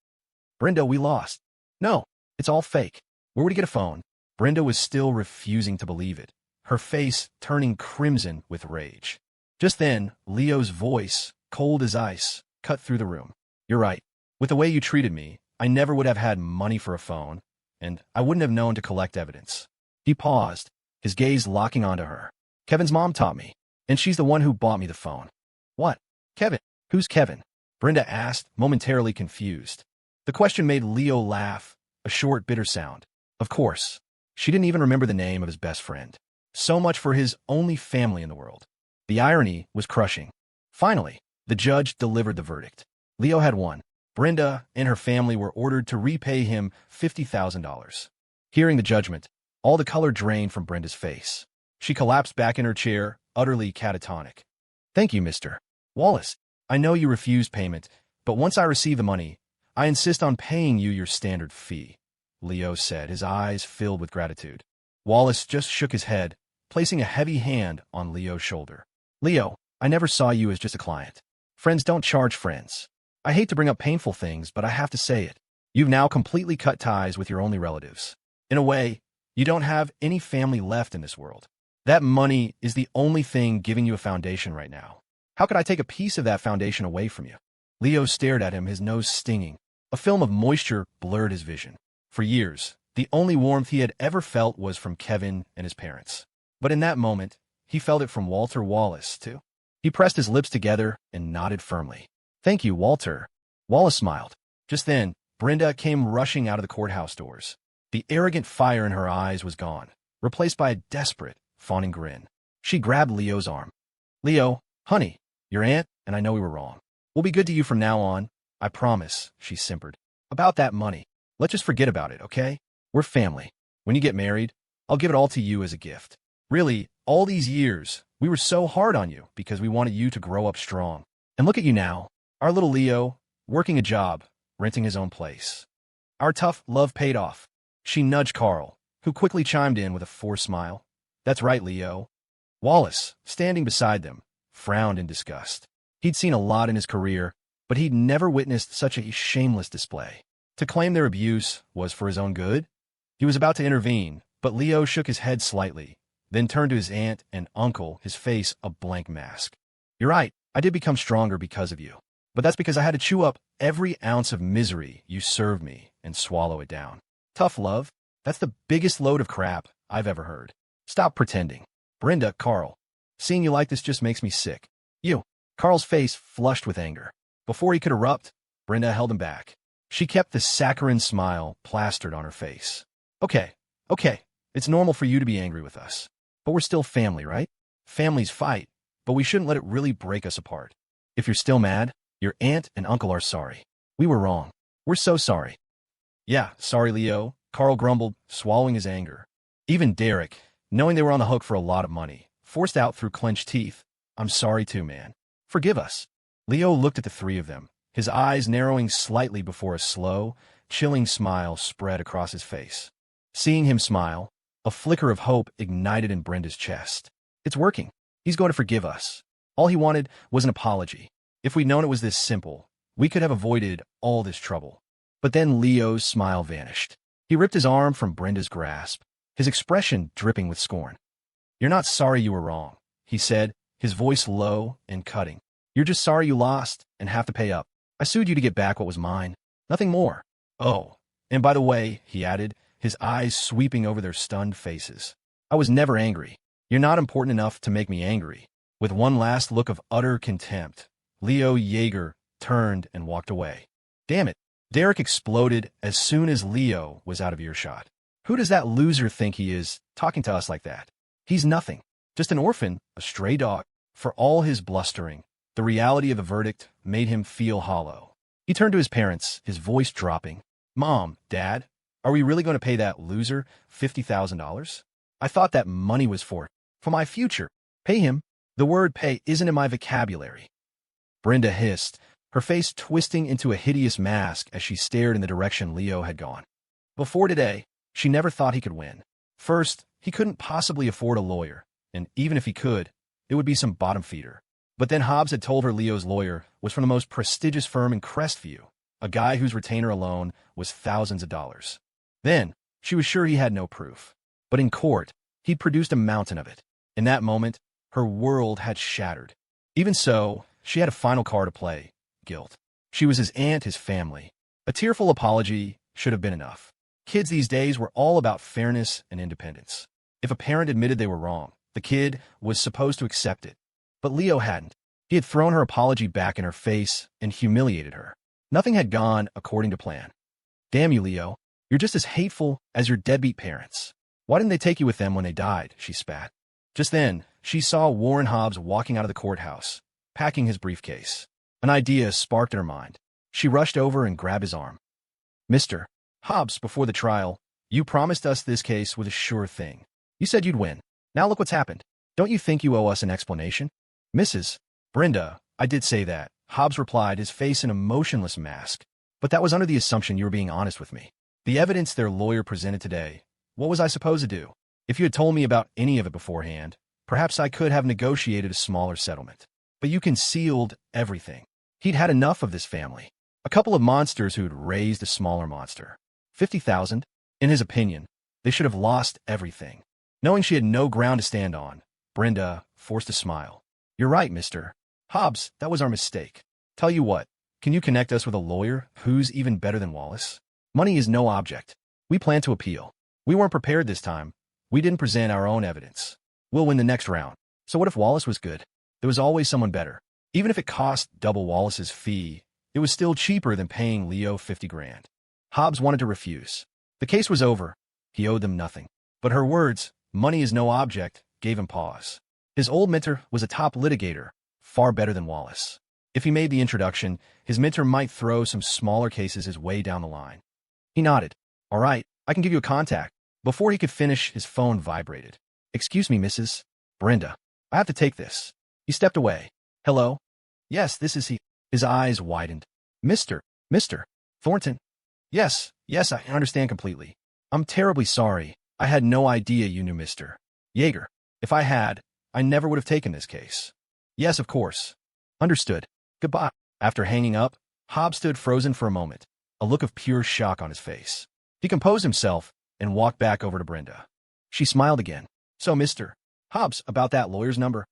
A: Brenda, we lost. No, it's all fake. Where would he get a phone? Brenda was still refusing to believe it, her face turning crimson with rage. Just then, Leo's voice, cold as ice, cut through the room. You're right. With the way you treated me, I never would have had money for a phone, and I wouldn't have known to collect evidence. He paused, his gaze locking onto her. Kevin's mom taught me, and she's the one who bought me the phone. What? Kevin? Who's Kevin? Brenda asked, momentarily confused. The question made Leo laugh, a short, bitter sound. Of course. She didn't even remember the name of his best friend. So much for his only family in the world. The irony was crushing. Finally, the judge delivered the verdict. Leo had won. Brenda and her family were ordered to repay him $50,000. Hearing the judgment, all the color drained from Brenda's face. She collapsed back in her chair, utterly catatonic. Thank you, Mr. Wallace. I know you refused payment, but once I receive the money, I insist on paying you your standard fee, Leo said, his eyes filled with gratitude. Wallace just shook his head, placing a heavy hand on Leo's shoulder. Leo, I never saw you as just a client. Friends don't charge friends. I hate to bring up painful things, but I have to say it. You've now completely cut ties with your only relatives. In a way, you don't have any family left in this world. That money is the only thing giving you a foundation right now. How could I take a piece of that foundation away from you? Leo stared at him, his nose stinging. A film of moisture blurred his vision. For years, the only warmth he had ever felt was from Kevin and his parents. But in that moment, he felt it from Walter Wallace, too. He pressed his lips together and nodded firmly. Thank you, Walter. Wallace smiled. Just then, Brenda came rushing out of the courthouse doors. The arrogant fire in her eyes was gone, replaced by a desperate, fawning grin. She grabbed Leo's arm. Leo, honey, your aunt and I know we were wrong. We'll be good to you from now on. I promise, she simpered. About that money, let's just forget about it, okay? We're family. When you get married, I'll give it all to you as a gift. Really, all these years, we were so hard on you because we wanted you to grow up strong. And look at you now, our little Leo, working a job, renting his own place. Our tough love paid off. She nudged Carl, who quickly chimed in with a forced smile. That's right, Leo. Wallace, standing beside them, frowned in disgust. He'd seen a lot in his career, but he'd never witnessed such a shameless display. To claim their abuse was for his own good? He was about to intervene, but Leo shook his head slightly, then turned to his aunt and uncle, his face a blank mask. You're right, I did become stronger because of you. But that's because I had to chew up every ounce of misery you served me and swallow it down. Tough love? That's the biggest load of crap I've ever heard. Stop pretending. Brenda, Carl, seeing you like this just makes me sick. You. Carl's face flushed with anger. Before he could erupt, Brenda held him back. She kept the saccharine smile plastered on her face. Okay, it's normal for you to be angry with us. But we're still family, right? Families fight, but we shouldn't let it really break us apart. If you're still mad, your aunt and uncle are sorry. We were wrong. We're so sorry. Yeah, sorry, Leo, Carl grumbled, swallowing his anger. Even Derek, knowing they were on the hook for a lot of money, forced out through clenched teeth, I'm sorry too, man. Forgive us. Leo looked at the three of them, his eyes narrowing slightly before a slow, chilling smile spread across his face. Seeing him smile, a flicker of hope ignited in Brenda's chest. It's working. He's going to forgive us. All he wanted was an apology. If we'd known it was this simple, we could have avoided all this trouble. But then Leo's smile vanished. He ripped his arm from Brenda's grasp, his expression dripping with scorn. You're not sorry you were wrong, he said, his voice low and cutting. You're just sorry you lost and have to pay up. I sued you to get back what was mine. Nothing more. Oh, and by the way, he added, his eyes sweeping over their stunned faces. I was never angry. You're not important enough to make me angry. With one last look of utter contempt, Leo Yeager turned and walked away. Damn it. Derek exploded as soon as Leo was out of earshot. Who does that loser think he is, talking to us like that? He's nothing. Just an orphan, a stray dog. For all his blustering, the reality of the verdict made him feel hollow. He turned to his parents, his voice dropping. Mom, Dad, are we really going to pay that loser $50,000? I thought that money was for my future. Pay him. The word pay isn't in my vocabulary. Brenda hissed, her face twisting into a hideous mask as she stared in the direction Leo had gone. Before today, she never thought he could win. First, he couldn't possibly afford a lawyer, and even if he could, it would be some bottom feeder. But then Hobbs had told her Leo's lawyer was from the most prestigious firm in Crestview, a guy whose retainer alone was thousands of dollars. Then, she was sure he had no proof. But in court, he'd produced a mountain of it. In that moment, her world had shattered. Even so, she had a final card to play: guilt. She was his aunt, his family. A tearful apology should have been enough. Kids these days were all about fairness and independence. If a parent admitted they were wrong, the kid was supposed to accept it. But Leo hadn't. He had thrown her apology back in her face and humiliated her. Nothing had gone according to plan. Damn you, Leo. You're just as hateful as your deadbeat parents. Why didn't they take you with them when they died? She spat. Just then, she saw Warren Hobbs walking out of the courthouse, packing his briefcase. An idea sparked in her mind. She rushed over and grabbed his arm. Mr. Hobbs, before the trial, you promised us this case was a sure thing. You said you'd win. Now look what's happened. Don't you think you owe us an explanation? Mrs. Brenda, I did say that, Hobbs replied, his face in a motionless mask. But that was under the assumption you were being honest with me. The evidence their lawyer presented today, what was I supposed to do? If you had told me about any of it beforehand, perhaps I could have negotiated a smaller settlement. But you concealed everything. He'd had enough of this family. A couple of monsters who'd raised a smaller monster. 50,000? In his opinion, they should have lost everything. Knowing she had no ground to stand on, Brenda forced a smile. You're right, Mr. Hobbs, that was our mistake. Tell you what, can you connect us with a lawyer who's even better than Wallace? Money is no object. We plan to appeal. We weren't prepared this time. We didn't present our own evidence. We'll win the next round. So what if Wallace was good? There was always someone better. Even if it cost double Wallace's fee, it was still cheaper than paying Leo 50 grand. Hobbs wanted to refuse. The case was over. He owed them nothing. But her words, money is no object, gave him pause. His old mentor was a top litigator, far better than Wallace. If he made the introduction, his mentor might throw some smaller cases his way down the line. He nodded. All right, I can give you a contact. Before he could finish, his phone vibrated. Excuse me, Mrs. Brenda. I have to take this. He stepped away. Hello? Yes, this is he. His eyes widened. Mr. Thornton. Yes, I understand completely. I'm terribly sorry. I had no idea you knew Mr. Yeager. If I had, I never would have taken this case. Yes, of course. Understood. Goodbye. After hanging up, Hobbs stood frozen for a moment, a look of pure shock on his face. He composed himself and walked back over to Brenda. She smiled again. So, Mr. Hobbs, about that lawyer's number.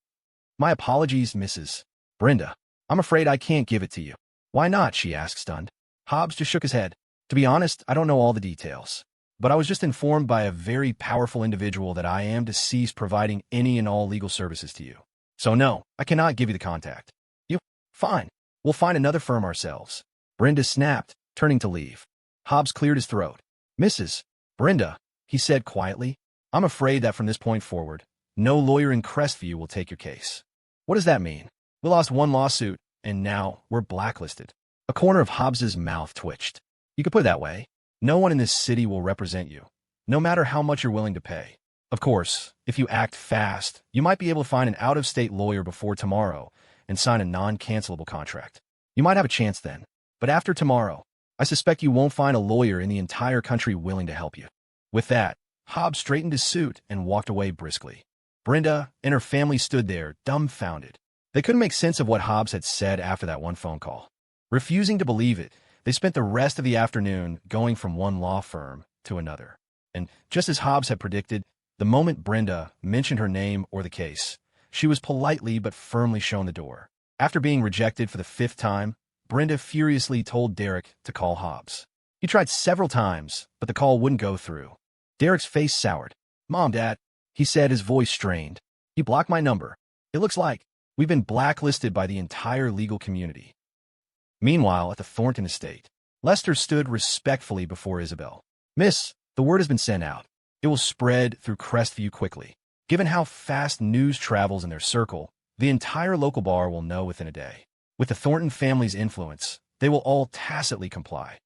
A: My apologies, Mrs. Brenda. I'm afraid I can't give it to you. Why not? She asked, stunned. Hobbs just shook his head. To be honest, I don't know all the details. But I was just informed by a very powerful individual that I am to cease providing any and all legal services to you. So no, I cannot give you the contact. You? Fine. We'll find another firm ourselves. Brenda snapped, turning to leave. Hobbs cleared his throat. Mrs. Brenda, he said quietly, I'm afraid that from this point forward, no lawyer in Crestview will take your case. What does that mean? We lost one lawsuit, and now we're blacklisted. A corner of Hobbs's mouth twitched. You could put it that way. No one in this city will represent you, no matter how much you're willing to pay. Of course, if you act fast, you might be able to find an out-of-state lawyer before tomorrow and sign a non-cancelable contract. You might have a chance then. But after tomorrow, I suspect you won't find a lawyer in the entire country willing to help you. With that, Hobbs straightened his suit and walked away briskly. Brenda and her family stood there, dumbfounded. They couldn't make sense of what Hobbs had said after that one phone call. Refusing to believe it, they spent the rest of the afternoon going from one law firm to another. And just as Hobbs had predicted, the moment Brenda mentioned her name or the case, she was politely but firmly shown the door. After being rejected for the 5th time, Brenda furiously told Derek to call Hobbs. He tried several times, but the call wouldn't go through. Derek's face soured. Mom, Dad, he said, his voice strained. You blocked my number. It looks like we've been blacklisted by the entire legal community. Meanwhile, at the Thornton estate, Lester stood respectfully before Isabelle. Miss, the word has been sent out. It will spread through Crestview quickly. Given how fast news travels in their circle, the entire local bar will know within a day. With the Thornton family's influence, they will all tacitly comply.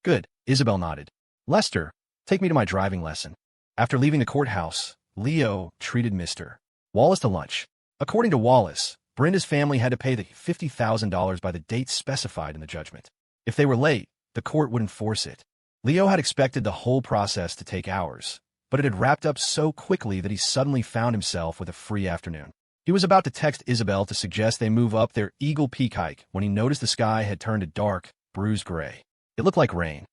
A: Good, Isabelle nodded. Lester, take me to my driving lesson. After leaving the courthouse, Leo treated Mr. Wallace to lunch. According to Wallace, Brenda's family had to pay the $50,000 by the date specified in the judgment. If they were late, the court would enforce it. Leo had expected the whole process to take hours, but it had wrapped up so quickly that he suddenly found himself with a free afternoon. He was about to text Isabelle to suggest they move up their Eagle Peak hike when he noticed the sky had turned a dark, bruised gray. It looked like rain.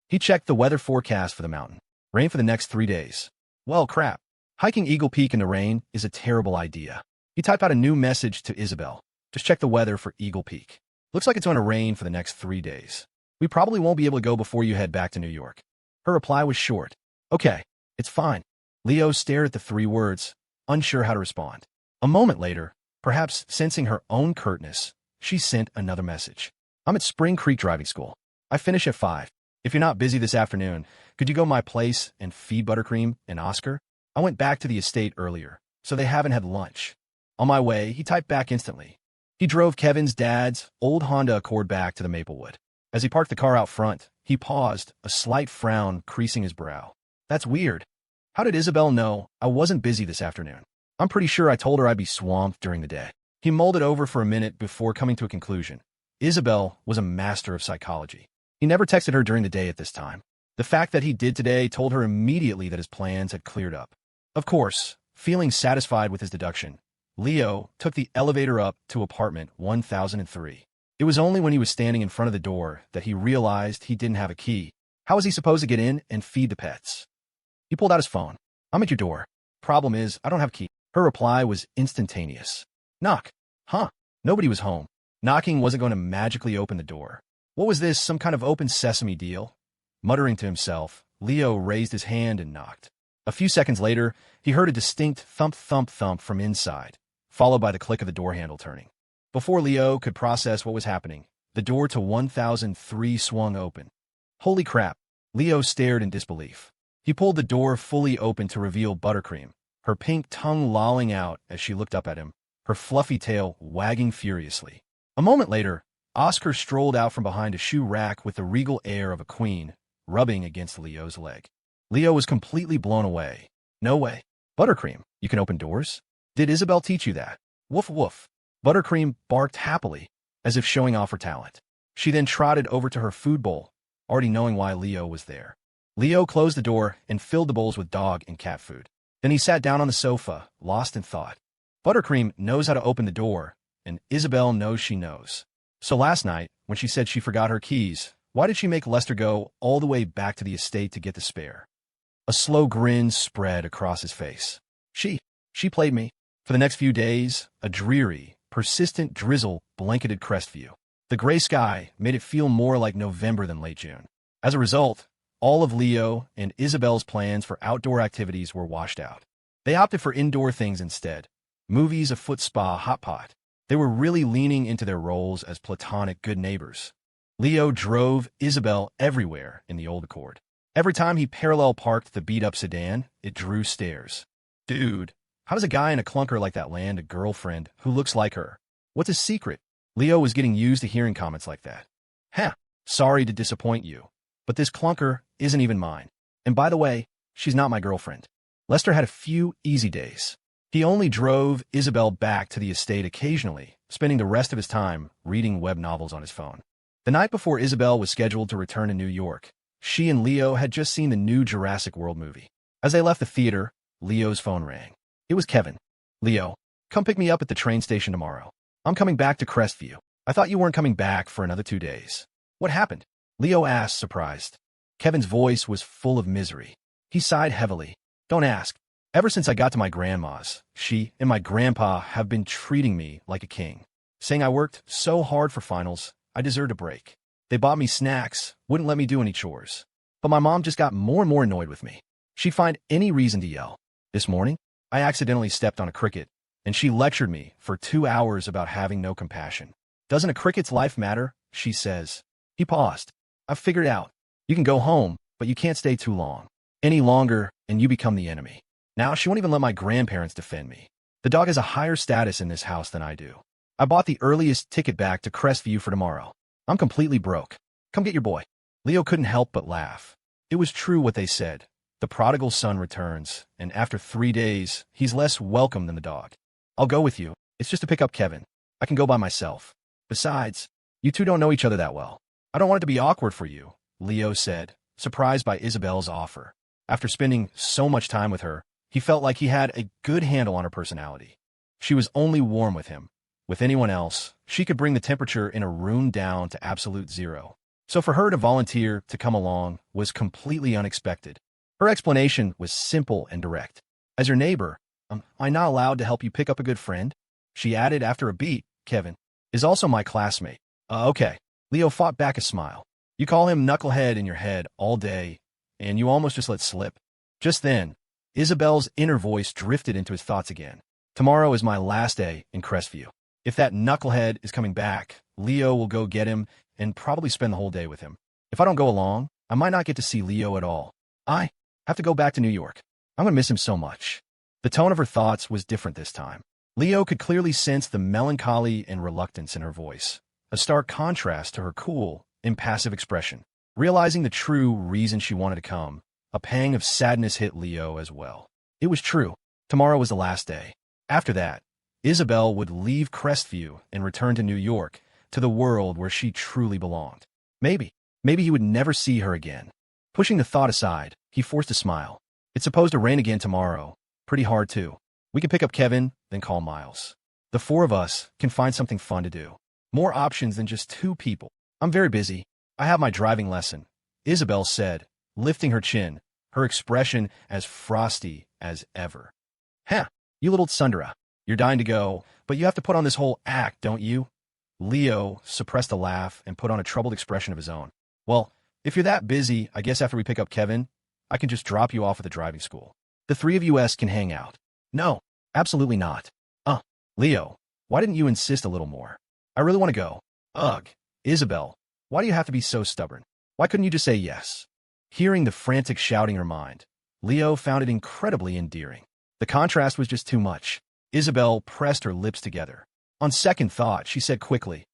A: He checked the weather forecast for the mountain. Rain for the next 3 days. Well, crap. Hiking Eagle Peak in the rain is a terrible idea. He typed out a new message to Isabelle. Just check the weather for Eagle Peak. Looks like it's going to rain for the next 3 days. We probably won't be able to go before you head back to New York. Her reply was short. Okay, it's fine. Leo stared at the 3 words, unsure how to respond. A moment later, perhaps sensing her own curtness, she sent another message. I'm at Spring Creek Driving School. I finish at 5. If you're not busy this afternoon, could you go my place and feed Buttercream and Oscar? I went back to the estate earlier, so they haven't had lunch. On my way, he typed back instantly. He drove Kevin's dad's old Honda Accord back to the Maplewood. As he parked the car out front, he paused, a slight frown creasing his brow. That's weird. How did Isabelle know I wasn't busy this afternoon? I'm pretty sure I told her I'd be swamped during the day. He mulled it over for a minute before coming to a conclusion. Isabelle was a master of psychology. He never texted her during the day at this time. The fact that he did today told her immediately that his plans had cleared up. Of course, feeling satisfied with his deduction, Leo took the elevator up to apartment 1003. It was only when he was standing in front of the door that he realized he didn't have a key. How was he supposed to get in and feed the pets? He pulled out his phone. I'm at your door. Problem is, I don't have a key. Her reply was instantaneous. Knock. Huh. Nobody was home. Knocking wasn't going to magically open the door. What was this, some kind of open sesame deal? Muttering to himself, Leo raised his hand and knocked. A few seconds later, he heard a distinct thump, thump, thump from inside, followed by the click of the door handle turning. Before Leo could process what was happening, the door to 1003 swung open. Holy crap! Leo stared in disbelief. He pulled the door fully open to reveal Buttercream, her pink tongue lolling out as she looked up at him, her fluffy tail wagging furiously. A moment later, Oscar strolled out from behind a shoe rack with the regal air of a queen, rubbing against Leo's leg. Leo was completely blown away. No way. Buttercream, you can open doors? Did Isabelle teach you that? Woof woof. Buttercream barked happily, as if showing off her talent. She then trotted over to her food bowl, already knowing why Leo was there. Leo closed the door and filled the bowls with dog and cat food. Then he sat down on the sofa, lost in thought. Buttercream knows how to open the door, and Isabelle knows she knows. So last night, when she said she forgot her keys, why did she make Lester go all the way back to the estate to get the spare? A slow grin spread across his face. She played me. For the next few days, a dreary, persistent drizzle blanketed Crestview. The gray sky made it feel more like November than late June. As a result, all of Leo and Isabelle's plans for outdoor activities were washed out. They opted for indoor things instead. Movies, a foot spa, hot pot. They were really leaning into their roles as platonic good neighbors. Leo drove Isabelle everywhere in the old Accord. Every time he parallel parked the beat-up sedan, it drew stares. Dude, how does a guy in a clunker like that land a girlfriend who looks like her? What's his secret? Leo was getting used to hearing comments like that. Sorry to disappoint you, but this clunker isn't even mine. And by the way, she's not my girlfriend. Lester had a few easy days. He only drove Isabelle back to the estate occasionally, spending the rest of his time reading web novels on his phone. The night before Isabelle was scheduled to return to New York, she and Leo had just seen the new Jurassic World movie. As they left the theater, Leo's phone rang. It was Kevin. Leo, come pick me up at the train station tomorrow. I'm coming back to Crestview. I thought you weren't coming back for another 2 days. What happened? Leo asked, surprised. Kevin's voice was full of misery. He sighed heavily. Don't ask. Ever since I got to my grandma's, she and my grandpa have been treating me like a king, saying I worked so hard for finals, I deserved a break. They bought me snacks, wouldn't let me do any chores. But my mom just got more and more annoyed with me. She'd find any reason to yell. This morning, I accidentally stepped on a cricket, and she lectured me for 2 hours about having no compassion. Doesn't a cricket's life matter? She says. He paused. I've figured it out. You can go home, but you can't stay too long. Any longer, and you become the enemy. Now she won't even let my grandparents defend me. The dog has a higher status in this house than I do. I bought the earliest ticket back to Crestview for tomorrow. I'm completely broke. Come get your boy. Leo couldn't help but laugh. It was true what they said. The prodigal son returns, and after 3 days, he's less welcome than the dog. I'll go with you. It's just to pick up Kevin. I can go by myself. Besides, you two don't know each other that well. I don't want it to be awkward for you, Leo said, surprised by Isabelle's offer. After spending so much time with her, he felt like he had a good handle on her personality. She was only warm with him. With anyone else, she could bring the temperature in a room down to absolute zero. So for her to volunteer to come along was completely unexpected. Her explanation was simple and direct. As your neighbor, am I not allowed to help you pick up a good friend? She added after a beat, Kevin is also my classmate. Okay. Leo fought back a smile. You call him knucklehead in your head all day, and you almost just let slip. Just then, Isabelle's inner voice drifted into his thoughts again. Tomorrow is my last day in Crestview. If that knucklehead is coming back, Leo will go get him and probably spend the whole day with him. If I don't go along, I might not get to see Leo at all. I have to go back to New York. I'm going to miss him so much. The tone of her thoughts was different this time. Leo could clearly sense the melancholy and reluctance in her voice, a stark contrast to her cool, impassive expression. Realizing the true reason she wanted to come, a pang of sadness hit Leo as well. It was true. Tomorrow was the last day. After that, Isabelle would leave Crestview and return to New York, to the world where she truly belonged. Maybe he would never see her again. Pushing the thought aside, he forced a smile. It's supposed to rain again tomorrow. Pretty hard, too. We can pick up Kevin, then call Miles. The four of us can find something fun to do. More options than just two people. I'm very busy. I have my driving lesson, Isabelle said, lifting her chin, her expression as frosty as ever. Huh, you little tsundere. You're dying to go, but you have to put on this whole act, don't you? Leo suppressed a laugh and put on a troubled expression of his own. Well, if you're that busy, I guess after we pick up Kevin, I can just drop you off at the driving school. The three of us can hang out. No, absolutely not. Leo, why didn't you insist a little more? I really want to go. Ugh, Isabelle, why do you have to be so stubborn? Why couldn't you just say yes? Hearing the frantic shouting in her mind, Leo found it incredibly endearing. The contrast was just too much. Isabelle pressed her lips together. On second thought, she said quickly,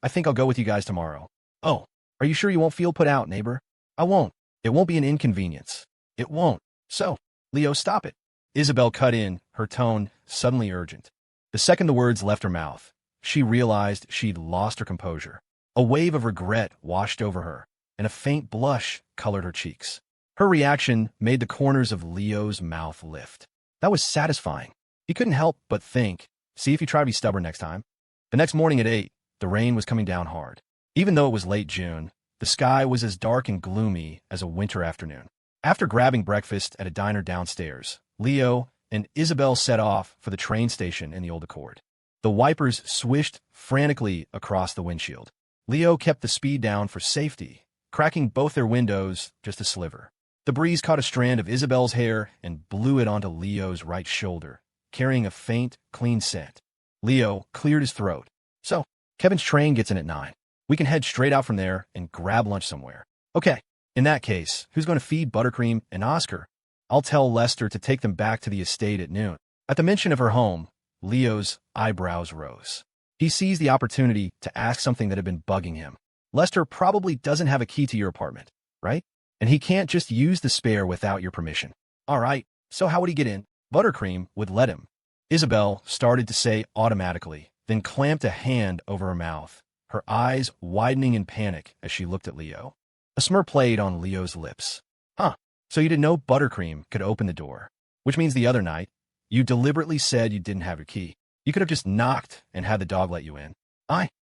A: I think I'll go with you guys tomorrow. Oh, are you sure you won't feel put out, neighbor? I won't. It won't be an inconvenience. It won't. So, Leo, stop it. Isabelle cut in, her tone suddenly urgent. The second the words left her mouth, she realized she'd lost her composure. A wave of regret washed over her, and a faint blush colored her cheeks. Her reaction made the corners of Leo's mouth lift. That was satisfying. He couldn't help but think, see if you try to be stubborn next time. The next morning at 8, the rain was coming down hard. Even though it was late June, the sky was as dark and gloomy as a winter afternoon. After grabbing breakfast at a diner downstairs, Leo and Isabelle set off for the train station in the Old Accord. The wipers swished frantically across the windshield. Leo kept the speed down for safety, cracking both their windows just a sliver. The breeze caught a strand of Isabelle's hair and blew it onto Leo's right shoulder, carrying a faint, clean scent. Leo cleared his throat. So, Kevin's train gets in at 9. We can head straight out from there and grab lunch somewhere. Okay, in that case, who's going to feed Buttercream and Oscar? I'll tell Lester to take them back to the estate at noon. At the mention of her home, Leo's eyebrows rose. He seized the opportunity to ask something that had been bugging him. Lester probably doesn't have a key to your apartment, right? And he can't just use the spare without your permission. All right, so how would he get in? Buttercream would let him. Isabelle started to say automatically, then clamped a hand over her mouth, her eyes widening in panic as she looked at Leo. A smirk played on Leo's lips. Huh, so you didn't know Buttercream could open the door, which means the other night, you deliberately said you didn't have your key. You could have just knocked and had the dog let you in.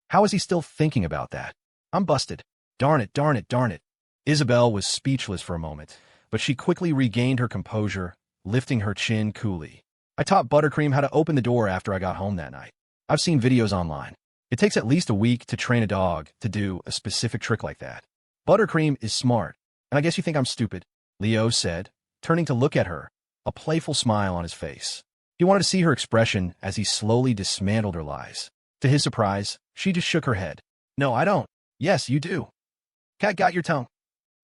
A: How is he still thinking about that? I'm busted. Darn it, darn it, darn it. Isabelle was speechless for a moment, but she quickly regained her composure, lifting her chin coolly. I taught Buttercream how to open the door after I got home that night. I've seen videos online. It takes at least a week to train a dog to do a specific trick like that. Buttercream is smart, and I guess you think I'm stupid, Leo said, turning to look at her, a playful smile on his face. He wanted to see her expression as he slowly dismantled her lies. To his surprise, she just shook her head. No, I don't. Yes, you do. Cat got your tongue.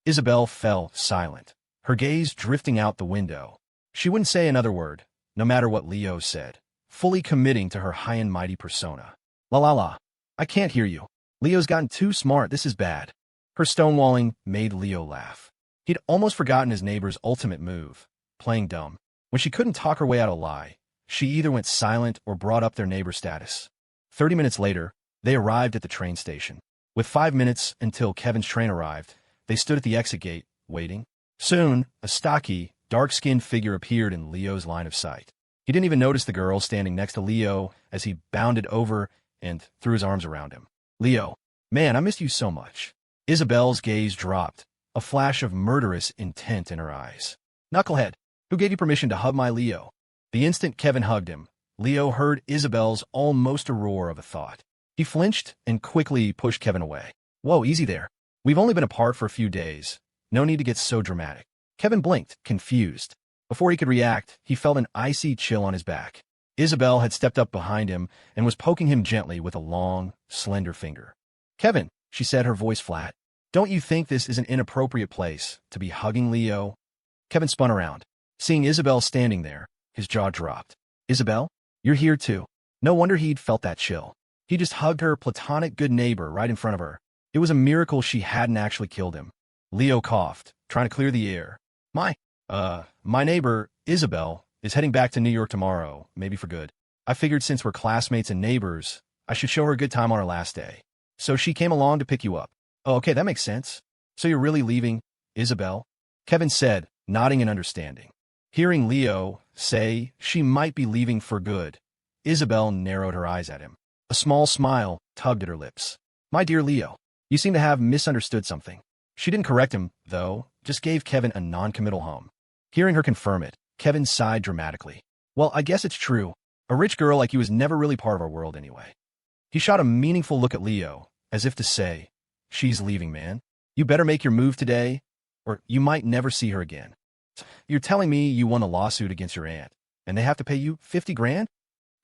A: Isabelle fell silent, her gaze drifting out the window. She wouldn't say another word, no matter what Leo said, fully committing to her high and mighty persona. La la la. I can't hear you. Leo's gotten too smart. This is bad. Her stonewalling made Leo laugh. He'd almost forgotten his neighbor's ultimate move, playing dumb. When she couldn't talk her way out of a lie, she either went silent or brought up their neighbor status. 30 minutes later, they arrived at the train station. With 5 minutes until Kevin's train arrived, they stood at the exit gate, waiting. Soon, a stocky, dark-skinned figure appeared in Leo's line of sight. He didn't even notice the girl standing next to Leo as he bounded over and threw his arms around him. Leo, man, I missed you so much. Isabelle's gaze dropped, a flash of murderous intent in her eyes. Knucklehead, who gave you permission to hug my Leo? The instant Kevin hugged him, Leo heard Isabelle's almost a roar of a thought. He flinched and quickly pushed Kevin away. Whoa, easy there. We've only been apart for a few days. No need to get so dramatic. Kevin blinked, confused. Before he could react, he felt an icy chill on his back. Isabelle had stepped up behind him and was poking him gently with a long, slender finger. Kevin, she said, her voice flat. Don't you think this is an inappropriate place to be hugging Leo? Kevin spun around. Seeing Isabelle standing there, his jaw dropped. Isabelle? You're here too. No wonder he'd felt that chill. He just hugged her platonic good neighbor right in front of her. It was a miracle she hadn't actually killed him. Leo coughed, trying to clear the air. My neighbor, Isabelle, is heading back to New York tomorrow, maybe for good. I figured since we're classmates and neighbors, I should show her a good time on our last day. So she came along to pick you up. Oh, okay, that makes sense. So you're really leaving, Isabelle? Kevin said, nodding in understanding. Hearing Leo say she might be leaving for good, Isabelle narrowed her eyes at him. A small smile tugged at her lips. My dear Leo, you seem to have misunderstood something. She didn't correct him, though, just gave Kevin a non-committal hum. Hearing her confirm it, Kevin sighed dramatically. Well, I guess it's true. A rich girl like you is never really part of our world anyway. He shot a meaningful look at Leo, as if to say, she's leaving, man. You better make your move today, or you might never see her again. You're telling me you won a lawsuit against your aunt, and they have to pay you 50 grand?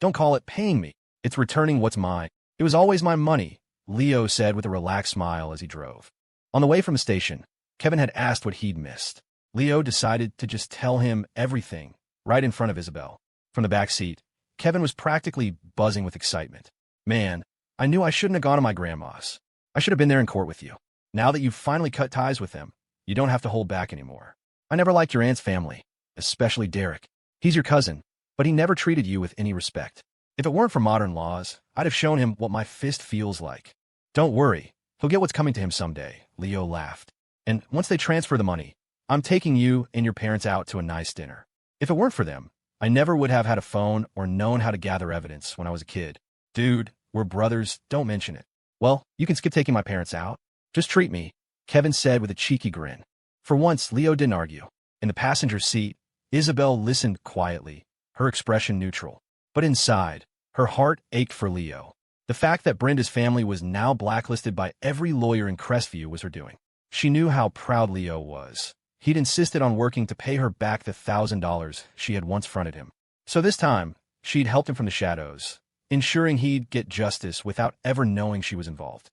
A: Don't call it paying me. It's returning what's mine. It was always my money, Leo said with a relaxed smile as he drove. On the way from the station, Kevin had asked what he'd missed. Leo decided to just tell him everything, right in front of Isabelle. From the back seat, Kevin was practically buzzing with excitement. Man, I knew I shouldn't have gone to my grandma's. I should have been there in court with you. Now that you've finally cut ties with them, you don't have to hold back anymore. I never liked your aunt's family, especially Derek. He's your cousin, but he never treated you with any respect. If it weren't for modern laws, I'd have shown him what my fist feels like. Don't worry, he'll get what's coming to him someday, Leo laughed. And once they transfer the money, I'm taking you and your parents out to a nice dinner. If it weren't for them, I never would have had a phone or known how to gather evidence when I was a kid. Dude, we're brothers, don't mention it. Well, you can skip taking my parents out. Just treat me, Kevin said with a cheeky grin. For once, Leo didn't argue. In the passenger seat, Isabelle listened quietly, her expression neutral. But inside, her heart ached for Leo. The fact that Brenda's family was now blacklisted by every lawyer in Crestview was her doing. She knew how proud Leo was. He'd insisted on working to pay her back the $1,000 she had once fronted him. So this time, she'd helped him from the shadows, ensuring he'd get justice without ever knowing she was involved.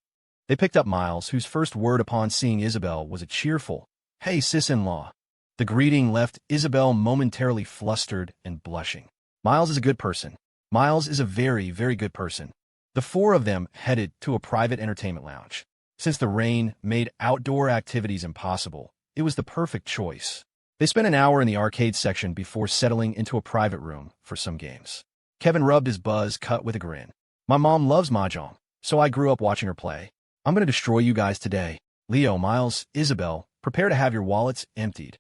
A: They picked up Miles, whose first word upon seeing Isabelle was a cheerful, "Hey, sis-in-law." The greeting left Isabelle momentarily flustered and blushing. Miles is a good person. Miles is a very, very good person. The four of them headed to a private entertainment lounge. Since the rain made outdoor activities impossible, it was the perfect choice. They spent an hour in the arcade section before settling into a private room for some games. Kevin rubbed his buzz cut with a grin. My mom loves mahjong, so I grew up watching her play. I'm going to destroy you guys today. Leo, Miles, Isabelle, prepare to have your wallets emptied.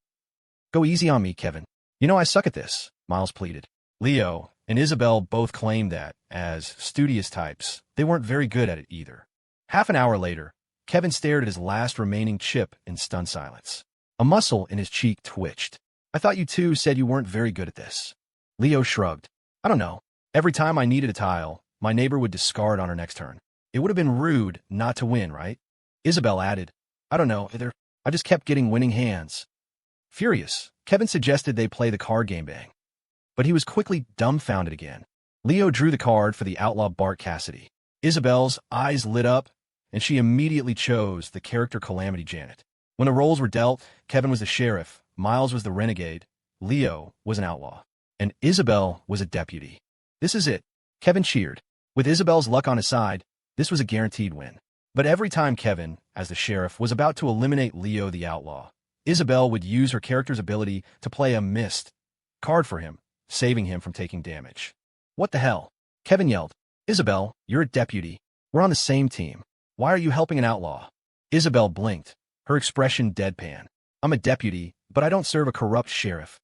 A: Go easy on me, Kevin. You know I suck at this, Miles pleaded. Leo and Isabelle both claimed that, as studious types, they weren't very good at it either. Half an hour later, Kevin stared at his last remaining chip in stunned silence. A muscle in his cheek twitched. I thought you two said you weren't very good at this. Leo shrugged. I don't know. Every time I needed a tile, my neighbor would discard on her next turn. It would have been rude not to win, right? Isabelle added. I don't know either. I just kept getting winning hands. Furious, Kevin suggested they play the card game bang. But he was quickly dumbfounded again. Leo drew the card for the outlaw Bart Cassidy. Isabelle's eyes lit up, and she immediately chose the character Calamity Janet. When the roles were dealt, Kevin was the sheriff, Miles was the renegade, Leo was an outlaw, and Isabelle was a deputy. This is it. Kevin cheered. With Isabelle's luck on his side, this was a guaranteed win. But every time Kevin, as the sheriff, was about to eliminate Leo the outlaw, Isabelle would use her character's ability to play a missed card for him, saving him from taking damage. What the hell? Kevin yelled. Isabelle, you're a deputy. We're on the same team. Why are you helping an outlaw? Isabelle blinked, her expression deadpan. I'm a deputy, but I don't serve a corrupt sheriff.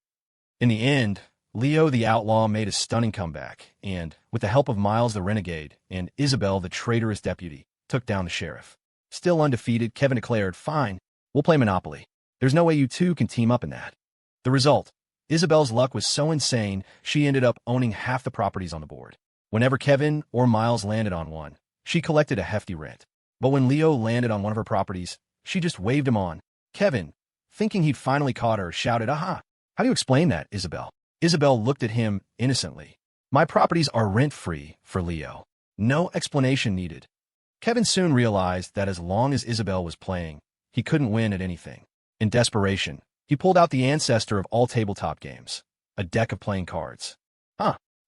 A: In the end, Leo the outlaw made a stunning comeback, and, with the help of Miles the renegade and Isabelle the traitorous deputy, took down the sheriff. Still undefeated, Kevin declared, Fine, we'll play Monopoly. There's no way you two can team up in that. The result, Isabelle's luck was so insane, she ended up owning half the properties on the board. Whenever Kevin or Miles landed on one, she collected a hefty rent. But when Leo landed on one of her properties, she just waved him on. Kevin, thinking he'd finally caught her, shouted, "Aha! How do you explain that, Isabelle?" Isabelle looked at him innocently. "My properties are rent-free for Leo. No explanation needed." Kevin soon realized that as long as Isabelle was playing, he couldn't win at anything. In desperation, he pulled out the ancestor of all tabletop games, a deck of playing cards.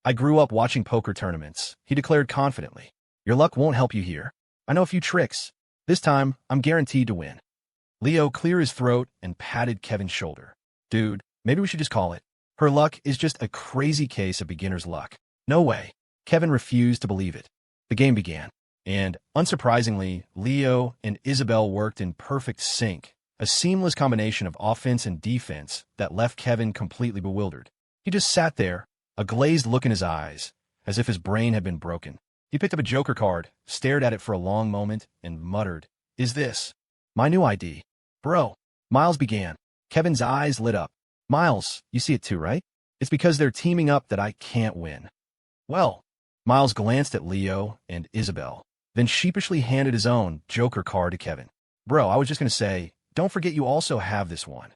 A: I grew up watching poker tournaments," he declared confidently. "Your luck won't help you here. I know a few tricks. This time, I'm guaranteed to win." Leo cleared his throat and patted Kevin's shoulder. "Dude, maybe we should just call it. Her luck is just a crazy case of beginner's luck." "No way." Kevin refused to believe it. The game began, and, unsurprisingly, Leo and Isabelle worked in perfect sync, a seamless combination of offense and defense that left Kevin completely bewildered. He just sat there, a glazed look in his eyes, as if his brain had been broken. He picked up a joker card, stared at it for a long moment, and muttered, "Is this my new ID?" "Bro," Miles began. Kevin's eyes lit up. "Miles, you see it too, right? It's because they're teaming up that I can't win." "Well," Miles glanced at Leo and Isabelle, then sheepishly handed his own joker card to Kevin. "Bro, I was just going to say, don't forget you also have this one."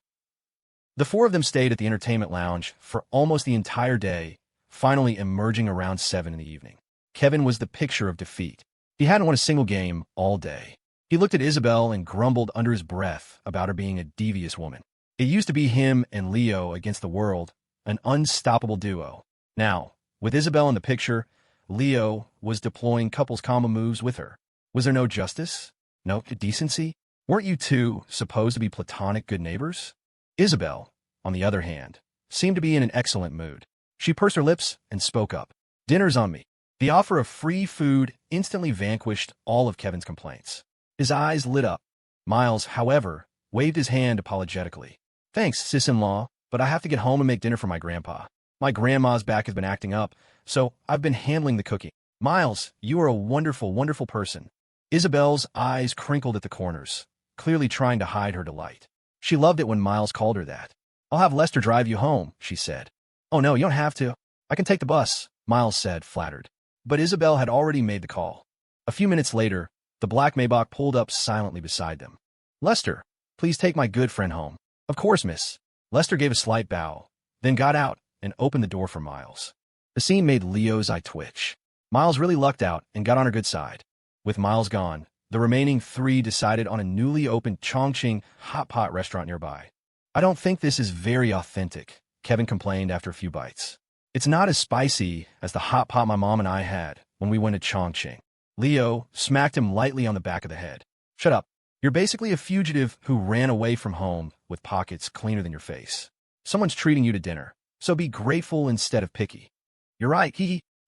A: The four of them stayed at the entertainment lounge for almost the entire day, finally emerging around 7 in the evening. Kevin was the picture of defeat. He hadn't won a single game all day. He looked at Isabelle and grumbled under his breath about her being a devious woman. It used to be him and Leo against the world, an unstoppable duo. Now, with Isabelle in the picture, Leo was deploying couples combo moves with her. Was there no justice? No decency? Weren't you two supposed to be platonic good neighbors? Isabelle, on the other hand, seemed to be in an excellent mood. She pursed her lips and spoke up. "Dinner's on me." The offer of free food instantly vanquished all of Kevin's complaints. His eyes lit up. Miles, however, waved his hand apologetically. "Thanks, sis-in-law, but I have to get home and make dinner for my grandpa. My grandma's back has been acting up, so I've been handling the cooking." "Miles, you are a wonderful, wonderful person." Isabelle's eyes crinkled at the corners, clearly trying to hide her delight. She loved it when Miles called her that. "I'll have Lester drive you home," she said. "Oh no, you don't have to. I can take the bus," Miles said, flattered. But Isabelle had already made the call. A few minutes later, the black Maybach pulled up silently beside them. "Lester, please take my good friend home." "Of course, miss." Lester gave a slight bow, then got out and opened the door for Miles. The scene made Leo's eye twitch. Miles really lucked out and got on her good side. With Miles gone, the remaining three decided on a newly opened Chongqing hot pot restaurant nearby. "I don't think this is very authentic," Kevin complained after a few bites. "It's not as spicy as the hot pot my mom and I had when we went to Chongqing." Leo smacked him lightly on the back of the head. "Shut up. You're basically a fugitive who ran away from home with pockets cleaner than your face. Someone's treating you to dinner, so be grateful instead of picky." "You're right,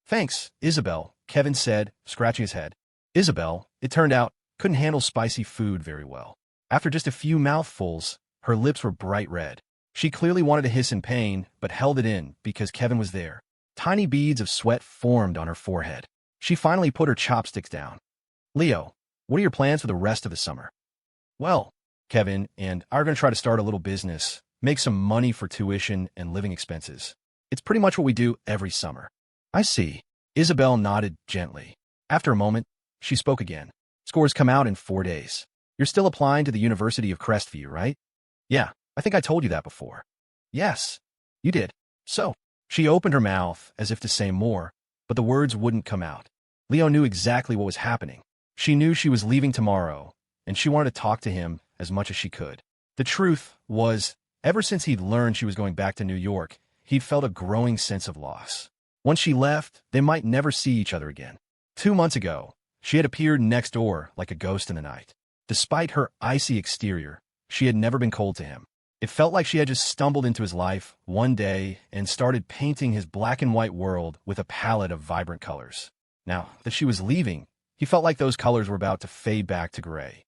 A: Thanks, Isabelle," Kevin said, scratching his head. Isabelle, it turned out, couldn't handle spicy food very well. After just a few mouthfuls, her lips were bright red. She clearly wanted to hiss in pain, but held it in because Kevin was there. Tiny beads of sweat formed on her forehead. She finally put her chopsticks down. "Leo, what are your plans for the rest of the summer?" "Well, Kevin and I are going to try to start a little business, make some money for tuition and living expenses. It's pretty much what we do every summer." "I see." Isabelle nodded gently. After a moment, she spoke again. "Scores come out in 4 days. You're still applying to the University of Crestview, right?" "Yeah, I think I told you that before." "Yes, you did. So." She opened her mouth as if to say more, but the words wouldn't come out. Leo knew exactly what was happening. She knew she was leaving tomorrow, and she wanted to talk to him as much as she could. The truth was, ever since he'd learned she was going back to New York, he'd felt a growing sense of loss. Once she left, they might never see each other again. 2 months ago, she had appeared next door like a ghost in the night. Despite her icy exterior, she had never been cold to him. It felt like she had just stumbled into his life one day and started painting his black and white world with a palette of vibrant colors. Now that she was leaving, he felt like those colors were about to fade back to gray.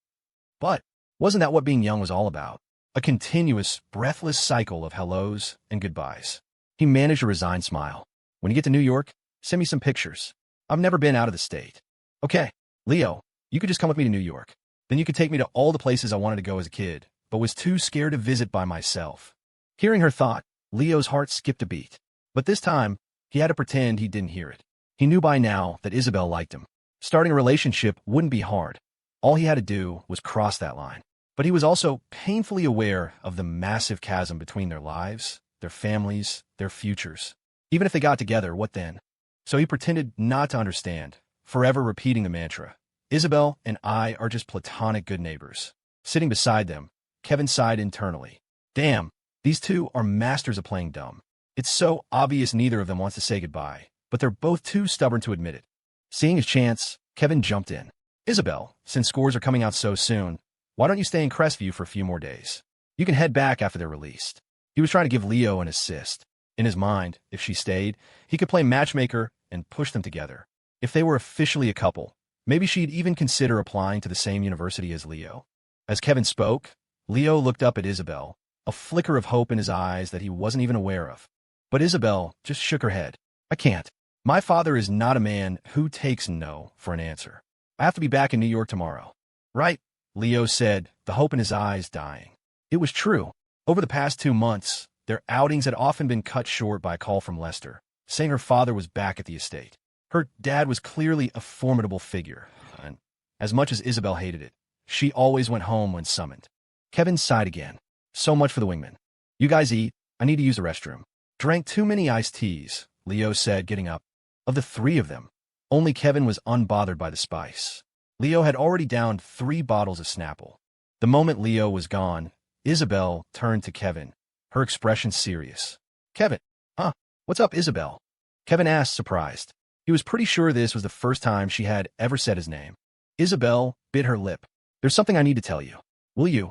A: But wasn't that what being young was all about? A continuous, breathless cycle of hellos and goodbyes. He managed a resigned smile. "When you get to New York, send me some pictures. I've never been out of the state." "Okay, Leo, you could just come with me to New York. Then you could take me to all the places I wanted to go as a kid, but was too scared to visit by myself." Hearing her thought, Leo's heart skipped a beat. But this time, he had to pretend he didn't hear it. He knew by now that Isabelle liked him. Starting a relationship wouldn't be hard. All he had to do was cross that line. But he was also painfully aware of the massive chasm between their lives, their families, their futures. Even if they got together, what then? So he pretended not to understand, forever repeating the mantra, Isabelle and I are just platonic good neighbors. Sitting beside them, Kevin sighed internally. Damn, these two are masters of playing dumb. It's so obvious neither of them wants to say goodbye, but they're both too stubborn to admit it. Seeing his chance, Kevin jumped in. Isabelle, since scores are coming out so soon, why don't you stay in Crestview for a few more days? You can head back after they're released. He was trying to give Leo an assist. In his mind, if she stayed, he could play matchmaker and push them together. If they were officially a couple, maybe she'd even consider applying to the same university as Leo. As Kevin spoke, Leo looked up at Isabelle, a flicker of hope in his eyes that he wasn't even aware of. But Isabelle just shook her head. I can't. My father is not a man who takes no for an answer. I have to be back in New York tomorrow. Right, Leo said, the hope in his eyes dying. It was true. Over the past 2 months, their outings had often been cut short by a call from Lester, saying her father was back at the estate. Her dad was clearly a formidable figure, and as much as Isabelle hated it, she always went home when summoned. Kevin sighed again. So much for the wingman. You guys eat. I need to use the restroom. Drank too many iced teas, Leo said, getting up. Of the 3 of them, only Kevin was unbothered by the spice. Leo had already downed 3 bottles of Snapple. The moment Leo was gone, Isabelle turned to Kevin, her expression serious. Kevin, huh? What's up, Isabelle? Kevin asked, surprised. He was pretty sure this was the first time she had ever said his name. Isabelle bit her lip. There's something I need to tell you. Will you?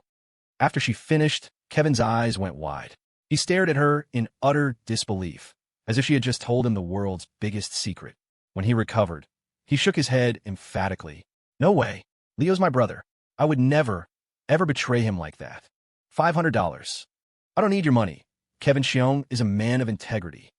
A: After she finished, Kevin's eyes went wide. He stared at her in utter disbelief, as if she had just told him the world's biggest secret. When he recovered, he shook his head emphatically. No way. Leo's my brother. I would never, ever betray him like that. $500. I don't need your money. Kevin Sheong is a man of integrity.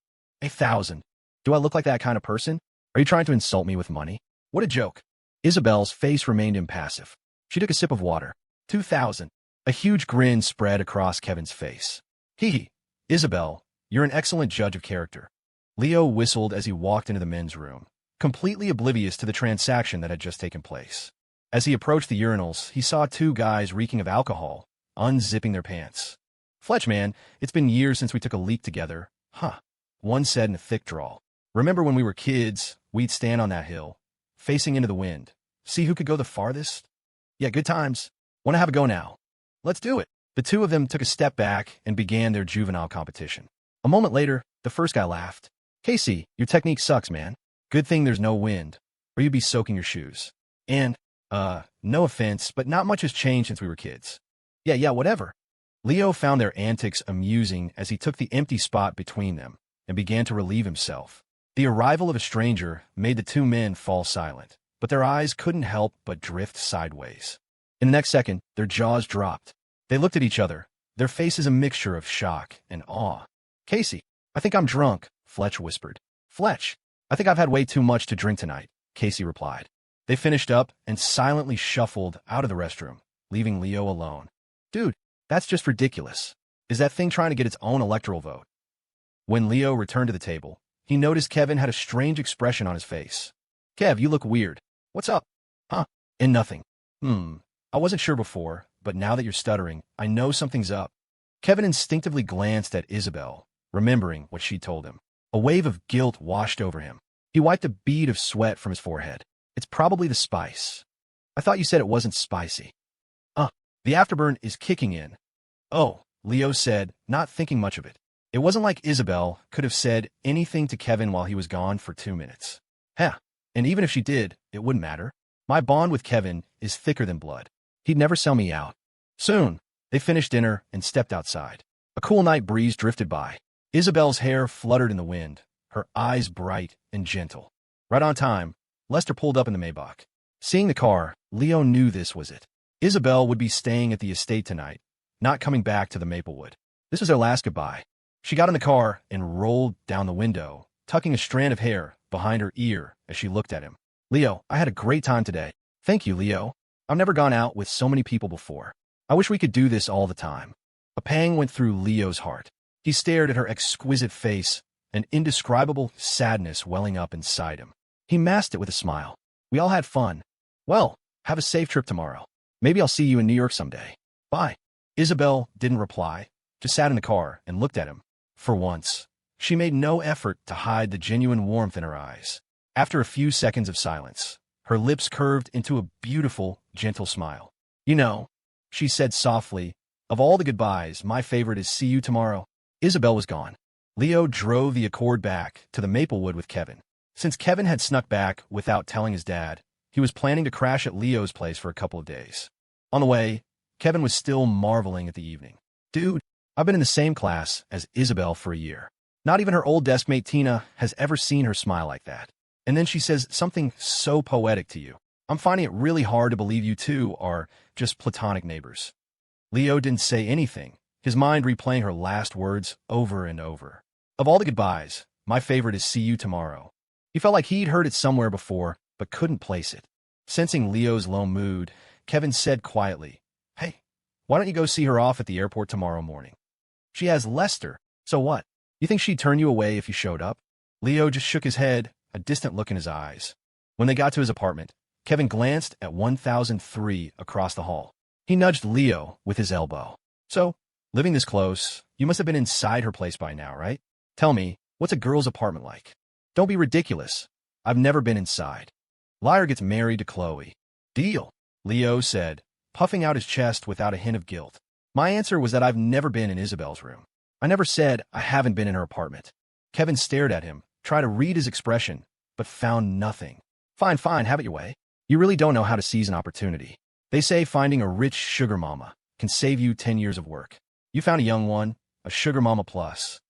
A: 1,000. Do I look like that kind of person? Are you trying to insult me with money? What a joke. Isabelle's face remained impassive. She took a sip of water. 2,000. A huge grin spread across Kevin's face. Hee. Isabelle, you're an excellent judge of character. Leo whistled as he walked into the men's room, completely oblivious to the transaction that had just taken place. As he approached the urinals, he saw 2 guys reeking of alcohol, unzipping their pants. Fletch, man, it's been years since we took a leak together. Huh. One said in a thick drawl. Remember when we were kids, we'd stand on that hill, facing into the wind, see who could go the farthest? Yeah, good times. Want to have a go now? Let's do it. The 2 of them took a step back and began their juvenile competition. A moment later, the first guy laughed. Casey, your technique sucks, man. Good thing there's no wind, or you'd be soaking your shoes. And, no offense, but not much has changed since we were kids. Yeah, whatever. Leo found their antics amusing as he took the empty spot between them and began to relieve himself. The arrival of a stranger made the 2 men fall silent, but their eyes couldn't help but drift sideways. In the next second, their jaws dropped. They looked at each other, their faces a mixture of shock and awe. Casey, I think I'm drunk, Fletch whispered. Fletch, I think I've had way too much to drink tonight, Casey replied. They finished up and silently shuffled out of the restroom, leaving Leo alone. Dude, that's just ridiculous. Is that thing trying to get its own electoral vote? When Leo returned to the table, he noticed Kevin had a strange expression on his face. Kev, you look weird. What's up? Huh? And nothing. I wasn't sure before, but now that you're stuttering, I know something's up. Kevin instinctively glanced at Isabelle, remembering what she told him. A wave of guilt washed over him. He wiped a bead of sweat from his forehead. It's probably the spice. I thought you said it wasn't spicy. The afterburn is kicking in. Oh, Leo said, not thinking much of it. It wasn't like Isabelle could have said anything to Kevin while he was gone for 2 minutes. And even if she did, it wouldn't matter. My bond with Kevin is thicker than blood. He'd never sell me out. Soon, they finished dinner and stepped outside. A cool night breeze drifted by. Isabelle's hair fluttered in the wind, her eyes bright and gentle. Right on time, Lester pulled up in the Maybach. Seeing the car, Leo knew this was it. Isabelle would be staying at the estate tonight, not coming back to the Maplewood. This was their last goodbye. She got in the car and rolled down the window, tucking a strand of hair behind her ear as she looked at him. Leo, I had a great time today. Thank you, Leo. I've never gone out with so many people before. I wish we could do this all the time. A pang went through Leo's heart. He stared at her exquisite face, an indescribable sadness welling up inside him. He masked it with a smile. We all had fun. Well, have a safe trip tomorrow. Maybe I'll see you in New York someday. Bye. Isabelle didn't reply, just sat in the car and looked at him. For once, she made no effort to hide the genuine warmth in her eyes. After a few seconds of silence, her lips curved into a beautiful, gentle smile. You know, she said softly, of all the goodbyes, my favorite is see you tomorrow. Isabelle was gone. Leo drove the Accord back to the Maplewood with Kevin. Since Kevin had snuck back without telling his dad, he was planning to crash at Leo's place for a couple of days. On the way, Kevin was still marveling at the evening. Dude, I've been in the same class as Isabelle for a year. Not even her old deskmate Tina has ever seen her smile like that. And then she says something so poetic to you. I'm finding it really hard to believe you two are just platonic neighbors. Leo didn't say anything, his mind replaying her last words over and over. Of all the goodbyes, my favorite is see you tomorrow. He felt like he'd heard it somewhere before, but couldn't place it. Sensing Leo's low mood, Kevin said quietly, Hey, why don't you go see her off at the airport tomorrow morning? She has Lester, so what? You think she'd turn you away if you showed up? Leo just shook his head, a distant look in his eyes. When they got to his apartment, Kevin glanced at 1003 across the hall. He nudged Leo with his elbow. So, living this close, you must have been inside her place by now, right? Tell me, what's a girl's apartment like? Don't be ridiculous. I've never been inside. Liar gets married to Khloe. Deal, Leo said, puffing out his chest without a hint of guilt. My answer was that I've never been in Isabelle's room. I never said I haven't been in her apartment. Kevin stared at him, tried to read his expression, but found nothing. Fine, have it your way. You really don't know how to seize an opportunity. They say finding a rich sugar mama can save you 10 years of work. You found a young one, a sugar mama plus.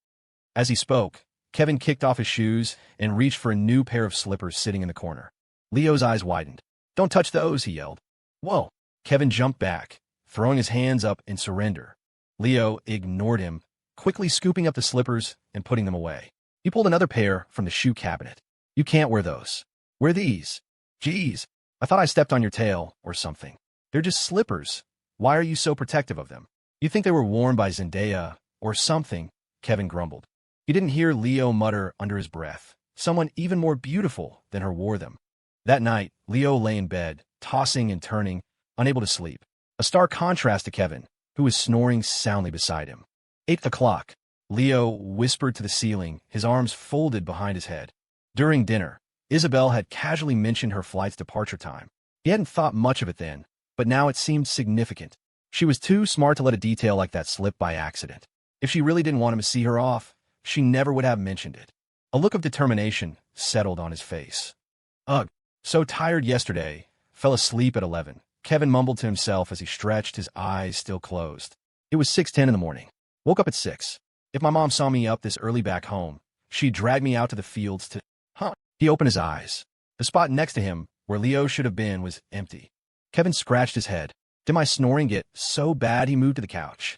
A: As he spoke, Kevin kicked off his shoes and reached for a new pair of slippers sitting in the corner. Leo's eyes widened. Don't touch those, he yelled. Whoa. Kevin jumped back, throwing his hands up in surrender. Leo ignored him, quickly scooping up the slippers and putting them away. He pulled another pair from the shoe cabinet. You can't wear those. Wear these. Geez, I thought I stepped on your tail or something. They're just slippers. Why are you so protective of them? You think they were worn by Zendaya or something, Kevin grumbled. He didn't hear Leo mutter under his breath. Someone even more beautiful than her wore them. That night, Leo lay in bed, tossing and turning, unable to sleep. A stark contrast to Kevin, who was snoring soundly beside him. 8 o'clock. Leo whispered to the ceiling, his arms folded behind his head. During dinner, Isabelle had casually mentioned her flight's departure time. He hadn't thought much of it then, but now it seemed significant. She was too smart to let a detail like that slip by accident. If she really didn't want him to see her off, she never would have mentioned it. A look of determination settled on his face. Ugh, so tired yesterday. Fell asleep at 11. Kevin mumbled to himself as he stretched, his eyes still closed. It was 6:10 in the morning. Woke up at 6. If my mom saw me up this early back home, she'd drag me out to the fields to... He opened his eyes. The spot next to him, where Leo should have been, was empty. Kevin scratched his head. Did my snoring get so bad he moved to the couch?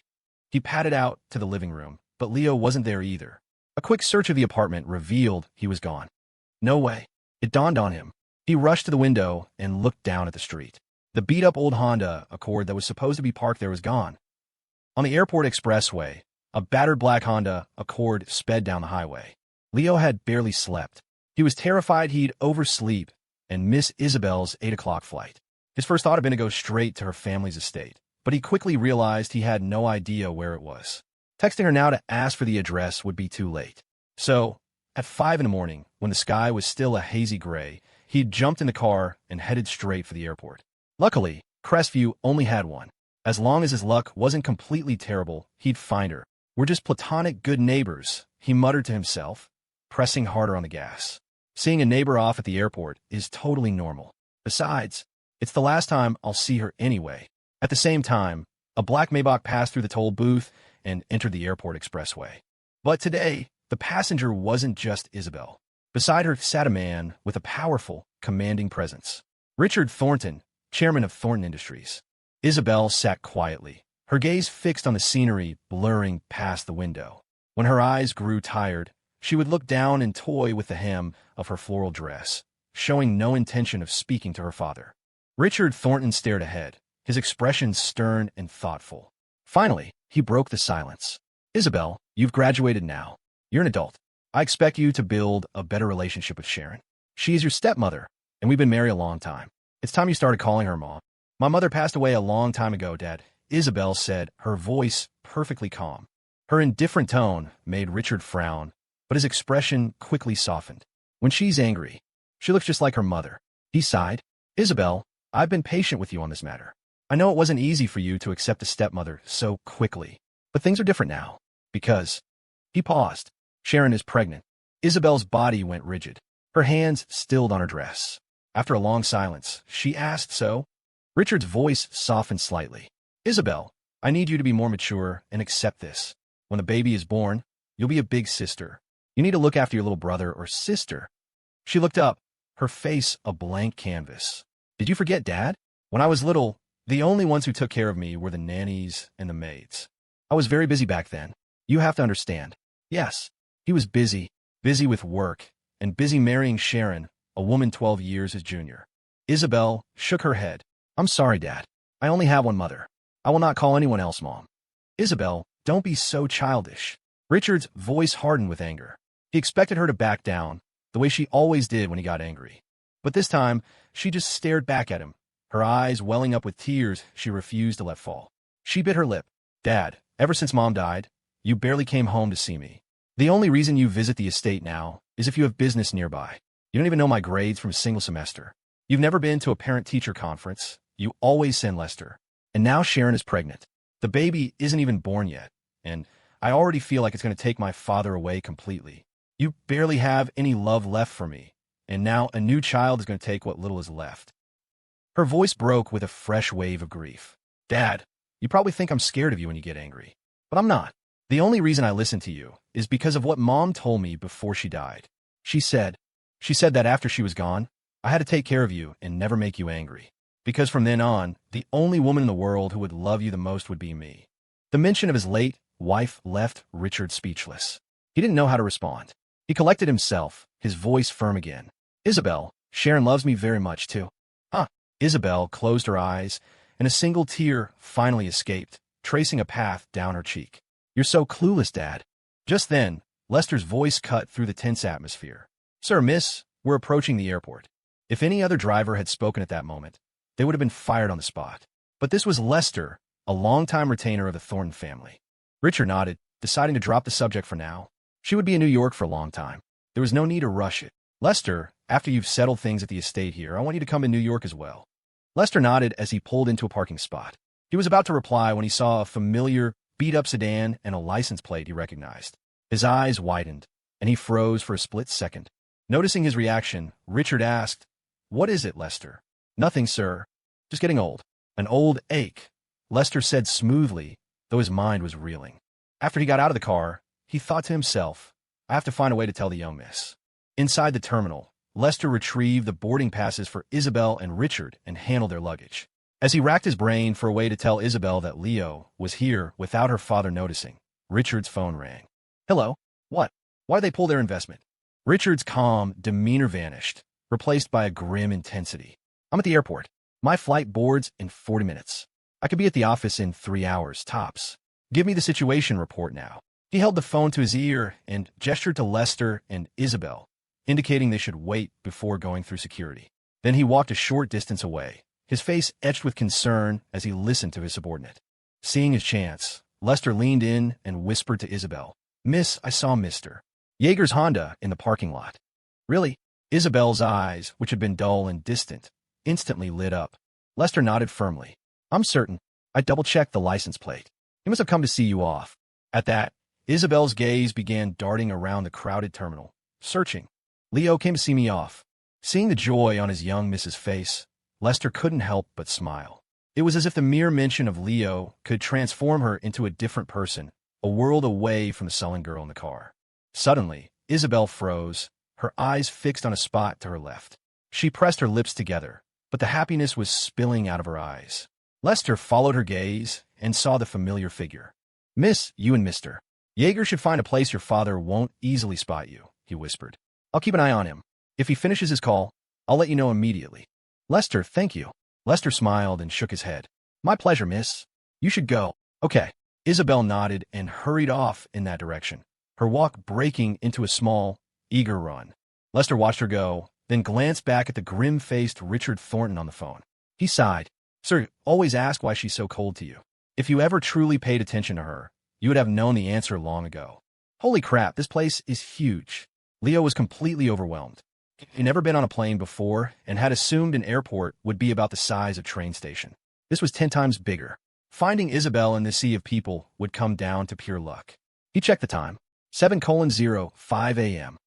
A: He padded out to the living room, but Leo wasn't there either. A quick search of the apartment revealed he was gone. No way. It dawned on him. He rushed to the window and looked down at the street. The beat-up old Honda Accord that was supposed to be parked there was gone. On the airport expressway, a battered black Honda Accord sped down the highway. Leo had barely slept. He was terrified he'd oversleep and miss Isabelle's 8 o'clock flight. His first thought had been to go straight to her family's estate, but he quickly realized he had no idea where it was. Texting her now to ask for the address would be too late. So, at 5 in the morning, when the sky was still a hazy gray, he jumped in the car and headed straight for the airport. Luckily, Crestview only had one. As long as his luck wasn't completely terrible, he'd find her. We're just platonic good neighbors, he muttered to himself, pressing harder on the gas. Seeing a neighbor off at the airport is totally normal. Besides, it's the last time I'll see her anyway. At the same time, a black Maybach passed through the toll booth and entered the airport expressway. But today, the passenger wasn't just Isabelle. Beside her sat a man with a powerful, commanding presence. Richard Thornton, chairman of Thornton Industries. Isabelle sat quietly, her gaze fixed on the scenery blurring past the window. When her eyes grew tired, she would look down and toy with the hem of her floral dress, showing no intention of speaking to her father. Richard Thornton stared ahead, his expression stern and thoughtful. Finally, he broke the silence. Isabelle, You've graduated now. You're an adult. I expect you to build a better relationship with Sharon. She is your stepmother, and we've been married a long time. It's time you started calling her Mom. My mother passed away a long time ago, Dad, Isabelle said, her voice perfectly calm. Her indifferent tone made Richard frown, but his expression quickly softened. When she's angry, she looks just like her mother. He sighed. Isabelle, I've been patient with you on this matter. I know it wasn't easy for you to accept a stepmother so quickly, but things are different now. Because... He paused. Sharon is pregnant. Isabelle's body went rigid. Her hands stilled on her dress. After a long silence, she asked, So? Richard's voice softened slightly. Isabelle, I need you to be more mature and accept this. When the baby is born, you'll be a big sister. You need to look after your little brother or sister. She looked up, her face a blank canvas. Did you forget, Dad? When I was little, the only ones who took care of me were the nannies and the maids. I was very busy back then. You have to understand. Yes, he was busy with work, and busy marrying Sharon, a woman 12 years his junior. Isabelle shook her head. I'm sorry, Dad. I only have one mother. I will not call anyone else Mom. Isabelle, don't be so childish. Richard's voice hardened with anger. He expected her to back down, the way she always did when he got angry. But this time, she just stared back at him, her eyes welling up with tears she refused to let fall. She bit her lip. Dad, ever since Mom died, you barely came home to see me. The only reason you visit the estate now is if you have business nearby. You don't even know my grades from a single semester. You've never been to a parent-teacher conference. You always send Lester. And now Sharon is pregnant. The baby isn't even born yet, and I already feel like it's going to take my father away completely. You barely have any love left for me, and now a new child is going to take what little is left. Her voice broke with a fresh wave of grief. Dad, you probably think I'm scared of you when you get angry, but I'm not. The only reason I listen to you is because of what Mom told me before she died. She said that after she was gone, I had to take care of you and never make you angry. Because from then on, the only woman in the world who would love you the most would be me. The mention of his late wife left Richard speechless. He didn't know how to respond. He collected himself, his voice firm again. Isabelle, Sharon loves me very much too. Huh. Isabelle closed her eyes, and a single tear finally escaped, tracing a path down her cheek. You're so clueless, Dad. Just then, Lester's voice cut through the tense atmosphere. Sir, miss, we're approaching the airport. If any other driver had spoken at that moment, they would have been fired on the spot. But this was Lester, a longtime retainer of the Thornton family. Richard nodded, deciding to drop the subject for now. She would be in New York for a long time. There was no need to rush it. Lester, after you've settled things at the estate here, I want you to come to New York as well. Lester nodded as he pulled into a parking spot. He was about to reply when he saw a familiar, beat-up sedan and a license plate he recognized. His eyes widened, and he froze for a split second. Noticing his reaction, Richard asked, What is it, Lester? Nothing, sir. Just getting old. An old ache, Lester said smoothly, though his mind was reeling. After he got out of the car, he thought to himself, I have to find a way to tell the young miss. Inside the terminal, Lester retrieved the boarding passes for Isabelle and Richard and handled their luggage. As he racked his brain for a way to tell Isabelle that Leo was here without her father noticing, Richard's phone rang. Hello? What? Why'd they pull their investment? Richard's calm demeanor vanished, replaced by a grim intensity. I'm at the airport. My flight boards in 40 minutes. I could be at the office in 3 hours, tops. Give me the situation report now. He held the phone to his ear and gestured to Lester and Isabelle, indicating they should wait before going through security. Then he walked a short distance away, his face etched with concern as he listened to his subordinate. Seeing his chance, Lester leaned in and whispered to Isabelle, Miss, I saw Mr. Yeager's Honda in the parking lot. Really? Isabelle's eyes, which had been dull and distant, instantly lit up. Lester nodded firmly. I'm certain. I double-checked the license plate. He must have come to see you off. At that, Isabelle's gaze began darting around the crowded terminal, searching. Leo came to see me off. Seeing the joy on his young miss's face, Lester couldn't help but smile. It was as if the mere mention of Leo could transform her into a different person, a world away from the sullen girl in the car. Suddenly, Isabelle froze, her eyes fixed on a spot to her left. She pressed her lips together, but the happiness was spilling out of her eyes. Lester followed her gaze and saw the familiar figure. Miss, you and Mr. Yeager should find a place your father won't easily spot you, he whispered. I'll keep an eye on him. If he finishes his call, I'll let you know immediately. Lester, thank you. Lester smiled and shook his head. My pleasure, miss. You should go. Okay. Isabelle nodded and hurried off in that direction, her walk breaking into a small, eager run. Lester watched her go, then glanced back at the grim-faced Richard Thornton on the phone. He sighed. Sir, always ask why she's so cold to you. If you ever truly paid attention to her, you would have known the answer long ago. Holy crap, this place is huge. Leo was completely overwhelmed. He'd never been on a plane before and had assumed an airport would be about the size of a train station. This was 10 times bigger. Finding Isabelle in this sea of people would come down to pure luck. He checked the time. 7:05 a.m.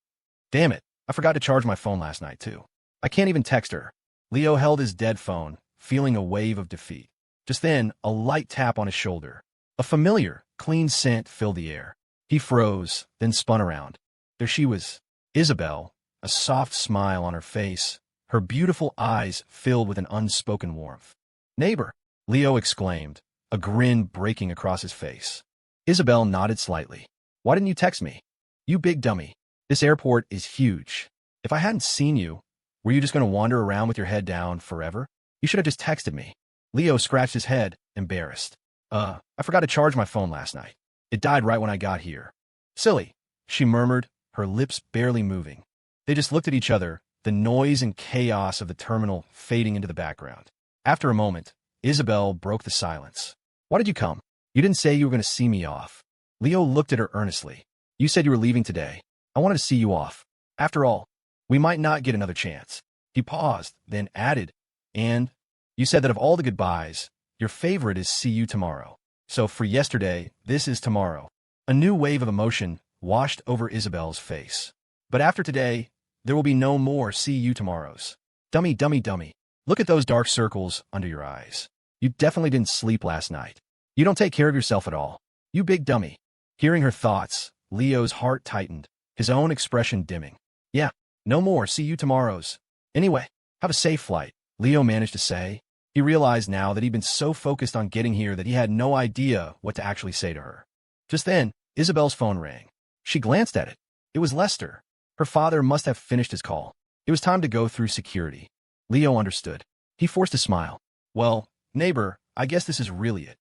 A: Damn it, I forgot to charge my phone last night, too. I can't even text her. Leo held his dead phone, feeling a wave of defeat. Just then, a light tap on his shoulder. A familiar, clean scent filled the air. He froze, then spun around. There she was, Isabelle, a soft smile on her face, her beautiful eyes filled with an unspoken warmth. Neighbor, Leo exclaimed, a grin breaking across his face. Isabelle nodded slightly. Why didn't you text me? You big dummy. This airport is huge. If I hadn't seen you, were you just going to wander around with your head down forever? You should have just texted me. Leo scratched his head, embarrassed. I forgot to charge my phone last night. It died right when I got here. Silly, she murmured, her lips barely moving. They just looked at each other, the noise and chaos of the terminal fading into the background. After a moment, Isabelle broke the silence. Why did you come? You didn't say you were going to see me off. Leo looked at her earnestly. You said you were leaving today. I wanted to see you off. After all, we might not get another chance. He paused, then added, and you said that of all the goodbyes, your favorite is see you tomorrow. So for yesterday, this is tomorrow. A new wave of emotion washed over Isabelle's face. But after today, there will be no more see you tomorrows. Dummy, dummy, dummy. Look at those dark circles under your eyes. You definitely didn't sleep last night. You don't take care of yourself at all. You big dummy. Hearing her thoughts, Leo's heart tightened, his own expression dimming. Yeah, no more see you tomorrows. Anyway, have a safe flight, Leo managed to say. He realized now that he'd been so focused on getting here that he had no idea what to actually say to her. Just then, Isabelle's phone rang. She glanced at it. It was Lester. Her father must have finished his call. It was time to go through security. Leo understood. He forced a smile. Well, neighbor, I guess this is really it.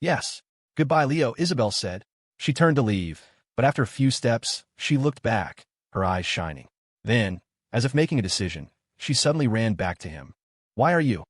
A: Yes. Goodbye, Leo, Isabelle said. She turned to leave, but after a few steps, she looked back, her eyes shining. Then, as if making a decision, she suddenly ran back to him. Why are you?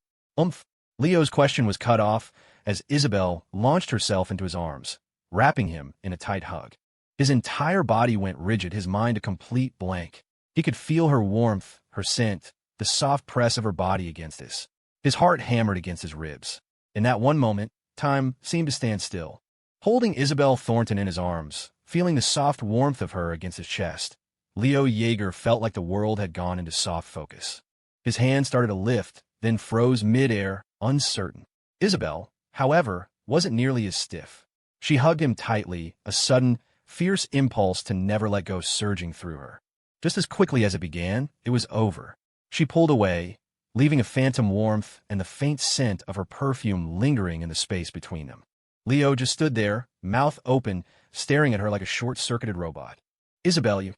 A: Leo's question was cut off as Isabelle launched herself into his arms, wrapping him in a tight hug. His entire body went rigid, his mind a complete blank. He could feel her warmth, her scent, the soft press of her body against his. His heart hammered against his ribs. In that one moment, time seemed to stand still. Holding Isabelle Thornton in his arms, feeling the soft warmth of her against his chest, Leo Yeager felt like the world had gone into soft focus. His hand started to lift, then froze mid-air, uncertain. Isabelle, however, wasn't nearly as stiff. She hugged him tightly, a sudden, fierce impulse to never let go surging through her. Just as quickly as it began, it was over. She pulled away, leaving a phantom warmth and the faint scent of her perfume lingering in the space between them. Leo just stood there, mouth open, staring at her like a short-circuited robot. Isabelle, you.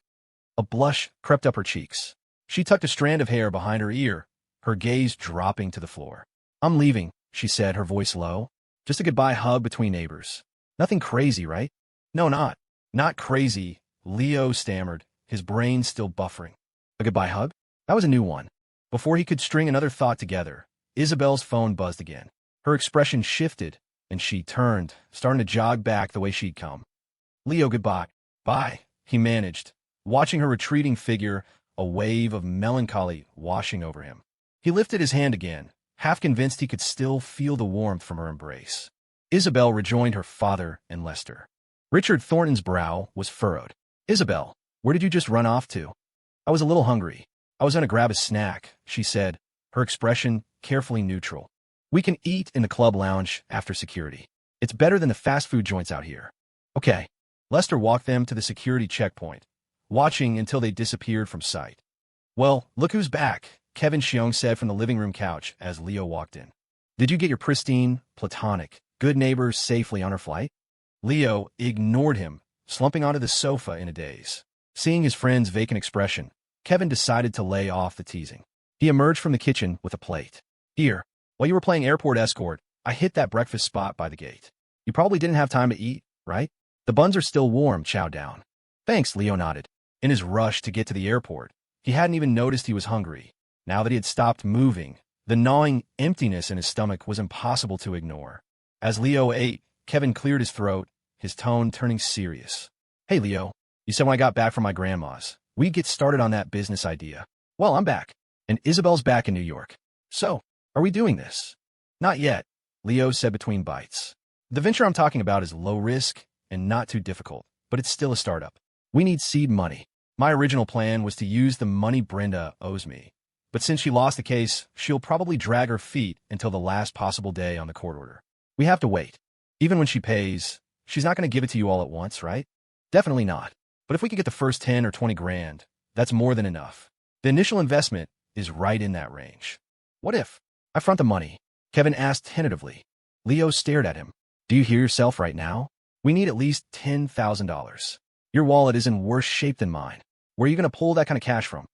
A: A blush crept up her cheeks. She tucked a strand of hair behind her ear, her gaze dropping to the floor. I'm leaving, she said, her voice low. Just a goodbye hug between neighbors. Nothing crazy, right? No, not crazy, Leo stammered, his brain still buffering. A goodbye hug? That was a new one. Before he could string another thought together, Isabelle's phone buzzed again. Her expression shifted, and she turned, starting to jog back the way she'd come. Leo, goodbye. Bye, he managed, watching her retreating figure, a wave of melancholy washing over him. He lifted his hand again, half convinced he could still feel the warmth from her embrace. Isabelle rejoined her father and Lester. Richard Thornton's brow was furrowed. Isabelle, where did you just run off to? I was a little hungry. I was going to grab a snack, she said, her expression carefully neutral. We can eat in the club lounge after security. It's better than the fast food joints out here. Okay. Lester walked them to the security checkpoint, watching until they disappeared from sight. Well, look who's back, Kevin Sheung said from the living room couch as Leo walked in. Did you get your pristine, platonic, good neighbor safely on her flight? Leo ignored him, slumping onto the sofa in a daze. Seeing his friend's vacant expression, Kevin decided to lay off the teasing. He emerged from the kitchen with a plate. Here, while you were playing airport escort, I hit that breakfast spot by the gate. You probably didn't have time to eat, right? The buns are still warm, chow down. Thanks, Leo nodded. In his rush to get to the airport, he hadn't even noticed he was hungry. Now that he had stopped moving, the gnawing emptiness in his stomach was impossible to ignore. As Leo ate, Kevin cleared his throat, his tone turning serious. Hey, Leo, you said when I got back from my grandma's, we'd get started on that business idea. Well, I'm back, and Isabelle's back in New York. So, are we doing this? Not yet, Leo said between bites. The venture I'm talking about is low risk and not too difficult, but it's still a startup. We need seed money. My original plan was to use the money Brenda owes me. But since she lost the case, she'll probably drag her feet until the last possible day on the court order. We have to wait. Even when she pays, she's not going to give it to you all at once, right? Definitely not. But if we could get the first 10 or 20 grand, that's more than enough. The initial investment is right in that range. What if I front the money? Kevin asked tentatively. Leo stared at him. Do you hear yourself right now? We need at least $10,000. Your wallet is in worse shape than mine. Where are you going to pull that kind of cash from?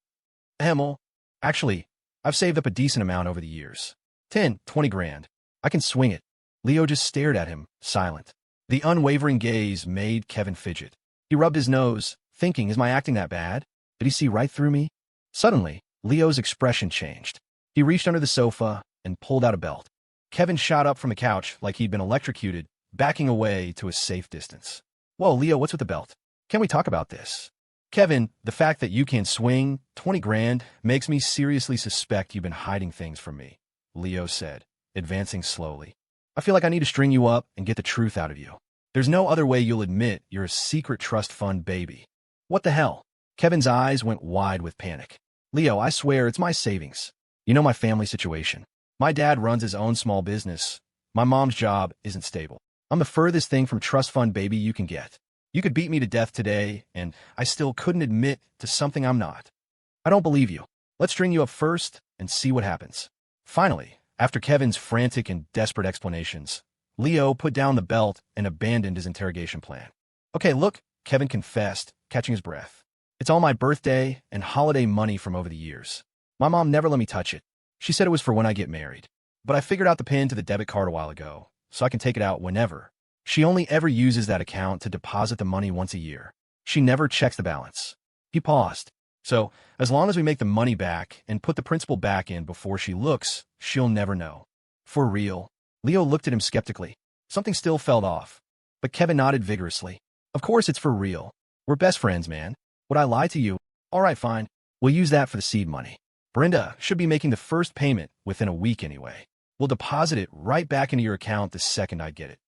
A: Well, actually, I've saved up a decent amount over the years. 10, 20 grand. I can swing it. Leo just stared at him, silent. The unwavering gaze made Kevin fidget. He rubbed his nose, thinking, is my acting that bad? Did he see right through me? Suddenly, Leo's expression changed. He reached under the sofa and pulled out a belt. Kevin shot up from the couch like he'd been electrocuted, backing away to a safe distance. Whoa, Leo, what's with the belt? Can we talk about this? Kevin, the fact that you can swing 20 grand makes me seriously suspect you've been hiding things from me, Leo said, advancing slowly. I feel like I need to string you up and get the truth out of you. There's no other way you'll admit you're a secret trust fund baby. What the hell? Kevin's eyes went wide with panic. Leo, I swear it's my savings. You know my family situation. My dad runs his own small business. My mom's job isn't stable. I'm the furthest thing from trust fund baby you can get. You could beat me to death today, and I still couldn't admit to something I'm not. I don't believe you. Let's string you up first and see what happens. Finally, after Kevin's frantic and desperate explanations, Leo put down the belt and abandoned his interrogation plan. Okay, look, Kevin confessed, catching his breath. It's all my birthday and holiday money from over the years. My mom never let me touch it. She said it was for when I get married. But I figured out the pin to the debit card a while ago, so I can take it out whenever. She only ever uses that account to deposit the money once a year. She never checks the balance. He paused. So, as long as we make the money back and put the principal back in before she looks, she'll never know. For real? Leo looked at him skeptically. Something still felt off. But Kevin nodded vigorously. Of course it's for real. We're best friends, man. Would I lie to you? All right, fine. We'll use that for the seed money. Brenda should be making the first payment within a week anyway. We'll deposit it right back into your account the second I get it.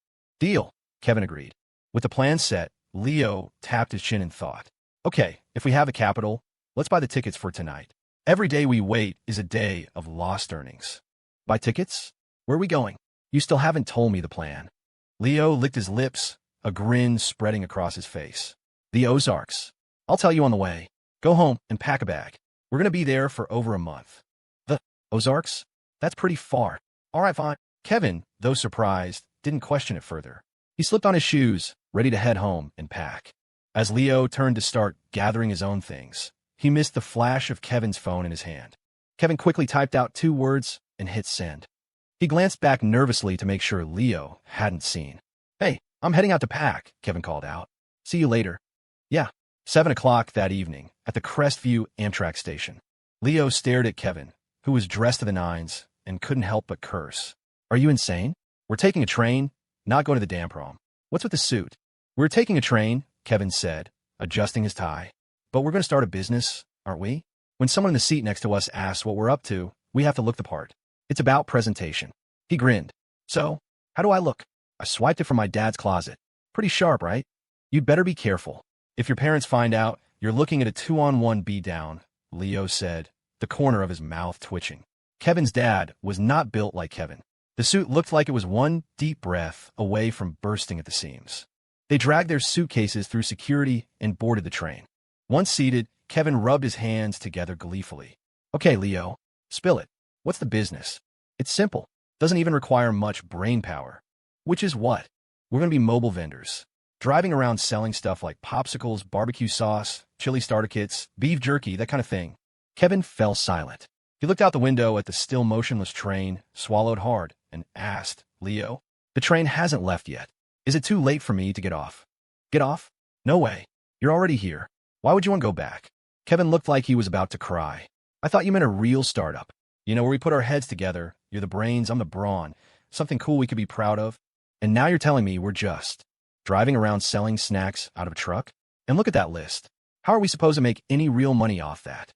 A: Deal, Kevin agreed. With the plan set, Leo tapped his chin in thought. Okay, if we have the capital, let's buy the tickets for tonight. Every day we wait is a day of lost earnings. Buy tickets? Where are we going? You still haven't told me the plan. Leo licked his lips, a grin spreading across his face. The Ozarks. I'll tell you on the way. Go home and pack a bag. We're going to be there for over a month. The Ozarks? That's pretty far. All right, fine. Kevin, though surprised, didn't question it further. He slipped on his shoes, ready to head home and pack. As Leo turned to start gathering his own things, he missed the flash of Kevin's phone in his hand. Kevin quickly typed out 2 words and hit send. He glanced back nervously to make sure Leo hadn't seen. Hey, I'm heading out to pack, Kevin called out. See you later. Yeah, 7 o'clock that evening at the Crestview Amtrak station. Leo stared at Kevin, who was dressed to the nines and couldn't help but curse. Are you insane? We're taking a train, not going to the damn prom. What's with the suit? We're taking a train, Kevin said, adjusting his tie. But we're going to start a business, aren't we? When someone in the seat next to us asks what we're up to, we have to look the part. It's about presentation. He grinned. So, how do I look? I swiped it from my dad's closet. Pretty sharp, right? You'd better be careful. If your parents find out, you're looking at a 2-on-1 beatdown, Leo said, the corner of his mouth twitching. Kevin's dad was not built like Kevin. The suit looked like it was one deep breath away from bursting at the seams. They dragged their suitcases through security and boarded the train. Once seated, Kevin rubbed his hands together gleefully. Okay, Leo, spill it. What's the business? It's simple. Doesn't even require much brain power. Which is what? We're going to be mobile vendors. Driving around selling stuff like popsicles, barbecue sauce, chili starter kits, beef jerky, that kind of thing. Kevin fell silent. He looked out the window at the still motionless train, swallowed hard, and asked, Leo, the train hasn't left yet. Is it too late for me to get off? Get off? No way. You're already here. Why would you want to go back? Kevin looked like he was about to cry. I thought you meant a real startup. You know, where we put our heads together. You're the brains, I'm the brawn. Something cool we could be proud of. And now you're telling me we're just driving around selling snacks out of a truck? And look at that list. How are we supposed to make any real money off that?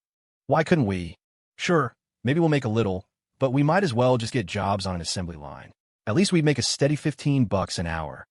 A: Why couldn't we? Sure, maybe we'll make a little, but we might as well just get jobs on an assembly line. At least we'd make a steady $15 an hour.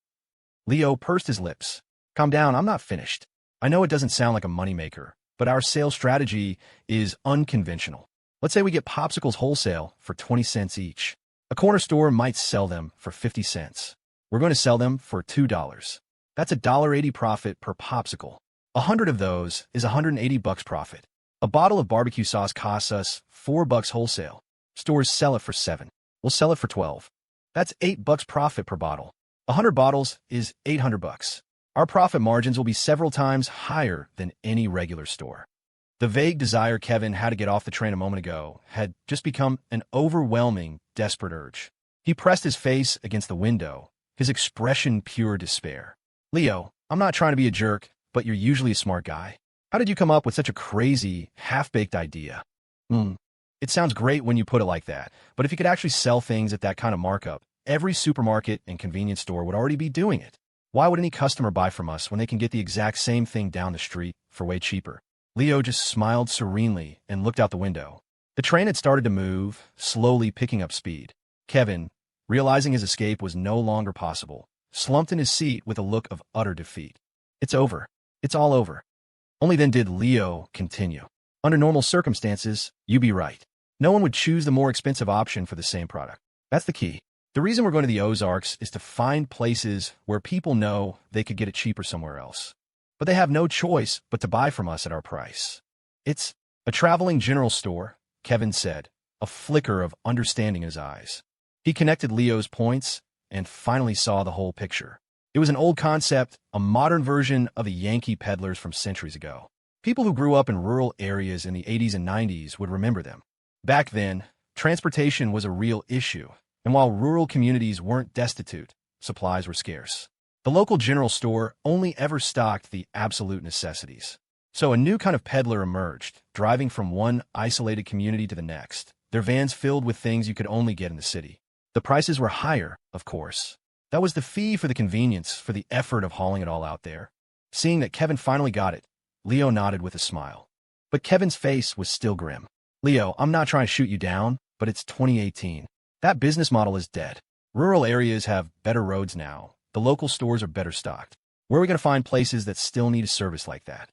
A: Leo pursed his lips. Calm down, I'm not finished. I know it doesn't sound like a moneymaker, but our sales strategy is unconventional. Let's say we get popsicles wholesale for 20 cents each. A corner store might sell them for 50 cents. We're going to sell them for $2. That's $1.80 profit per popsicle. 100 of those is $180 profit. A bottle of barbecue sauce costs us $4 wholesale. Stores sell it for $7. We'll sell it for $12. That's $8 profit per bottle. 100 bottles is $800. Our profit margins will be several times higher than any regular store. The vague desire Kevin had to get off the train a moment ago had just become an overwhelming, desperate urge. He pressed his face against the window, his expression pure despair. Leo, I'm not trying to be a jerk, but you're usually a smart guy. How did you come up with such a crazy, half-baked idea? It sounds great when you put it like that, but if you could actually sell things at that kind of markup, every supermarket and convenience store would already be doing it. Why would any customer buy from us when they can get the exact same thing down the street for way cheaper? Leo just smiled serenely and looked out the window. The train had started to move, slowly picking up speed. Kevin, realizing his escape was no longer possible, slumped in his seat with a look of utter defeat. It's over. It's all over. Only then did Leo continue. Under normal circumstances, you'd be right. No one would choose the more expensive option for the same product. That's the key. The reason we're going to the Ozarks is to find places where people know they could get it cheaper somewhere else. But they have no choice but to buy from us at our price. It's a traveling general store, Kevin said, a flicker of understanding in his eyes. He connected Leo's points and finally saw the whole picture. It was an old concept, a modern version of the Yankee peddlers from centuries ago. People who grew up in rural areas in the 80s and 90s would remember them. Back then, transportation was a real issue, and while rural communities weren't destitute, supplies were scarce. The local general store only ever stocked the absolute necessities. So a new kind of peddler emerged, driving from one isolated community to the next, their vans filled with things you could only get in the city. The prices were higher, of course. That was the fee for the convenience, for the effort of hauling it all out there. Seeing that Kevin finally got it, Leo nodded with a smile. But Kevin's face was still grim. Leo, I'm not trying to shoot you down, but it's 2018. That business model is dead. Rural areas have better roads now. The local stores are better stocked. Where are we going to find places that still need a service like that?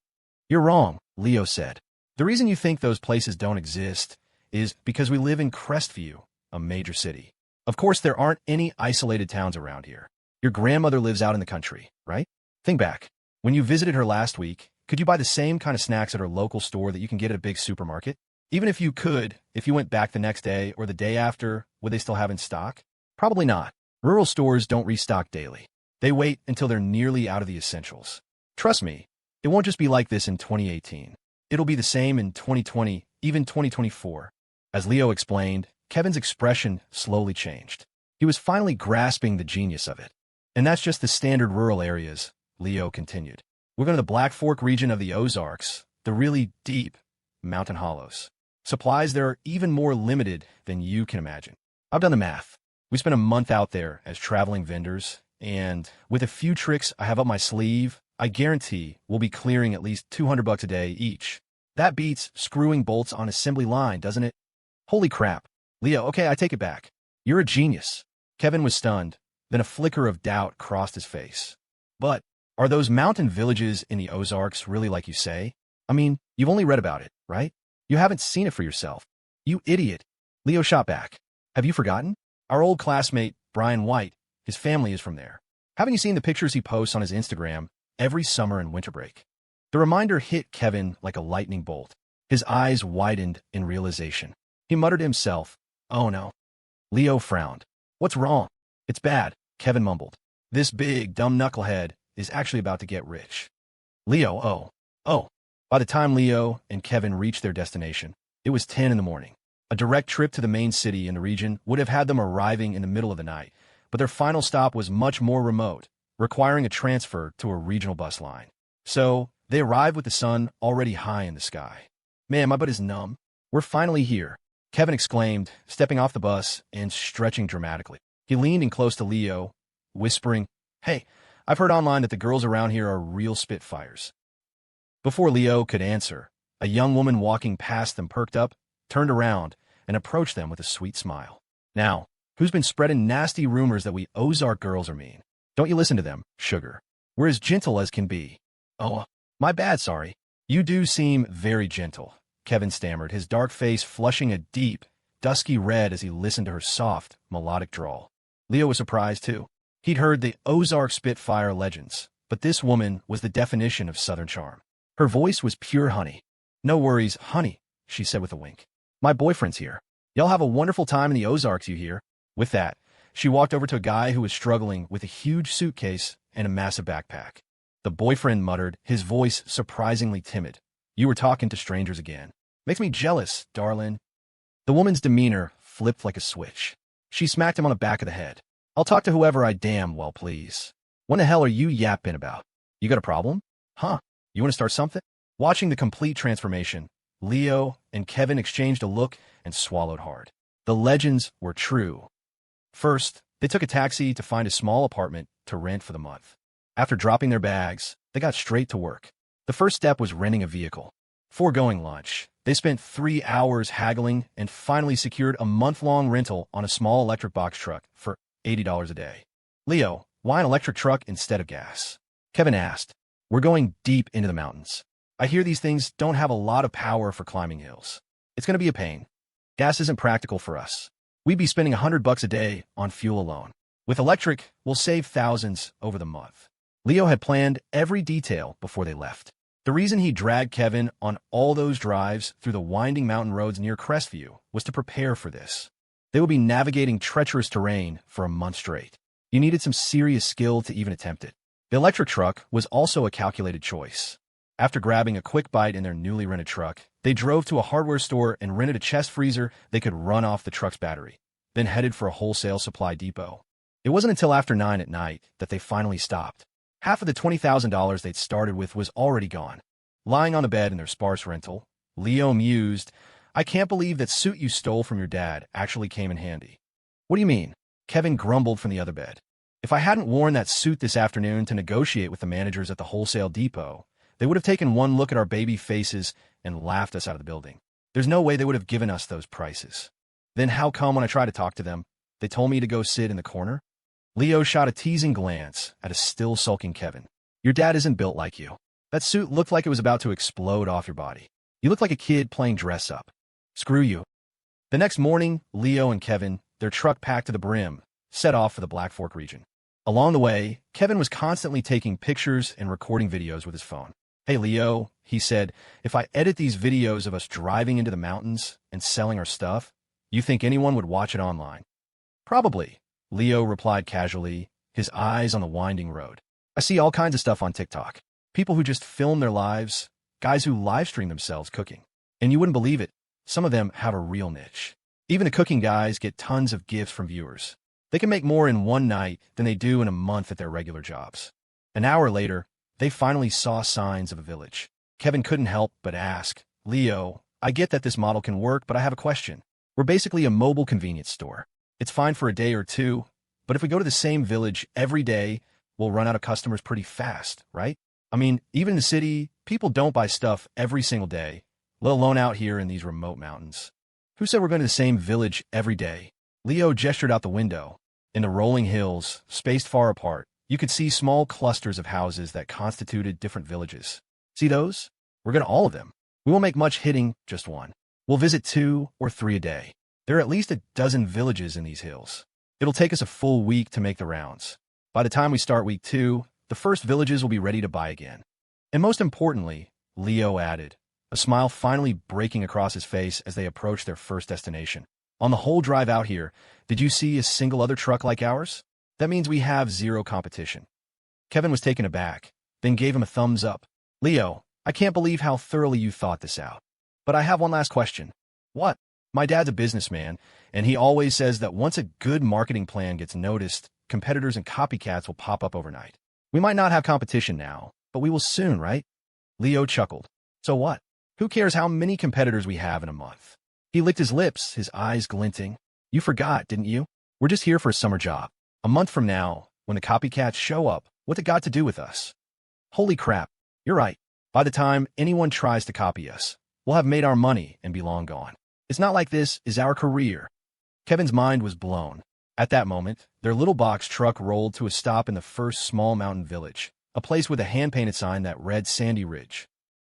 A: You're wrong, Leo said. The reason you think those places don't exist is because we live in Crestview, a major city. Of course, there aren't any isolated towns around here. Your grandmother lives out in the country, right? Think back. When you visited her last week, could you buy the same kind of snacks at her local store that you can get at a big supermarket? Even if you could, if you went back the next day or the day after, would they still have in stock? Probably not. Rural stores don't restock daily. They wait until they're nearly out of the essentials. Trust me, it won't just be like this in 2018. It'll be the same in 2020, even 2024. As Leo explained, Kevin's expression slowly changed. He was finally grasping the genius of it. And that's just the standard rural areas, Leo continued. We're going to the Black Fork region of the Ozarks, the really deep mountain hollows. Supplies there are even more limited than you can imagine. I've done the math. We spent a month out there as traveling vendors, and with a few tricks I have up my sleeve, I guarantee we'll be clearing at least $200 a day each. That beats screwing bolts on assembly line, doesn't it? Holy crap. Leo, okay, I take it back. You're a genius. Kevin was stunned. Then a flicker of doubt crossed his face. But are those mountain villages in the Ozarks really like you say? I mean, you've only read about it, right? You haven't seen it for yourself. You idiot. Leo shot back. Have you forgotten? Our old classmate, Brian White, his family is from there. Haven't you seen the pictures he posts on his Instagram every summer and winter break? The reminder hit Kevin like a lightning bolt. His eyes widened in realization. He muttered to himself, "Oh no." Leo frowned. "What's wrong?" "It's bad," Kevin mumbled. "This big, dumb knucklehead is actually about to get rich." Leo, oh. By the time Leo and Kevin reached their destination, it was 10 in the morning. A direct trip to the main city in the region would have had them arriving in the middle of the night, but their final stop was much more remote, requiring a transfer to a regional bus line. So, they arrived with the sun already high in the sky. Man, my butt is numb. We're finally here, Kevin exclaimed, stepping off the bus and stretching dramatically. He leaned in close to Leo, whispering, "Hey, I've heard online that the girls around here are real spitfires." Before Leo could answer, a young woman walking past them perked up, turned around, and approached them with a sweet smile. "Now, who's been spreading nasty rumors that we Ozark girls are mean? Don't you listen to them, sugar. We're as gentle as can be." "Oh, my bad, sorry." "You do seem very gentle," Kevin stammered, his dark face flushing a deep, dusky red as he listened to her soft, melodic drawl. Leo was surprised, too. He'd heard the Ozark Spitfire legends, but this woman was the definition of Southern charm. Her voice was pure honey. "No worries, honey," she said with a wink. "My boyfriend's here. Y'all have a wonderful time in the Ozarks, you hear?" With that, she walked over to a guy who was struggling with a huge suitcase and a massive backpack. The boyfriend muttered, his voice surprisingly timid. "You were talking to strangers again. Makes me jealous, darling." The woman's demeanor flipped like a switch. She smacked him on the back of the head. "I'll talk to whoever I damn well please. What the hell are you yapping about? You got a problem? Huh? You want to start something?" Watching the complete transformation, Leo and Kevin exchanged a look and swallowed hard. The legends were true. First, they took a taxi to find a small apartment to rent for the month. After dropping their bags, they got straight to work. The first step was renting a vehicle. Foregoing lunch, they spent 3 hours haggling and finally secured a month-long rental on a small electric box truck for $80 a day. "Leo, why an electric truck instead of gas?" Kevin asked. "We're going deep into the mountains. I hear these things don't have a lot of power for climbing hills. It's going to be a pain. Gas isn't practical for us. We'd be spending $100 a day on fuel alone. With electric, we'll save thousands over the month." Leo had planned every detail before they left. The reason he dragged Kevin on all those drives through the winding mountain roads near Crestview was to prepare for this. They would be navigating treacherous terrain for a month straight. You needed some serious skill to even attempt it. The electric truck was also a calculated choice. After grabbing a quick bite in their newly rented truck, they drove to a hardware store and rented a chest freezer they could run off the truck's battery, then headed for a wholesale supply depot. It wasn't until after 9 at night that they finally stopped. Half of the $20,000 they'd started with was already gone. Lying on the bed in their sparse rental, Leo mused, "I can't believe that suit you stole from your dad actually came in handy." "What do you mean?" Kevin grumbled from the other bed. "If I hadn't worn that suit this afternoon to negotiate with the managers at the wholesale depot, they would have taken one look at our baby faces and laughed us out of the building. There's no way they would have given us those prices. Then how come when I tried to talk to them, they told me to go sit in the corner?" Leo shot a teasing glance at a still sulking Kevin. "Your dad isn't built like you. That suit looked like it was about to explode off your body. You look like a kid playing dress-up. Screw you." The next morning, Leo and Kevin, their truck packed to the brim, set off for the Black Fork region. Along the way, Kevin was constantly taking pictures and recording videos with his phone. "Hey, Leo," he said, "if I edit these videos of us driving into the mountains and selling our stuff, you think anyone would watch it online?" "Probably," Leo replied casually, his eyes on the winding road. "I see all kinds of stuff on TikTok. People who just film their lives, guys who livestream themselves cooking. And you wouldn't believe it, some of them have a real niche. Even the cooking guys get tons of gifts from viewers. They can make more in one night than they do in a month at their regular jobs." An hour later, they finally saw signs of a village. Kevin couldn't help but ask, "Leo, I get that this model can work, but I have a question. We're basically a mobile convenience store. It's fine for a day or two, but if we go to the same village every day, we'll run out of customers pretty fast, right? I mean, even in the city, people don't buy stuff every single day, let alone out here in these remote mountains. Who said we're going to the same village every day?" Leo gestured out the window. In the rolling hills, spaced far apart, you could see small clusters of houses that constituted different villages. "See those? We're going to all of them. We won't make much hitting just one. We'll visit 2 or 3 a day. There are at least a dozen villages in these hills. It'll take us a full week to make the rounds. By the time we start week 2, the first villages will be ready to buy again." And most importantly, Leo added, a smile finally breaking across his face as they approached their first destination. "On the whole drive out here, did you see a single other truck like ours? That means we have zero competition." Kevin was taken aback, then gave him a thumbs up. "Leo, I can't believe how thoroughly you thought this out. But I have one last question." "What?" "My dad's a businessman, and he always says that once a good marketing plan gets noticed, competitors and copycats will pop up overnight. We might not have competition now, but we will soon, right? Leo chuckled. So what? Who cares how many competitors we have in a month? He licked his lips, his eyes glinting. You forgot, didn't you? We're just here for a summer job. A month from now, when the copycats show up, what's it got to do with us? Holy crap, you're right. By the time anyone tries to copy us, we'll have made our money and be long gone. It's not like this is our career. Kevin's mind was blown. At that moment, their little box truck rolled to a stop in the first small mountain village, a place with a hand-painted sign that read Sandy Ridge.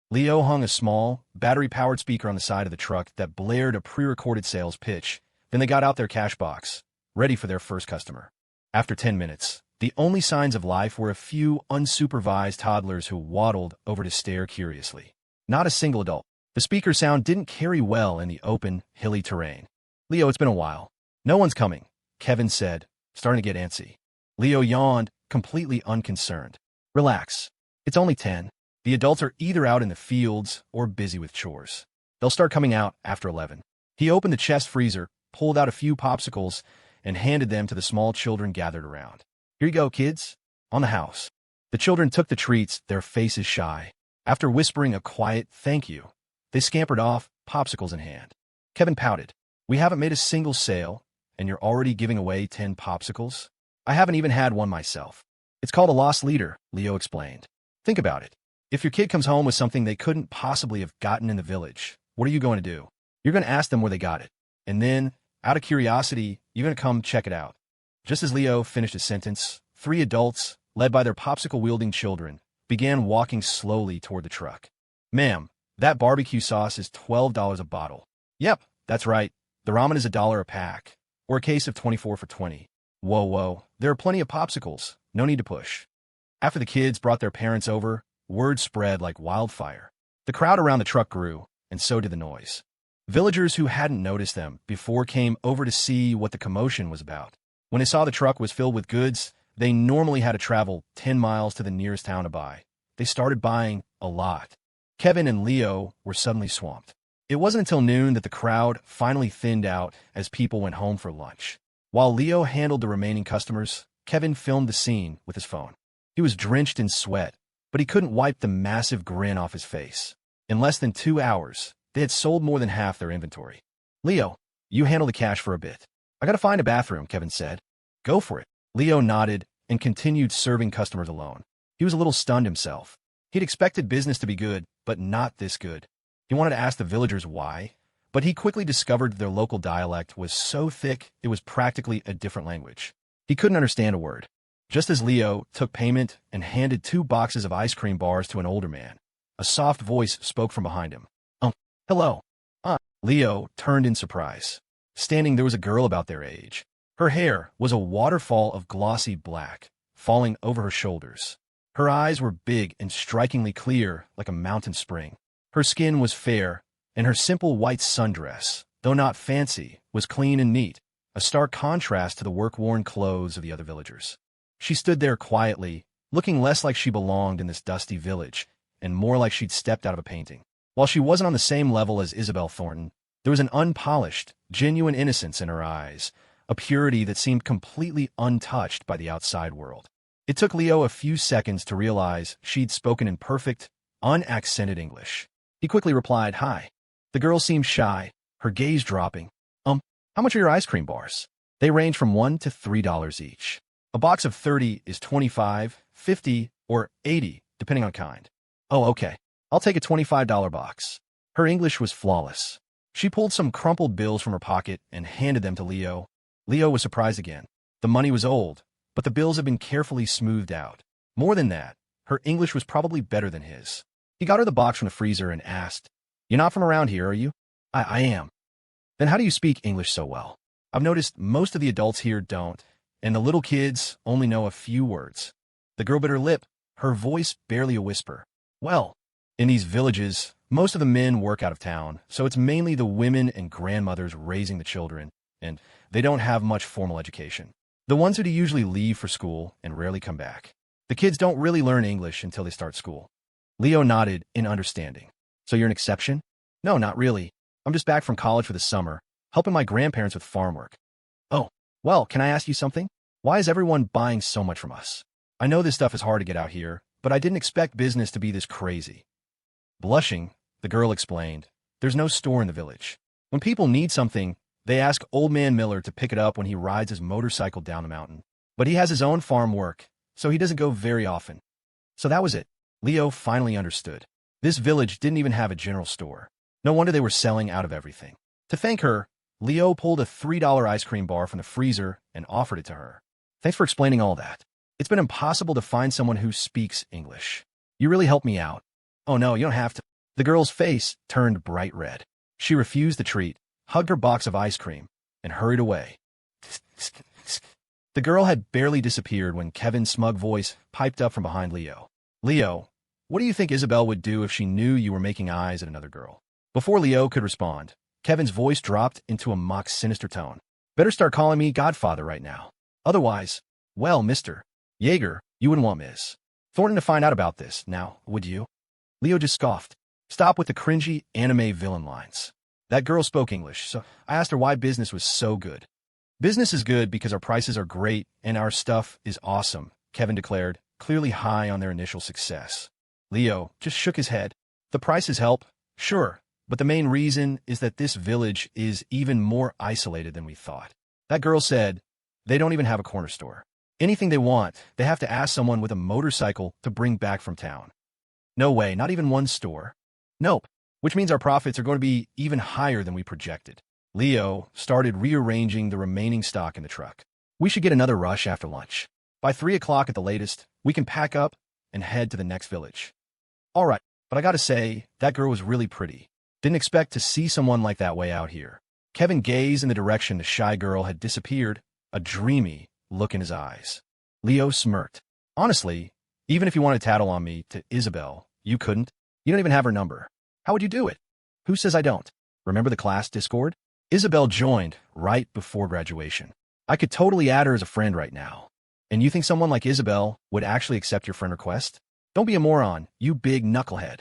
A: Leo hung a small, battery-powered speaker on the side of the truck that blared a pre-recorded sales pitch. Then they got out their cash box, ready for their first customer. After 10 minutes, the only signs of life were a few unsupervised toddlers who waddled over to stare curiously. Not a single adult. The speaker sound didn't carry well in the open, hilly terrain. Leo, it's been a while. No one's coming, Kevin said, starting to get antsy. Leo yawned, completely unconcerned. Relax. It's only 10. The adults are either out in the fields or busy with chores. They'll start coming out after 11. He opened the chest freezer, pulled out a few popsicles, and handed them to the small children gathered around. Here you go, kids. On the house. The children took the treats, their faces shy. After whispering a quiet thank you, they scampered off, popsicles in hand. Kevin pouted. We haven't made a single sale, and you're already giving away 10 popsicles? I haven't even had one myself. It's called a lost leader, Leo explained. Think about it. If your kid comes home with something they couldn't possibly have gotten in the village, what are you going to do? You're going to ask them where they got it. And then, out of curiosity, you're going to come check it out. Just as Leo finished his sentence, 3 adults, led by their popsicle-wielding children, began walking slowly toward the truck. Ma'am, that barbecue sauce is $12 a bottle. Yep, that's right. The ramen is $1 a pack, or a case of 24 for 20. Whoa, there are plenty of popsicles. No need to push. After the kids brought their parents over, word spread like wildfire. The crowd around the truck grew, and so did the noise. Villagers who hadn't noticed them before came over to see what the commotion was about. When they saw the truck was filled with goods they normally had to travel 10 miles to the nearest town to buy, they started buying a lot. Kevin and Leo were suddenly swamped. It wasn't until noon that the crowd finally thinned out as people went home for lunch. While Leo handled the remaining customers, Kevin filmed the scene with his phone. He was drenched in sweat, but he couldn't wipe the massive grin off his face. In less than 2 hours, they had sold more than half their inventory. Leo, you handle the cash for a bit. I gotta find a bathroom, Kevin said. Go for it. Leo nodded and continued serving customers alone. He was a little stunned himself. He'd expected business to be good, but not this good. He wanted to ask the villagers why, but he quickly discovered their local dialect was so thick it was practically a different language. He couldn't understand a word. Just as Leo took payment and handed 2 boxes of ice cream bars to an older man, a soft voice spoke from behind him. Hello. Leo turned in surprise. Standing there was a girl about their age. Her hair was a waterfall of glossy black, falling over her shoulders. Her eyes were big and strikingly clear like a mountain spring. Her skin was fair, and her simple white sundress, though not fancy, was clean and neat, a stark contrast to the work-worn clothes of the other villagers. She stood there quietly, looking less like she belonged in this dusty village, and more like she'd stepped out of a painting. While she wasn't on the same level as Isabelle Thornton, there was an unpolished, genuine innocence in her eyes, a purity that seemed completely untouched by the outside world. It took Leo a few seconds to realize she'd spoken in perfect, unaccented English. He quickly replied, "Hi." The girl seemed shy, her gaze dropping. How much are your ice cream bars?" "They range from $1 to $3 each. A box of 30 is 25, 50, or 80, depending on kind." "Oh, okay. I'll take a $25 box." Her English was flawless. She pulled some crumpled bills from her pocket and handed them to Leo. Leo was surprised again. The money was old, but the bills had been carefully smoothed out. More than that, her English was probably better than his. He got her the box from the freezer and asked, "You're not from around here, are you?" I am." "Then how do you speak English so well? I've noticed most of the adults here don't, and the little kids only know a few words." The girl bit her lip, her voice barely a whisper. "Well, in these villages, most of the men work out of town, so it's mainly the women and grandmothers raising the children, and they don't have much formal education. The ones who do usually leave for school and rarely come back. The kids don't really learn English until they start school." Leo nodded in understanding. "So you're an exception?" "No, not really. I'm just back from college for the summer, helping my grandparents with farm work." "Oh, well, can I ask you something? Why is everyone buying so much from us?" I know this stuff is hard to get out here, but I didn't expect business to be this crazy. Blushing, the girl explained, there's no store in the village. When people need something, they ask Old Man Miller to pick it up when he rides his motorcycle down the mountain. But he has his own farm work, so he doesn't go very often. So that was it. Leo finally understood. This village didn't even have a general store. No wonder they were selling out of everything. To thank her, Leo pulled a $3 ice cream bar from the freezer and offered it to her. Thanks for explaining all that. It's been impossible to find someone who speaks English. You really helped me out. Oh no, you don't have to. The girl's face turned bright red. She refused the treat, hugged her box of ice cream, and hurried away. The girl had barely disappeared when Kevin's smug voice piped up from behind Leo. Leo, what do you think Isabelle would do if she knew you were making eyes at another girl? Before Leo could respond, Kevin's voice dropped into a mock sinister tone. Better start calling me Godfather right now. Otherwise, well, Mr. Yeager, you wouldn't want Miss Thornton to find out about this, now, would you? Leo just scoffed. Stop with the cringy anime villain lines. That girl spoke English, so I asked her why business was so good. Business is good because our prices are great and our stuff is awesome, Kevin declared, clearly high on their initial success. Leo just shook his head. The prices help, sure, but the main reason is that this village is even more isolated than we thought. That girl said they don't even have a corner store. Anything they want, they have to ask someone with a motorcycle to bring back from town. No way, not even one store. Nope, which means our profits are going to be even higher than we projected. Leo started rearranging the remaining stock in the truck. We should get another rush after lunch. By 3 o'clock at the latest, we can pack up and head to the next village. All right, but I gotta say, that girl was really pretty. Didn't expect to see someone like that way out here. Kevin gazed in the direction the shy girl had disappeared, a dreamy look in his eyes. Leo smirked. Honestly, even if you want to tattle on me to Isabelle, you couldn't. You don't even have her number. How would you do it? Who says I don't? Remember the class Discord? Isabelle joined right before graduation. I could totally add her as a friend right now. And you think someone like Isabelle would actually accept your friend request? Don't be a moron, you big knucklehead.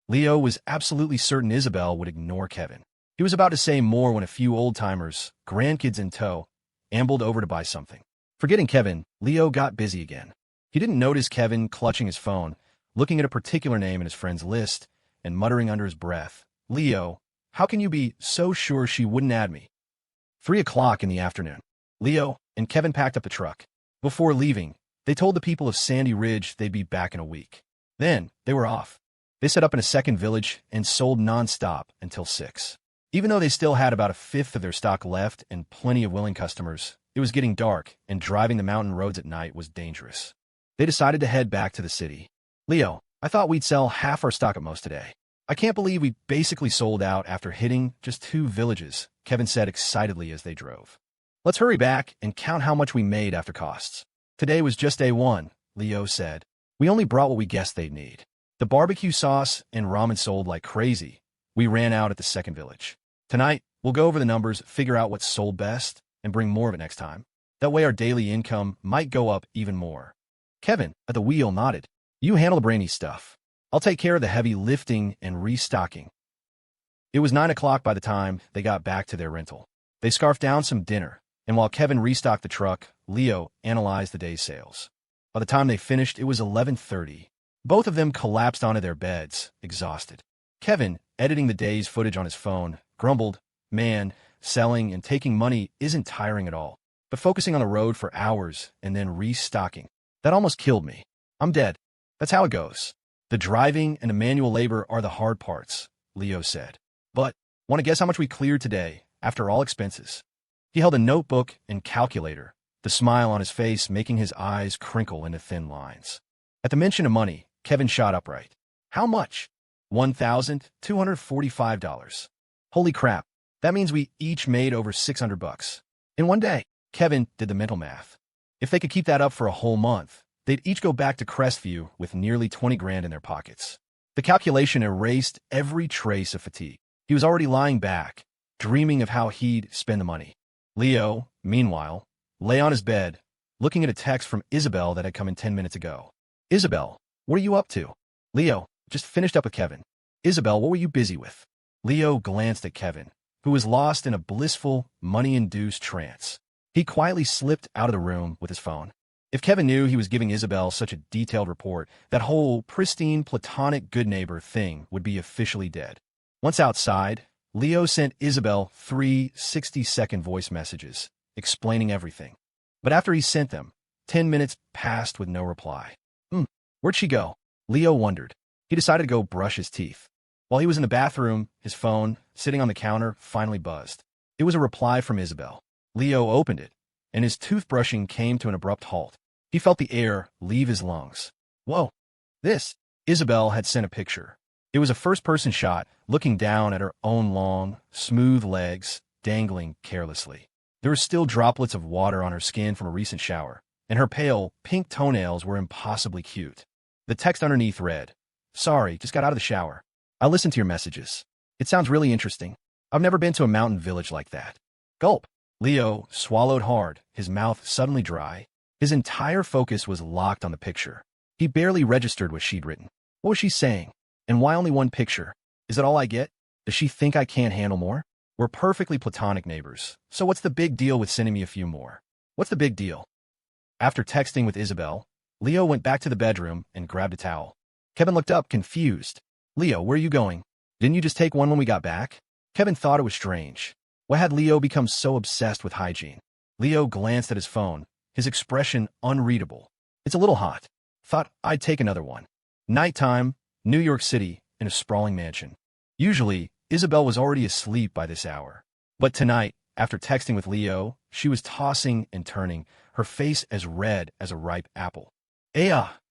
A: Leo was absolutely certain Isabelle would ignore Kevin. He was about to say more when a few old-timers, grandkids in tow, ambled over to buy something. Forgetting Kevin, Leo got busy again. He didn't notice Kevin clutching his phone, looking at a particular name in his friend's list, and muttering under his breath, Leo, how can you be so sure she wouldn't add me? 3 o'clock in the afternoon. Leo and Kevin packed up the truck. Before leaving, they told the people of Sandy Ridge they'd be back in a week. Then, they were off. They set up in a second village and sold non-stop until 6. Even though they still had about a fifth of their stock left and plenty of willing customers, it was getting dark, and driving the mountain roads at night was dangerous. They decided to head back to the city. Leo, I thought we'd sell half our stock at most today. I can't believe we basically sold out after hitting just 2 villages, Kevin said excitedly as they drove. Let's hurry back and count how much we made after costs. Today was just day 1, Leo said. We only brought what we guessed they'd need. The barbecue sauce and ramen sold like crazy. We ran out at the second village. Tonight, we'll go over the numbers, figure out what sold best, and bring more of it next time. That way our daily income might go up even more. Kevin, at the wheel, nodded. You handle the brainy stuff. I'll take care of the heavy lifting and restocking. It was 9 o'clock by the time they got back to their rental. They scarfed down some dinner, and while Kevin restocked the truck, Leo analyzed the day's sales. By the time they finished, it was 11:30. Both of them collapsed onto their beds, exhausted. Kevin, editing the day's footage on his phone, grumbled, man, selling and taking money isn't tiring at all. But focusing on the road for hours and then restocking, that almost killed me. I'm dead. That's how it goes. The driving and the manual labor are the hard parts, Leo said. But, want to guess how much we cleared today, after all expenses? He held a notebook and calculator, the smile on his face making his eyes crinkle into thin lines. At the mention of money, Kevin shot upright. How much? $1,245. Holy crap. That means we each made over $600 in one day. Kevin did the mental math. If they could keep that up for a whole month, they'd each go back to Crestview with nearly 20 grand in their pockets. The calculation erased every trace of fatigue. He was already lying back, dreaming of how he'd spend the money. Leo, meanwhile, lay on his bed, looking at a text from Isabelle that had come in 10 minutes ago. Isabelle, what are you up to? Leo, just finished up with Kevin. Isabelle, what were you busy with? Leo glanced at Kevin, who was lost in a blissful, money-induced trance. He quietly slipped out of the room with his phone. If Kevin knew he was giving Isabelle such a detailed report, that whole pristine, platonic good neighbor thing would be officially dead. Once outside, Leo sent Isabelle 3 60-second voice messages, explaining everything. But after he sent them, 10 minutes passed with no reply. Where'd she go? Leo wondered. He decided to go brush his teeth. While he was in the bathroom, his phone, sitting on the counter, finally buzzed. It was a reply from Isabelle. Leo opened it, and his toothbrushing came to an abrupt halt. He felt the air leave his lungs. Whoa! This! Isabelle had sent a picture. It was a first-person shot, looking down at her own long, smooth legs, dangling carelessly. There were still droplets of water on her skin from a recent shower, and her pale, pink toenails were impossibly cute. The text underneath read, "Sorry, just got out of the shower. I listened to your messages. It sounds really interesting. I've never been to a mountain village like that." Gulp! Leo swallowed hard, his mouth suddenly dry. His entire focus was locked on the picture. He barely registered what she'd written. What was she saying? And why only one picture? Is that all I get? Does she think I can't handle more? We're perfectly platonic neighbors, so what's the big deal with sending me a few more? What's the big deal? After texting with Isabelle, Leo went back to the bedroom and grabbed a towel. Kevin looked up, confused. "Leo, where are you going? Didn't you just take one when we got back?" Kevin thought it was strange. Why had Leo become so obsessed with hygiene? Leo glanced at his phone, his expression unreadable. "It's a little hot. Thought I'd take another one." Nighttime, New York City, in a sprawling mansion. Usually, Isabelle was already asleep by this hour. But tonight, after texting with Leo, she was tossing and turning, her face as red as a ripe apple.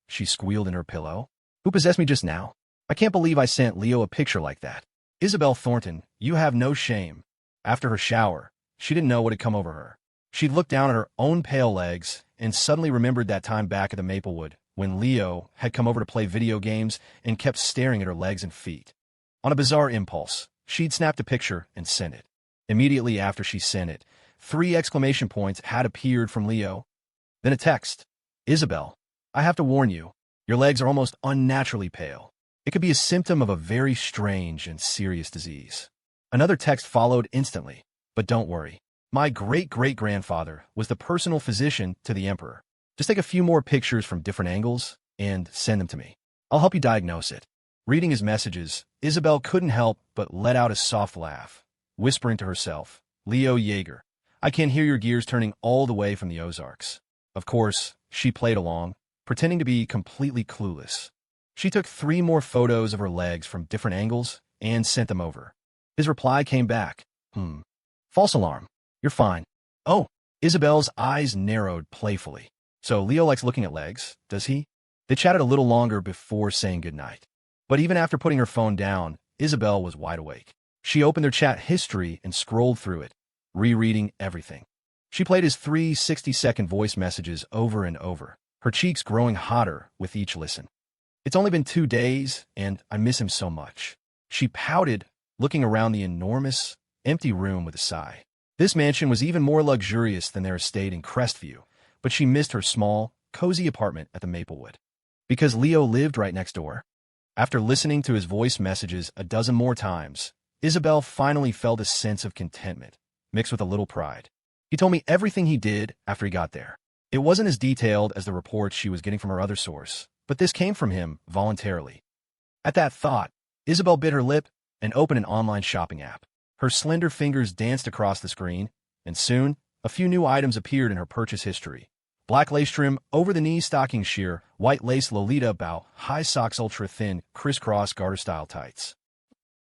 A: She squealed in her pillow. "Who possessed me just now? I can't believe I sent Leo a picture like that. Isabelle Thornton, you have no shame." After her shower, she didn't know what had come over her. She looked down at her own pale legs and suddenly remembered that time back at the Maplewood when Leo had come over to play video games and kept staring at her legs and feet. On a bizarre impulse, she'd snapped a picture and sent it. Immediately after she sent it, 3 exclamation points had appeared from Leo. Then a text. "Isabelle, I have to warn you, your legs are almost unnaturally pale. It could be a symptom of a very strange and serious disease." Another text followed instantly. "But don't worry. My great-great-grandfather was the personal physician to the emperor. Just take a few more pictures from different angles and send them to me. I'll help you diagnose it." Reading his messages, Isabelle couldn't help but let out a soft laugh, whispering to herself, "Leo Yeager, I can hear your gears turning all the way from the Ozarks." Of course, she played along, pretending to be completely clueless. She took 3 more photos of her legs from different angles and sent them over. His reply came back. False alarm. You're fine." Oh, Isabelle's eyes narrowed playfully. So Leo likes looking at legs, does he? They chatted a little longer before saying goodnight. But even after putting her phone down, Isabelle was wide awake. She opened their chat history and scrolled through it, rereading everything. She played his 3 60-second voice messages over and over, her cheeks growing hotter with each listen. "It's only been 2 days, and I miss him so much." She pouted, looking around the enormous, empty room with a sigh. This mansion was even more luxurious than their estate in Crestview, but she missed her small, cozy apartment at the Maplewood. Because Leo lived right next door. After listening to his voice messages a dozen more times, Isabelle finally felt a sense of contentment, mixed with a little pride. He told me everything he did after he got there. It wasn't as detailed as the reports she was getting from her other source, but this came from him voluntarily. At that thought, Isabelle bit her lip and opened an online shopping app. Her slender fingers danced across the screen, and soon, a few new items appeared in her purchase history. Black lace trim, over-the-knee stocking sheer, white lace Lolita bow, high socks ultra-thin, crisscross garter-style tights.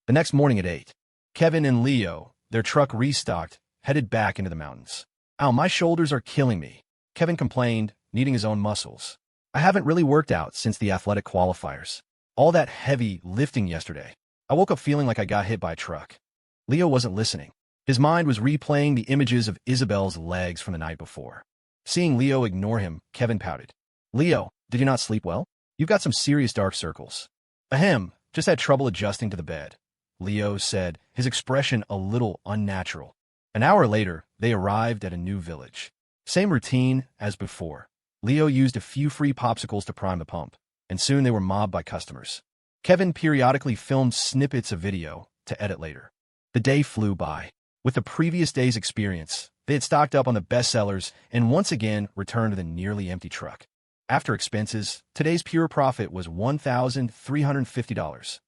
A: The next morning at 8, Kevin and Leo, their truck restocked, headed back into the mountains. "Ow, my shoulders are killing me," Kevin complained, needing his own muscles. "I haven't really worked out since the athletic qualifiers. All that heavy lifting yesterday. I woke up feeling like I got hit by a truck." Leo wasn't listening. His mind was replaying the images of Isabelle's legs from the night before. Seeing Leo ignore him, Kevin pouted. "Leo, did you not sleep well? You've got some serious dark circles." "Ahem, just had trouble adjusting to the bed," Leo said, his expression a little unnatural. An hour later, they arrived at a new village. Same routine as before. Leo used a few free popsicles to prime the pump, and soon they were mobbed by customers. Kevin periodically filmed snippets of video to edit later. The day flew by. With the previous day's experience, They had stocked up on the bestsellers and once again returned to the nearly empty truck. After expenses, today's pure profit was $1,350.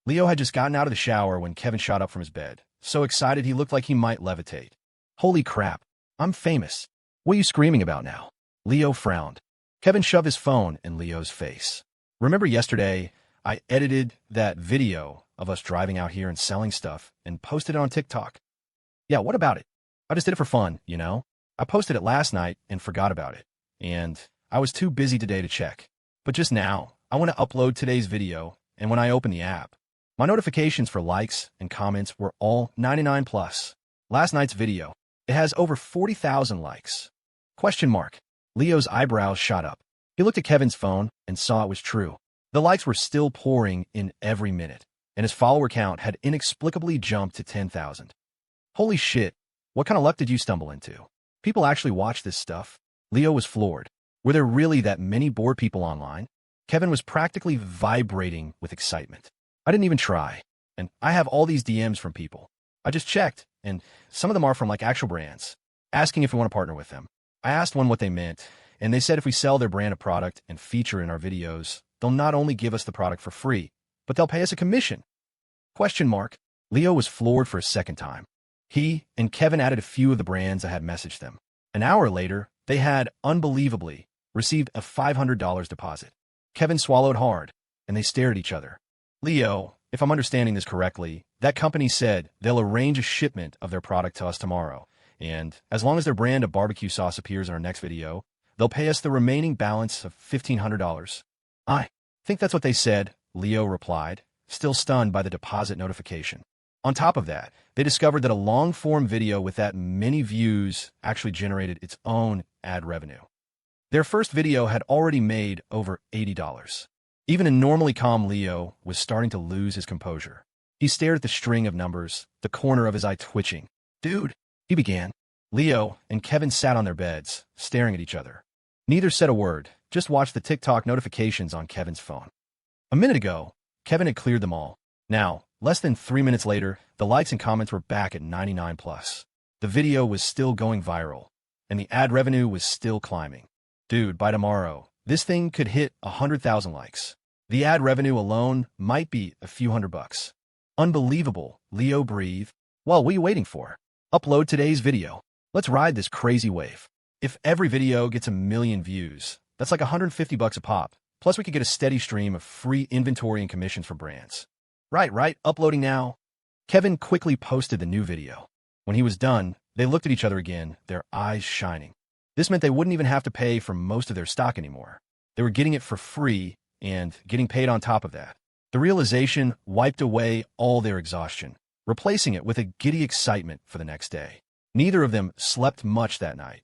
A: Leo had just gotten out of the shower when Kevin shot up from his bed, so excited he looked like he might levitate. Holy crap, I'm famous. What are you screaming about now? Leo frowned. Kevin shoved his phone in Leo's face. Remember yesterday, I edited that video of us driving out here and selling stuff and posted it on TikTok. Yeah, what about it? I just did it for fun, you know? I posted it last night and forgot about it. And I was too busy today to check. But just now, I want to upload today's video, and when I open the app, my notifications for likes and comments were all 99 plus. Last night's video, it has over 40,000 likes. Question mark. Leo's eyebrows shot up. He looked at Kevin's phone and saw it was true. The likes were still pouring in every minute, and his follower count had inexplicably jumped to 10,000. Holy shit, what kind of luck did you stumble into? People actually watch this stuff? Leo was floored. Were there really that many bored people online? Kevin was practically vibrating with excitement. I didn't even try, and I have all these DMs from people. I just checked, and some of them are from like actual brands, asking if we want to partner with them. I asked one what they meant, and they said if we sell their brand of product and feature in our videos, they'll not only give us the product for free, but they'll pay us a commission. Question mark. Leo was floored for a second time. He and Kevin added a few of the brands I had messaged them. An hour later, they had, unbelievably, received a $500 deposit. Kevin swallowed hard, and they stared at each other. Leo, if I'm understanding this correctly, that company said they'll arrange a shipment of their product to us tomorrow, and as long as their brand of barbecue sauce appears in our next video, they'll pay us the remaining balance of $1,500. I think that's what they said, Leo replied, still stunned by the deposit notification. On top of that, they discovered that a long-form video with that many views actually generated its own ad revenue. Their first video had already made over $80. Even a normally calm Leo was starting to lose his composure. He stared at the string of numbers, the corner of his eye twitching. Dude, he began. Leo and Kevin sat on their beds, staring at each other. Neither said a word, just watched the TikTok notifications on Kevin's phone. A minute ago, Kevin had cleared them all. Now, less than 3 minutes later, the likes and comments were back at 99 plus. The video was still going viral, and the ad revenue was still climbing. Dude, by tomorrow, this thing could hit 100,000 likes. The ad revenue alone might be a few $100. Unbelievable, Leo breathed. Well, what are you waiting for? Upload today's video. Let's ride this crazy wave. If every video gets 1 million views, that's like $150 a pop. Plus we could get a steady stream of free inventory and commissions for brands. Right, uploading now. Kevin quickly posted the new video. When he was done, they looked at each other again, their eyes shining. This meant they wouldn't even have to pay for most of their stock anymore. They were getting it for free and getting paid on top of that. The realization wiped away all their exhaustion, replacing it with a giddy excitement for the next day. Neither of them slept much that night.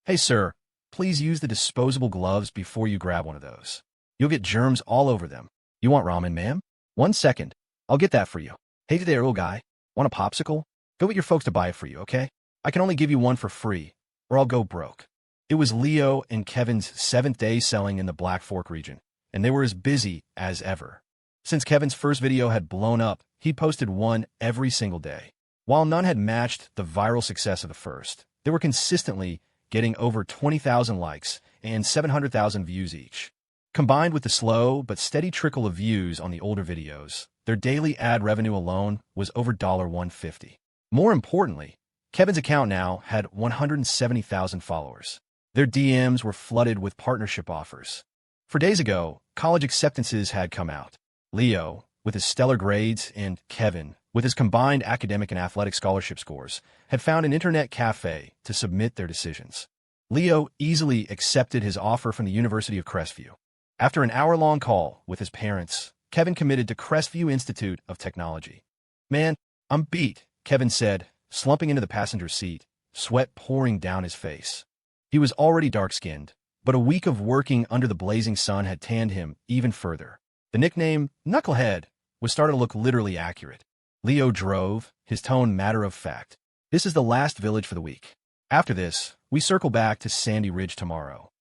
A: Hey, sir, please use the disposable gloves before you grab one of those. You'll get germs all over them. You want ramen, ma'am? 1 second. I'll get that for you. Hey there, little guy. Want a popsicle? Go get your folks to buy it for you, okay? I can only give you one for free, or I'll go broke. It was Leo and Kevin's 7th day selling in the Black Fork region, and they were as busy as ever. Since Kevin's first video had blown up, he posted one every single day. While none had matched the viral success of the first, they were consistently getting over 20,000 likes and 700,000 views each. Combined with the slow but steady trickle of views on the older videos, their daily ad revenue alone was over $150. More importantly, Kevin's account now had 170,000 followers. Their DMs were flooded with partnership offers. 4 days ago, college acceptances had come out. Leo, with his stellar grades, and Kevin, with his combined academic and athletic scholarship scores, had found an internet cafe to submit their decisions. Leo easily accepted his offer from the University of Crestview. After an hour-long call with his parents, Kevin committed to Crestview Institute of Technology. Man, I'm beat, Kevin said, slumping into the passenger seat, sweat pouring down his face. He was already dark-skinned, but a week of working under the blazing sun had tanned him even further. The nickname, Knucklehead, was starting to look literally accurate. Leo drove, his tone matter-of-fact. This is the last village for the week. After this, we circle back to Sandy Ridge tomorrow.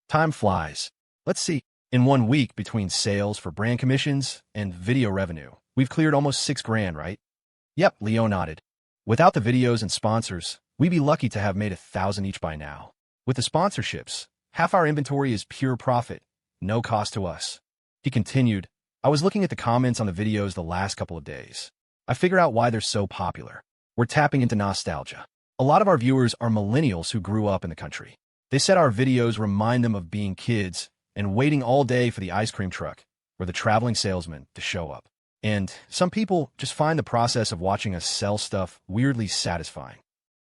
A: Time flies. Let's see. In 1 week between sales for brand commissions and video revenue, we've cleared almost $6 grand, right? Yep, Leo nodded. Without the videos and sponsors, We'd be lucky to have made 1,000 each by now. With the sponsorships, half our inventory is pure profit, no cost to us. He continued, I was looking at the comments on the videos the last couple of days. I figured out why they're so popular. We're tapping into nostalgia. A lot of our viewers are millennials who grew up in the country. They said our videos remind them of being kids and waiting all day for the ice cream truck or the traveling salesman to show up. And some people just find the process of watching us sell stuff weirdly satisfying.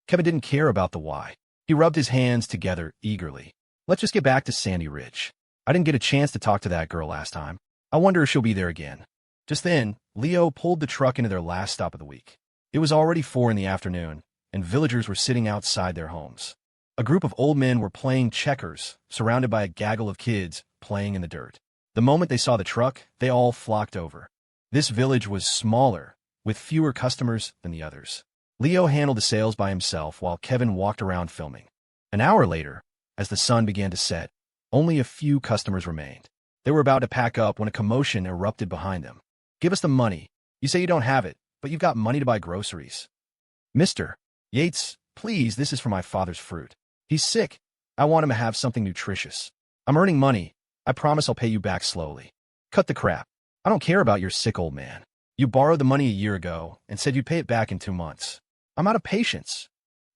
A: Kevin didn't care about the why. He rubbed his hands together eagerly. Let's just get back to Sandy Ridge. I didn't get a chance to talk to that girl last time. I wonder if she'll be there again. Just then, Leo pulled the truck into their last stop of the week. It was already 4 in the afternoon, and villagers were sitting outside their homes. A group of old men were playing checkers, surrounded by a gaggle of kids playing in the dirt. The moment they saw the truck, they all flocked over. This village was smaller, with fewer customers than the others. Leo handled the sales by himself while Kevin walked around filming. An hour later, as the sun began to set, only a few customers remained. They were about to pack up when a commotion erupted behind them. Give us the money. You say you don't have it, but you've got money to buy groceries. Mr. Yates, please, this is for my father's fruit. He's sick. I want him to have something nutritious. I'm earning money. I promise I'll pay you back slowly. Cut the crap. I don't care about your sick old man. You borrowed the money a year ago and said you'd pay it back in 2 months. I'm out of patience.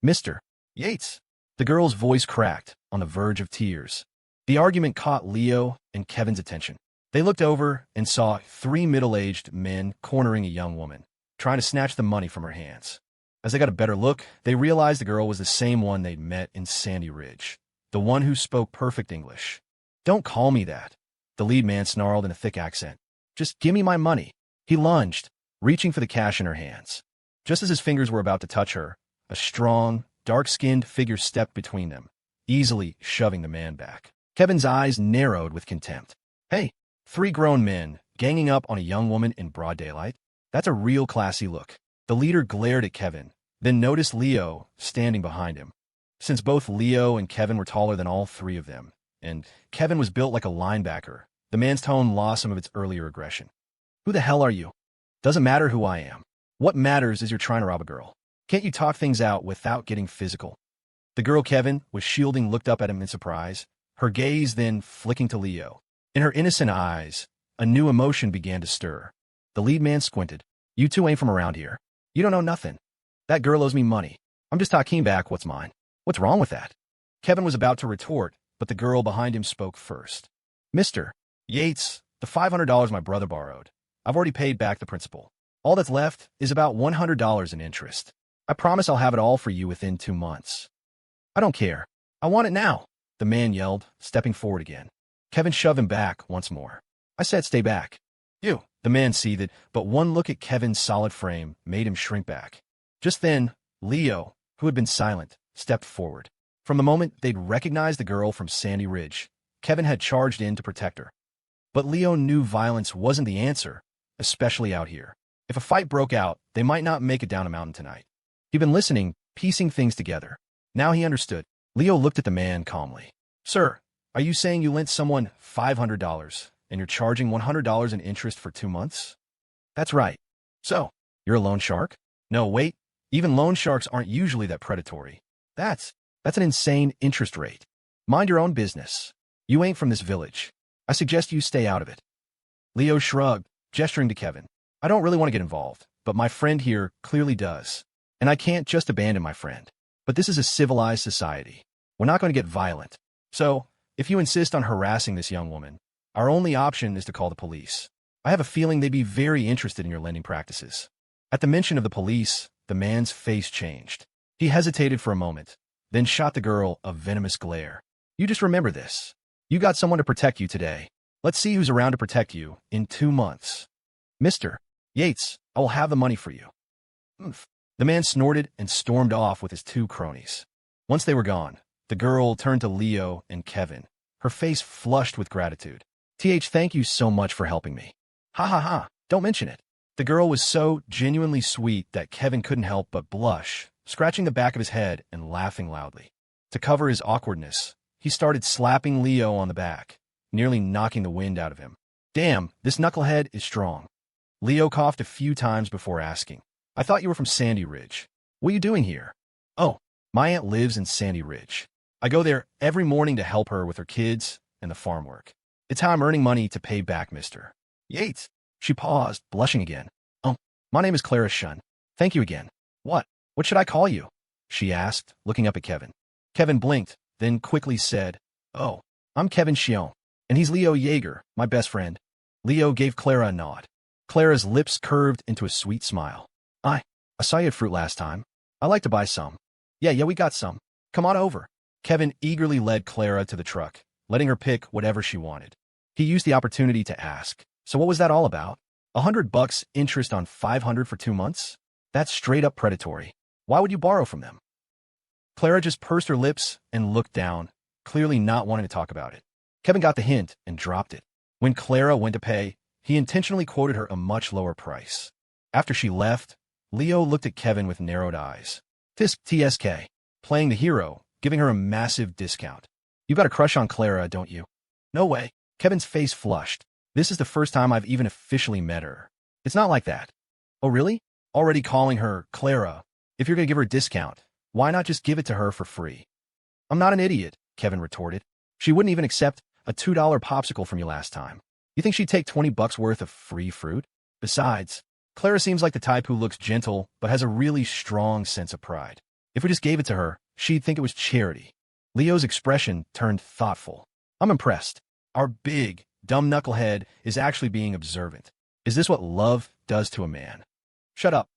A: Mr. Yates. The girl's voice cracked, on the verge of tears. The argument caught Leo and Kevin's attention. They looked over and saw 3 middle-aged men cornering a young woman, trying to snatch the money from her hands. As they got a better look, they realized the girl was the same one they'd met in Sandy Ridge, the one who spoke perfect English. Don't call me that, the lead man snarled in a thick accent. Just give me my money. He lunged, reaching for the cash in her hands. Just as his fingers were about to touch her, a strong, dark-skinned figure stepped between them, easily shoving the man back. Kevin's eyes narrowed with contempt. Hey, 3 grown men ganging up on a young woman in broad daylight? That's a real classy look. The leader glared at Kevin, then noticed Leo standing behind him. Since both Leo and Kevin were taller than all 3 of them, and Kevin was built like a linebacker, the man's tone lost some of its earlier aggression. Who the hell are you? Doesn't matter who I am. What matters is you're trying to rob a girl. Can't you talk things out without getting physical? The girl Kevin was shielding looked up at him in surprise, her gaze then flicking to Leo. In her innocent eyes, a new emotion began to stir. The lead man squinted. You 2 ain't from around here. You don't know nothing. That girl owes me money. I'm just talking back what's mine. What's wrong with that? Kevin was about to retort, but the girl behind him spoke first. Mr. Yates, the $500 my brother borrowed. I've already paid back the principal. All that's left is about $100 in interest. I promise I'll have it all for you within 2 months. I don't care. I want it now, the man yelled, stepping forward again. Kevin shoved him back once more. I said stay back. You, the man seethed, but one look at Kevin's solid frame made him shrink back. Just then, Leo, who had been silent, stepped forward. From the moment they'd recognized the girl from Sandy Ridge, Kevin had charged in to protect her. But Leo knew violence wasn't the answer, especially out here. If a fight broke out, they might not make it down a mountain tonight. He'd been listening, piecing things together. Now he understood. Leo looked at the man calmly. Sir, are you saying you lent someone $500 and you're charging $100 in interest for 2 months? That's right. So, you're a loan shark? No, wait. Even loan sharks aren't usually that predatory. That's an insane interest rate. Mind your own business. You ain't from this village. I suggest you stay out of it. Leo shrugged, gesturing to Kevin. I don't really want to get involved, but my friend here clearly does. And I can't just abandon my friend. But this is a civilized society. We're not going to get violent. So, if you insist on harassing this young woman, our only option is to call the police. I have a feeling they'd be very interested in your lending practices. At the mention of the police, the man's face changed. He hesitated for a moment, then shot the girl a venomous glare. You just remember this. You got someone to protect you today. Let's see who's around to protect you in 2 months. Mr. Yates, I will have the money for you. Oomph. The man snorted and stormed off with his 2 cronies. Once they were gone, the girl turned to Leo and Kevin, her face flushed with gratitude. Thank you so much for helping me. Ha ha ha, don't mention it. The girl was so genuinely sweet that Kevin couldn't help but blush, scratching the back of his head and laughing loudly. To cover his awkwardness, he started slapping Leo on the back, nearly knocking the wind out of him. Damn, this knucklehead is strong. Leo coughed a few times before asking. I thought you were from Sandy Ridge. What are you doing here? Oh, My aunt lives in Sandy Ridge. I go there every morning to help her with her kids and the farm work. It's how I'm earning money to pay back Mr. Yates. She paused, blushing again. Oh, my name is Clara Shun. Thank you again. What? What should I call you? She asked, looking up at Kevin. Kevin blinked, then quickly said, Oh, I'm Kevin Shion, and he's Leo Yeager, my best friend. Leo gave Clara a nod. Clara's lips curved into a sweet smile. I saw you at fruit last time. I'd like to buy some. Yeah, we got some. Come on over. Kevin eagerly led Clara to the truck, letting her pick whatever she wanted. He used the opportunity to ask, So what was that all about? $100 interest on $500 for 2 months? That's straight up predatory. Why would you borrow from them? Clara just pursed her lips and looked down, clearly not wanting to talk about it. Kevin got the hint and dropped it. When Clara went to pay, he intentionally quoted her a much lower price. After she left, Leo looked at Kevin with narrowed eyes. P3.She, playing the hero, giving her a massive discount. You got a crush on Clara, don't you? No way. Kevin's face flushed. This is the first time I've even officially met her. It's not like that. Oh, really? Already calling her Clara. If you're going to give her a discount, why not just give it to her for free? I'm not an idiot, Kevin retorted. She wouldn't even accept a $2 popsicle from you last time. You think she'd take $20 worth of free fruit? Besides, Clara seems like the type who looks gentle but has a really strong sense of pride. If we just gave it to her, she'd think it was charity. Leo's expression turned thoughtful. I'm impressed. Our big, dumb knucklehead is actually being observant. Is this what love does to a man? Shut up.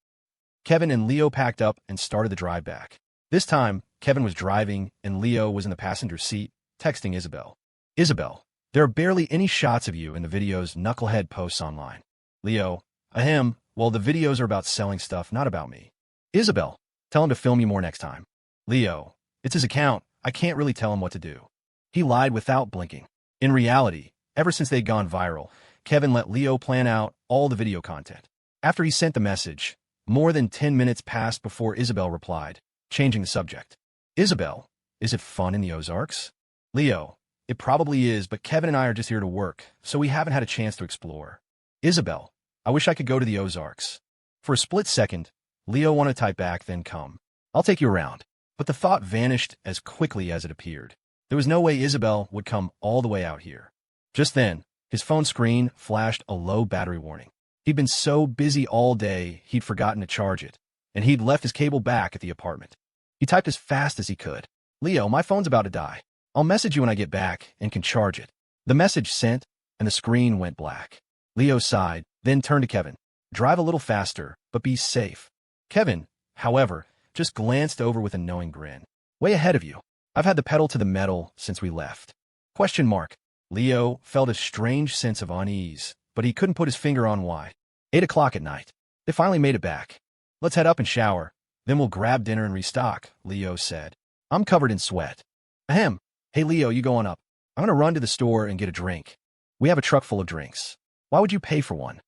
A: Kevin and Leo packed up and started the drive back. This time, Kevin was driving and Leo was in the passenger seat, texting Isabelle. Isabelle, there are barely any shots of you in the video's knucklehead posts online. Leo, ahem, well, the videos are about selling stuff, not about me. Isabelle, tell him to film you more next time. Leo, it's his account. I can't really tell him what to do. He lied without blinking. In reality, ever since they'd gone viral, Kevin let Leo plan out all the video content. After he sent the message, more than 10 minutes passed before Isabelle replied, changing the subject. Isabelle, is it fun in the Ozarks? Leo, it probably is, but Kevin and I are just here to work, so we haven't had a chance to explore. Isabelle, I wish I could go to the Ozarks. For a split second, Leo wanted to type back, then come. I'll take you around. But the thought vanished as quickly as it appeared. There was no way Isabelle would come all the way out here. Just then, his phone screen flashed a low battery warning. He'd been so busy all day, he'd forgotten to charge it, and he'd left his cable back at the apartment. He typed as fast as he could. Leo, my phone's about to die. I'll message you when I get back and can charge it. The message sent, and the screen went black. Leo sighed, then turned to Kevin. Drive a little faster, but be safe. Kevin, however, just glanced over with a knowing grin. Way ahead of you. I've had the pedal to the metal since we left. Question mark. Leo felt a strange sense of unease, but he couldn't put his finger on why. 8 o'clock at night. They finally made it back. Let's head up and shower. Then we'll grab dinner and restock, Leo said. I'm covered in sweat. Ahem. Hey, Leo, you going up? I'm going to run to the store and get a drink. We have a truck full of drinks. Why would you pay for one?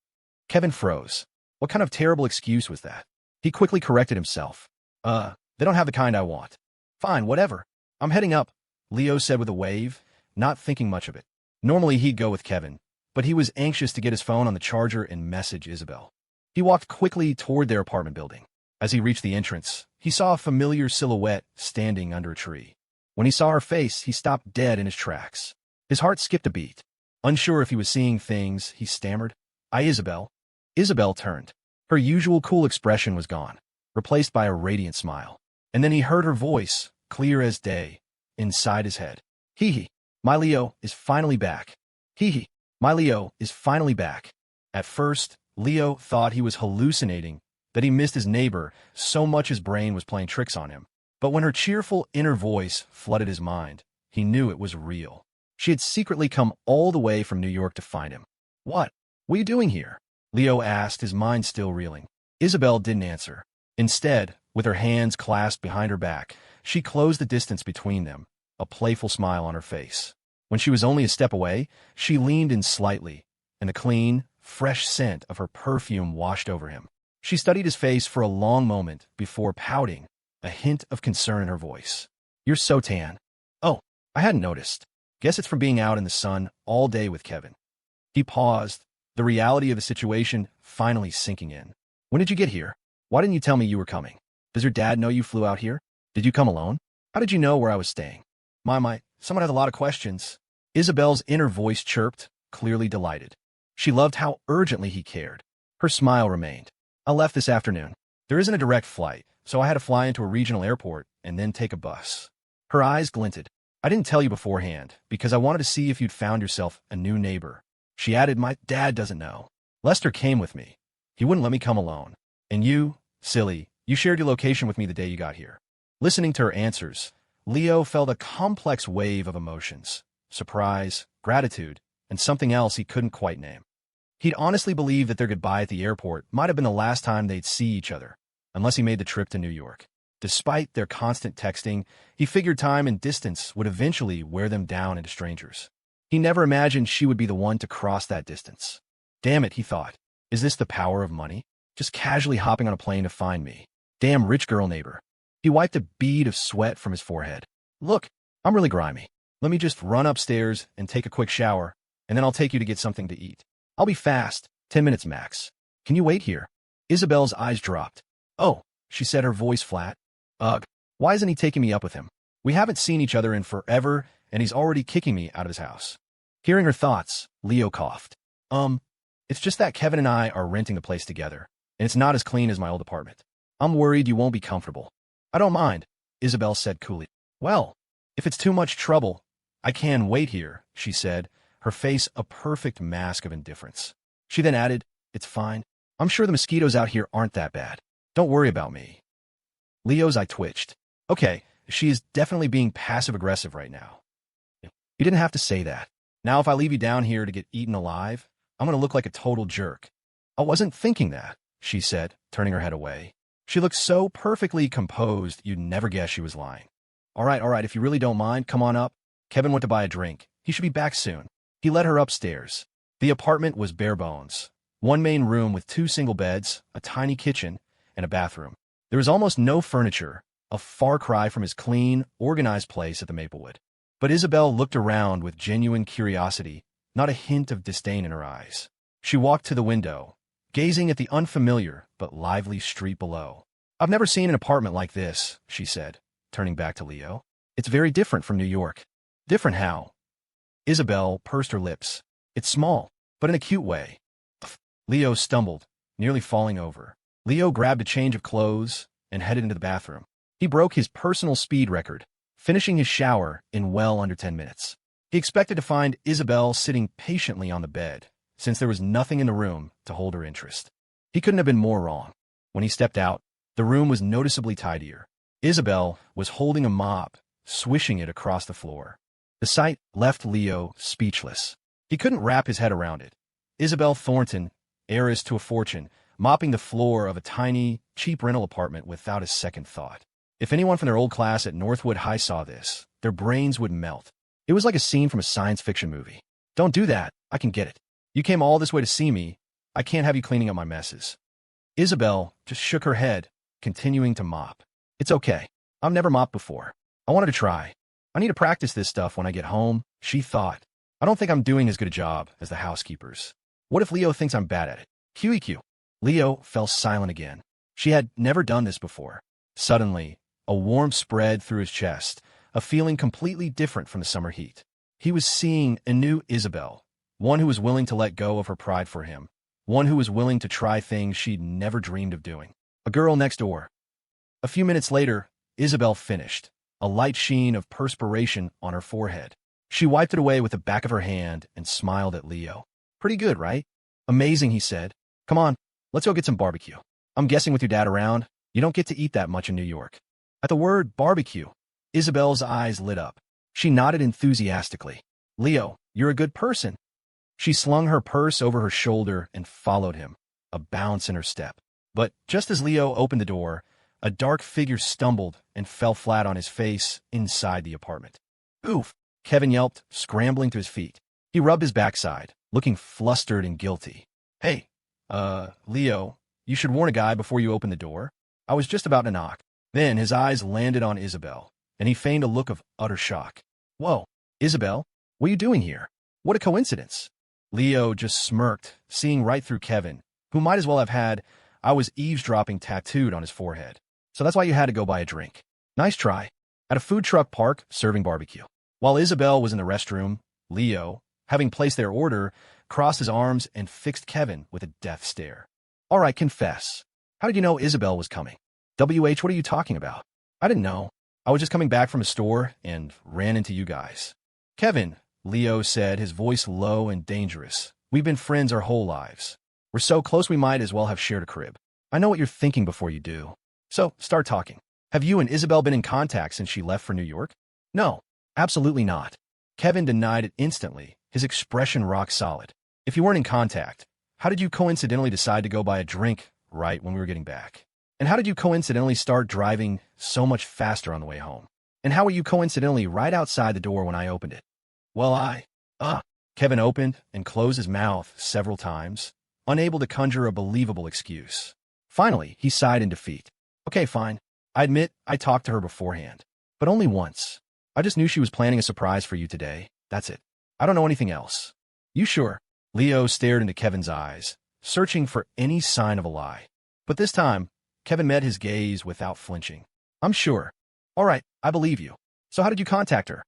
A: Kevin froze. What kind of terrible excuse was that? He quickly corrected himself. They don't have the kind I want. Fine, whatever. I'm heading up, Leo said with a wave, not thinking much of it. Normally he'd go with Kevin, but he was anxious to get his phone on the charger and message Isabelle. He walked quickly toward their apartment building. As he reached the entrance, he saw a familiar silhouette standing under a tree. When he saw her face, he stopped dead in his tracks. His heart skipped a beat. Unsure if he was seeing things, he stammered, Isabelle. Isabelle turned. Her usual cool expression was gone, replaced by a radiant smile. And then he heard her voice, clear as day, inside his head. Hee, my Leo is finally back. Hee, my Leo is finally back. At first, Leo thought he was hallucinating, that he missed his neighbor, so much his brain was playing tricks on him. But when her cheerful inner voice flooded his mind, he knew it was real. She had secretly come all the way from New York to find him. What are you doing here? Leo asked, his mind still reeling. Isabelle didn't answer. Instead, with her hands clasped behind her back, she closed the distance between them, a playful smile on her face. When she was only a step away, she leaned in slightly, and the clean, fresh scent of her perfume washed over him. She studied his face for a long moment before pouting, a hint of concern in her voice. You're so tan. Oh, I hadn't noticed. Guess it's from being out in the sun all day with Kevin. He paused, the reality of the situation finally sinking in. When did you get here? Why didn't you tell me you were coming? Does your dad know you flew out here? Did you come alone? How did you know where I was staying? Someone has a lot of questions. Isabelle's inner voice chirped, clearly delighted. She loved how urgently he cared. Her smile remained. I left this afternoon. There isn't a direct flight, so I had to fly into a regional airport and then take a bus. Her eyes glinted. I didn't tell you beforehand, because I wanted to see if you'd found yourself a new neighbor. She added, my dad doesn't know. Lester came with me. He wouldn't let me come alone. And you, silly, you shared your location with me the day you got here. Listening to her answers, Leo felt a complex wave of emotions. Surprise, gratitude, and something else he couldn't quite name. He'd honestly believed that their goodbye at the airport might have been the last time they'd see each other, unless he made the trip to New York. Despite their constant texting, he figured time and distance would eventually wear them down into strangers. He never imagined she would be the one to cross that distance. Damn it, he thought. Is this the power of money? Just casually hopping on a plane to find me. Damn rich girl neighbor. He wiped a bead of sweat from his forehead. Look, I'm really grimy. Let me just run upstairs and take a quick shower, and then I'll take you to get something to eat. I'll be fast, 10 minutes max. Can you wait here? Isabelle's eyes dropped. Oh, she said, her voice flat. Ugh, why isn't he taking me up with him? We haven't seen each other in forever, and he's already kicking me out of his house. Hearing her thoughts, Leo coughed. It's just that Kevin and I are renting the place together, and it's not as clean as my old apartment. I'm worried you won't be comfortable. I don't mind, Isabelle said coolly. Well, if it's too much trouble, I can wait here, she said, her face a perfect mask of indifference. She then added, it's fine. I'm sure the mosquitoes out here aren't that bad. Don't worry about me. Leo's eye twitched. Okay, she is definitely being passive-aggressive right now. You didn't have to say that. Now if I leave you down here to get eaten alive, I'm going to look like a total jerk. I wasn't thinking that, she said, turning her head away. She looked so perfectly composed you'd never guess she was lying. All right, if you really don't mind, come on up. Kevin went to buy a drink. He should be back soon. He led her upstairs. The apartment was bare bones. One main room with 2 single beds, a tiny kitchen, and a bathroom. There was almost no furniture, a far cry from his clean, organized place at the Maplewood. But Isabelle looked around with genuine curiosity, not a hint of disdain in her eyes. She walked to the window, gazing at the unfamiliar but lively street below. I've never seen an apartment like this, she said, turning back to Leo. It's very different from New York. Different how? Isabelle pursed her lips. It's small, but in a cute way. Leo stumbled, nearly falling over. Leo grabbed a change of clothes and headed into the bathroom. He broke his personal speed record, finishing his shower in well under 10 minutes. He expected to find Isabelle sitting patiently on the bed, since there was nothing in the room to hold her interest. He couldn't have been more wrong. When he stepped out, the room was noticeably tidier. Isabelle was holding a mop, swishing it across the floor. The sight left Leo speechless. He couldn't wrap his head around it. Isabelle Thornton, heiress to a fortune, mopping the floor of a tiny, cheap rental apartment without a second thought. If anyone from their old class at Northwood High saw this, their brains would melt. It was like a scene from a science fiction movie. Don't do that. I can get it. You came all this way to see me. I can't have you cleaning up my messes. Isabelle just shook her head, continuing to mop. It's okay. I've never mopped before. I wanted to try. I need to practice this stuff when I get home, she thought. I don't think I'm doing as good a job as the housekeepers. What if Leo thinks I'm bad at it? QEQ. Leo fell silent again. She had never done this before. Suddenly, a warmth spread through his chest, a feeling completely different from the summer heat. He was seeing a new Isabelle, one who was willing to let go of her pride for him, one who was willing to try things she'd never dreamed of doing. A girl next door. A few minutes later, Isabelle finished, a light sheen of perspiration on her forehead. She wiped it away with the back of her hand and smiled at Leo. Pretty good, right? Amazing, he said. Come on, let's go get some barbecue. I'm guessing with your dad around, you don't get to eat that much in New York. At the word barbecue, Isabelle's eyes lit up. She nodded enthusiastically. Leo, you're a good person. She slung her purse over her shoulder and followed him, a bounce in her step. But just as Leo opened the door, a dark figure stumbled and fell flat on his face inside the apartment. Oof, Kevin yelped, scrambling to his feet. He rubbed his backside, looking flustered and guilty. Hey, Leo, you should warn a guy before you open the door. I was just about to knock. Then his eyes landed on Isabelle, and he feigned a look of utter shock. Whoa, Isabelle, what are you doing here? What a coincidence. Leo just smirked, seeing right through Kevin, who might as well have had "I was eavesdropping" tattooed on his forehead. So that's why you had to go buy a drink. Nice try. At a food truck park serving barbecue. While Isabelle was in the restroom, Leo, having placed their order, crossed his arms and fixed Kevin with a death stare. All right, confess. How did you know Isabelle was coming? WH, what are you talking about? I didn't know. I was just coming back from a store and ran into you guys. Kevin, Leo said, his voice low and dangerous. We've been friends our whole lives. We're so close we might as well have shared a crib. I know what you're thinking before you do. So, start talking. Have you and Isabelle been in contact since she left for New York? No, absolutely not. Kevin denied it instantly, his expression rock solid. If you weren't in contact, how did you coincidentally decide to go buy a drink right when we were getting back? And how did you coincidentally start driving so much faster on the way home? And how were you coincidentally right outside the door when I opened it? Well, Kevin opened and closed his mouth several times, unable to conjure a believable excuse. Finally, he sighed in defeat. Okay, fine. I admit I talked to her beforehand, but only once. I just knew she was planning a surprise for you today. That's it. I don't know anything else. You sure? Leo stared into Kevin's eyes, searching for any sign of a lie. But this time, Kevin met his gaze without flinching. I'm sure. All right, I believe you. So how did you contact her?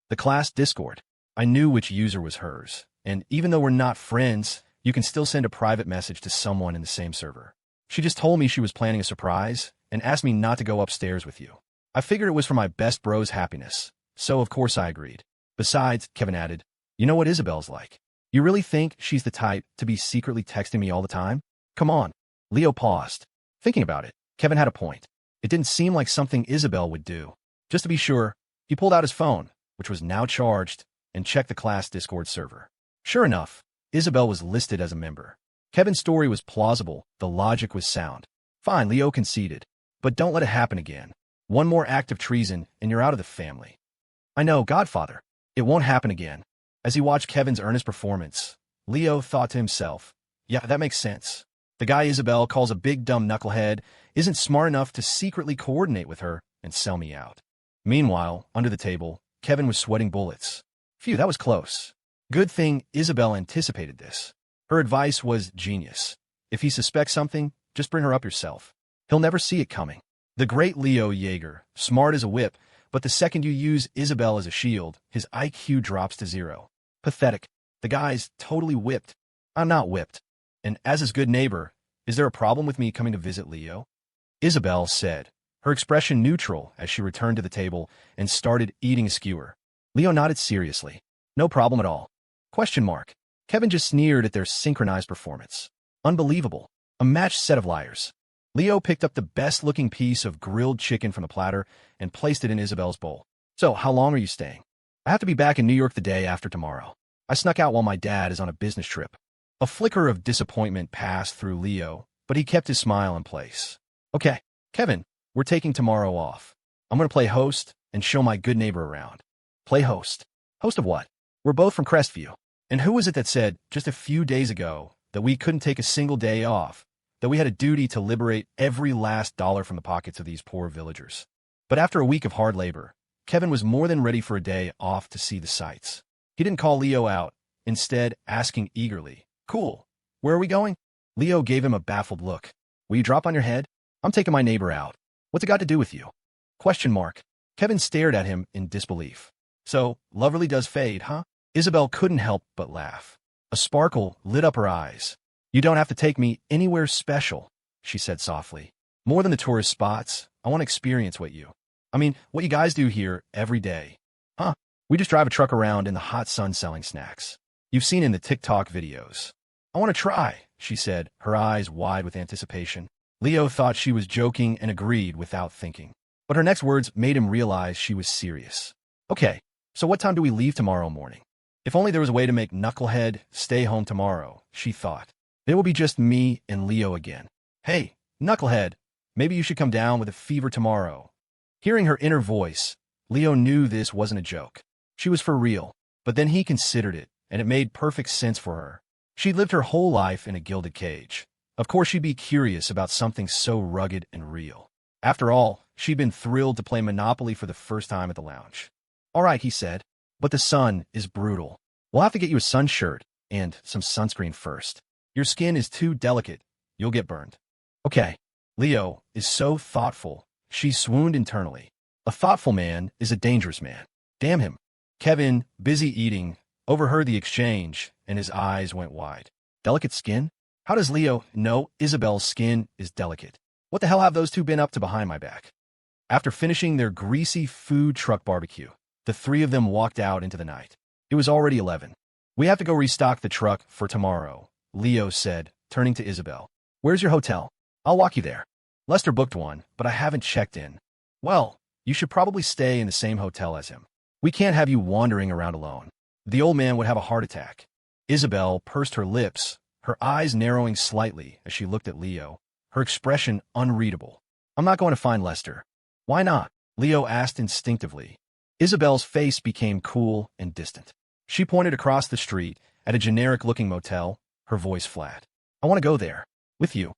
A: The class Discord. I knew which user was hers, and even though we're not friends, you can still send a private message to someone in the same server. She just told me she was planning a surprise and asked me not to go upstairs with you. I figured it was for my best bro's happiness, so of course I agreed. Besides, Kevin added, you know what Isabelle's like. You really think she's the type to be secretly texting me all the time? Come on. Leo paused. Thinking about it, Kevin had a point. It didn't seem like something Isabelle would do. Just to be sure, he pulled out his phone, which was now charged, and checked the class Discord server. Sure enough, Isabelle was listed as a member. Kevin's story was plausible, the logic was sound. Fine, Leo conceded. But don't let it happen again. One more act of treason, and you're out of the family. I know, Godfather. It won't happen again. As he watched Kevin's earnest performance, Leo thought to himself, yeah, that makes sense. The guy Isabelle calls a big dumb knucklehead isn't smart enough to secretly coordinate with her and sell me out. Meanwhile, under the table, Kevin was sweating bullets. Phew, that was close. Good thing Isabelle anticipated this. Her advice was genius. If he suspects something, just bring her up yourself. He'll never see it coming. The great Leo Yeager, smart as a whip, but the second you use Isabelle as a shield, his IQ drops to 0. Pathetic. The guy's totally whipped. I'm not whipped. And as his good neighbor, is there a problem with me coming to visit Leo? Isabelle said, her expression neutral as she returned to the table and started eating a skewer. Leo nodded seriously. No problem at all. Question mark. Kevin just sneered at their synchronized performance. Unbelievable. A matched set of liars. Leo picked up the best-looking piece of grilled chicken from the platter and placed it in Isabelle's bowl. So, how long are you staying? I have to be back in New York the day after tomorrow. I snuck out while my dad is on a business trip. A flicker of disappointment passed through Leo, but he kept his smile in place. Okay, Kevin, we're taking tomorrow off. I'm going to play host and show my good neighbor around. Play host. Host of what? We're both from Crestview. And who was it that said, just a few days ago, that we couldn't take a single day off, that we had a duty to liberate every last dollar from the pockets of these poor villagers? But after a week of hard labor, Kevin was more than ready for a day off to see the sights. He didn't call Leo out, instead asking eagerly, cool, where are we going? Leo gave him a baffled look. Will you drop on your head? I'm taking my neighbor out. What's it got to do with you? Question mark. Kevin stared at him in disbelief. So, love really does fade, huh? Isabelle couldn't help but laugh. A sparkle lit up her eyes. You don't have to take me anywhere special, she said softly. More than the tourist spots, I want to experience what you guys do here every day. Huh? We just drive a truck around in the hot sun selling snacks. You've seen in the TikTok videos. I want to try, she said, her eyes wide with anticipation. Leo thought she was joking and agreed without thinking. But her next words made him realize she was serious. Okay, so what time do we leave tomorrow morning? If only there was a way to make Knucklehead stay home tomorrow, she thought. It will be just me and Leo again. Hey, Knucklehead, maybe you should come down with a fever tomorrow. Hearing her inner voice, Leo knew this wasn't a joke. She was for real, but then he considered it, and it made perfect sense for her. She'd lived her whole life in a gilded cage. Of course she'd be curious about something so rugged and real. After all, she'd been thrilled to play Monopoly for the first time at the lounge. All right, he said, but the sun is brutal. We'll have to get you a sun shirt and some sunscreen first. Your skin is too delicate. You'll get burned. Okay. Leo is so thoughtful. She swooned internally. A thoughtful man is a dangerous man. Damn him. Kevin, busy eating, overheard the exchange, and his eyes went wide. Delicate skin? How does Leo know Isabelle's skin is delicate? What the hell have those two been up to behind my back? After finishing their greasy food truck barbecue, the three of them walked out into the night. It was already 11. We have to go restock the truck for tomorrow, Leo said, turning to Isabelle. Where's your hotel? I'll walk you there. Lester booked one, but I haven't checked in. Well, you should probably stay in the same hotel as him. We can't have you wandering around alone. The old man would have a heart attack. Isabelle pursed her lips, her eyes narrowing slightly as she looked at Leo, her expression unreadable. I'm not going to find Lester. Why not? Leo asked instinctively. Isabelle's face became cool and distant. She pointed across the street at a generic-looking motel, her voice flat. I want to go there. With you.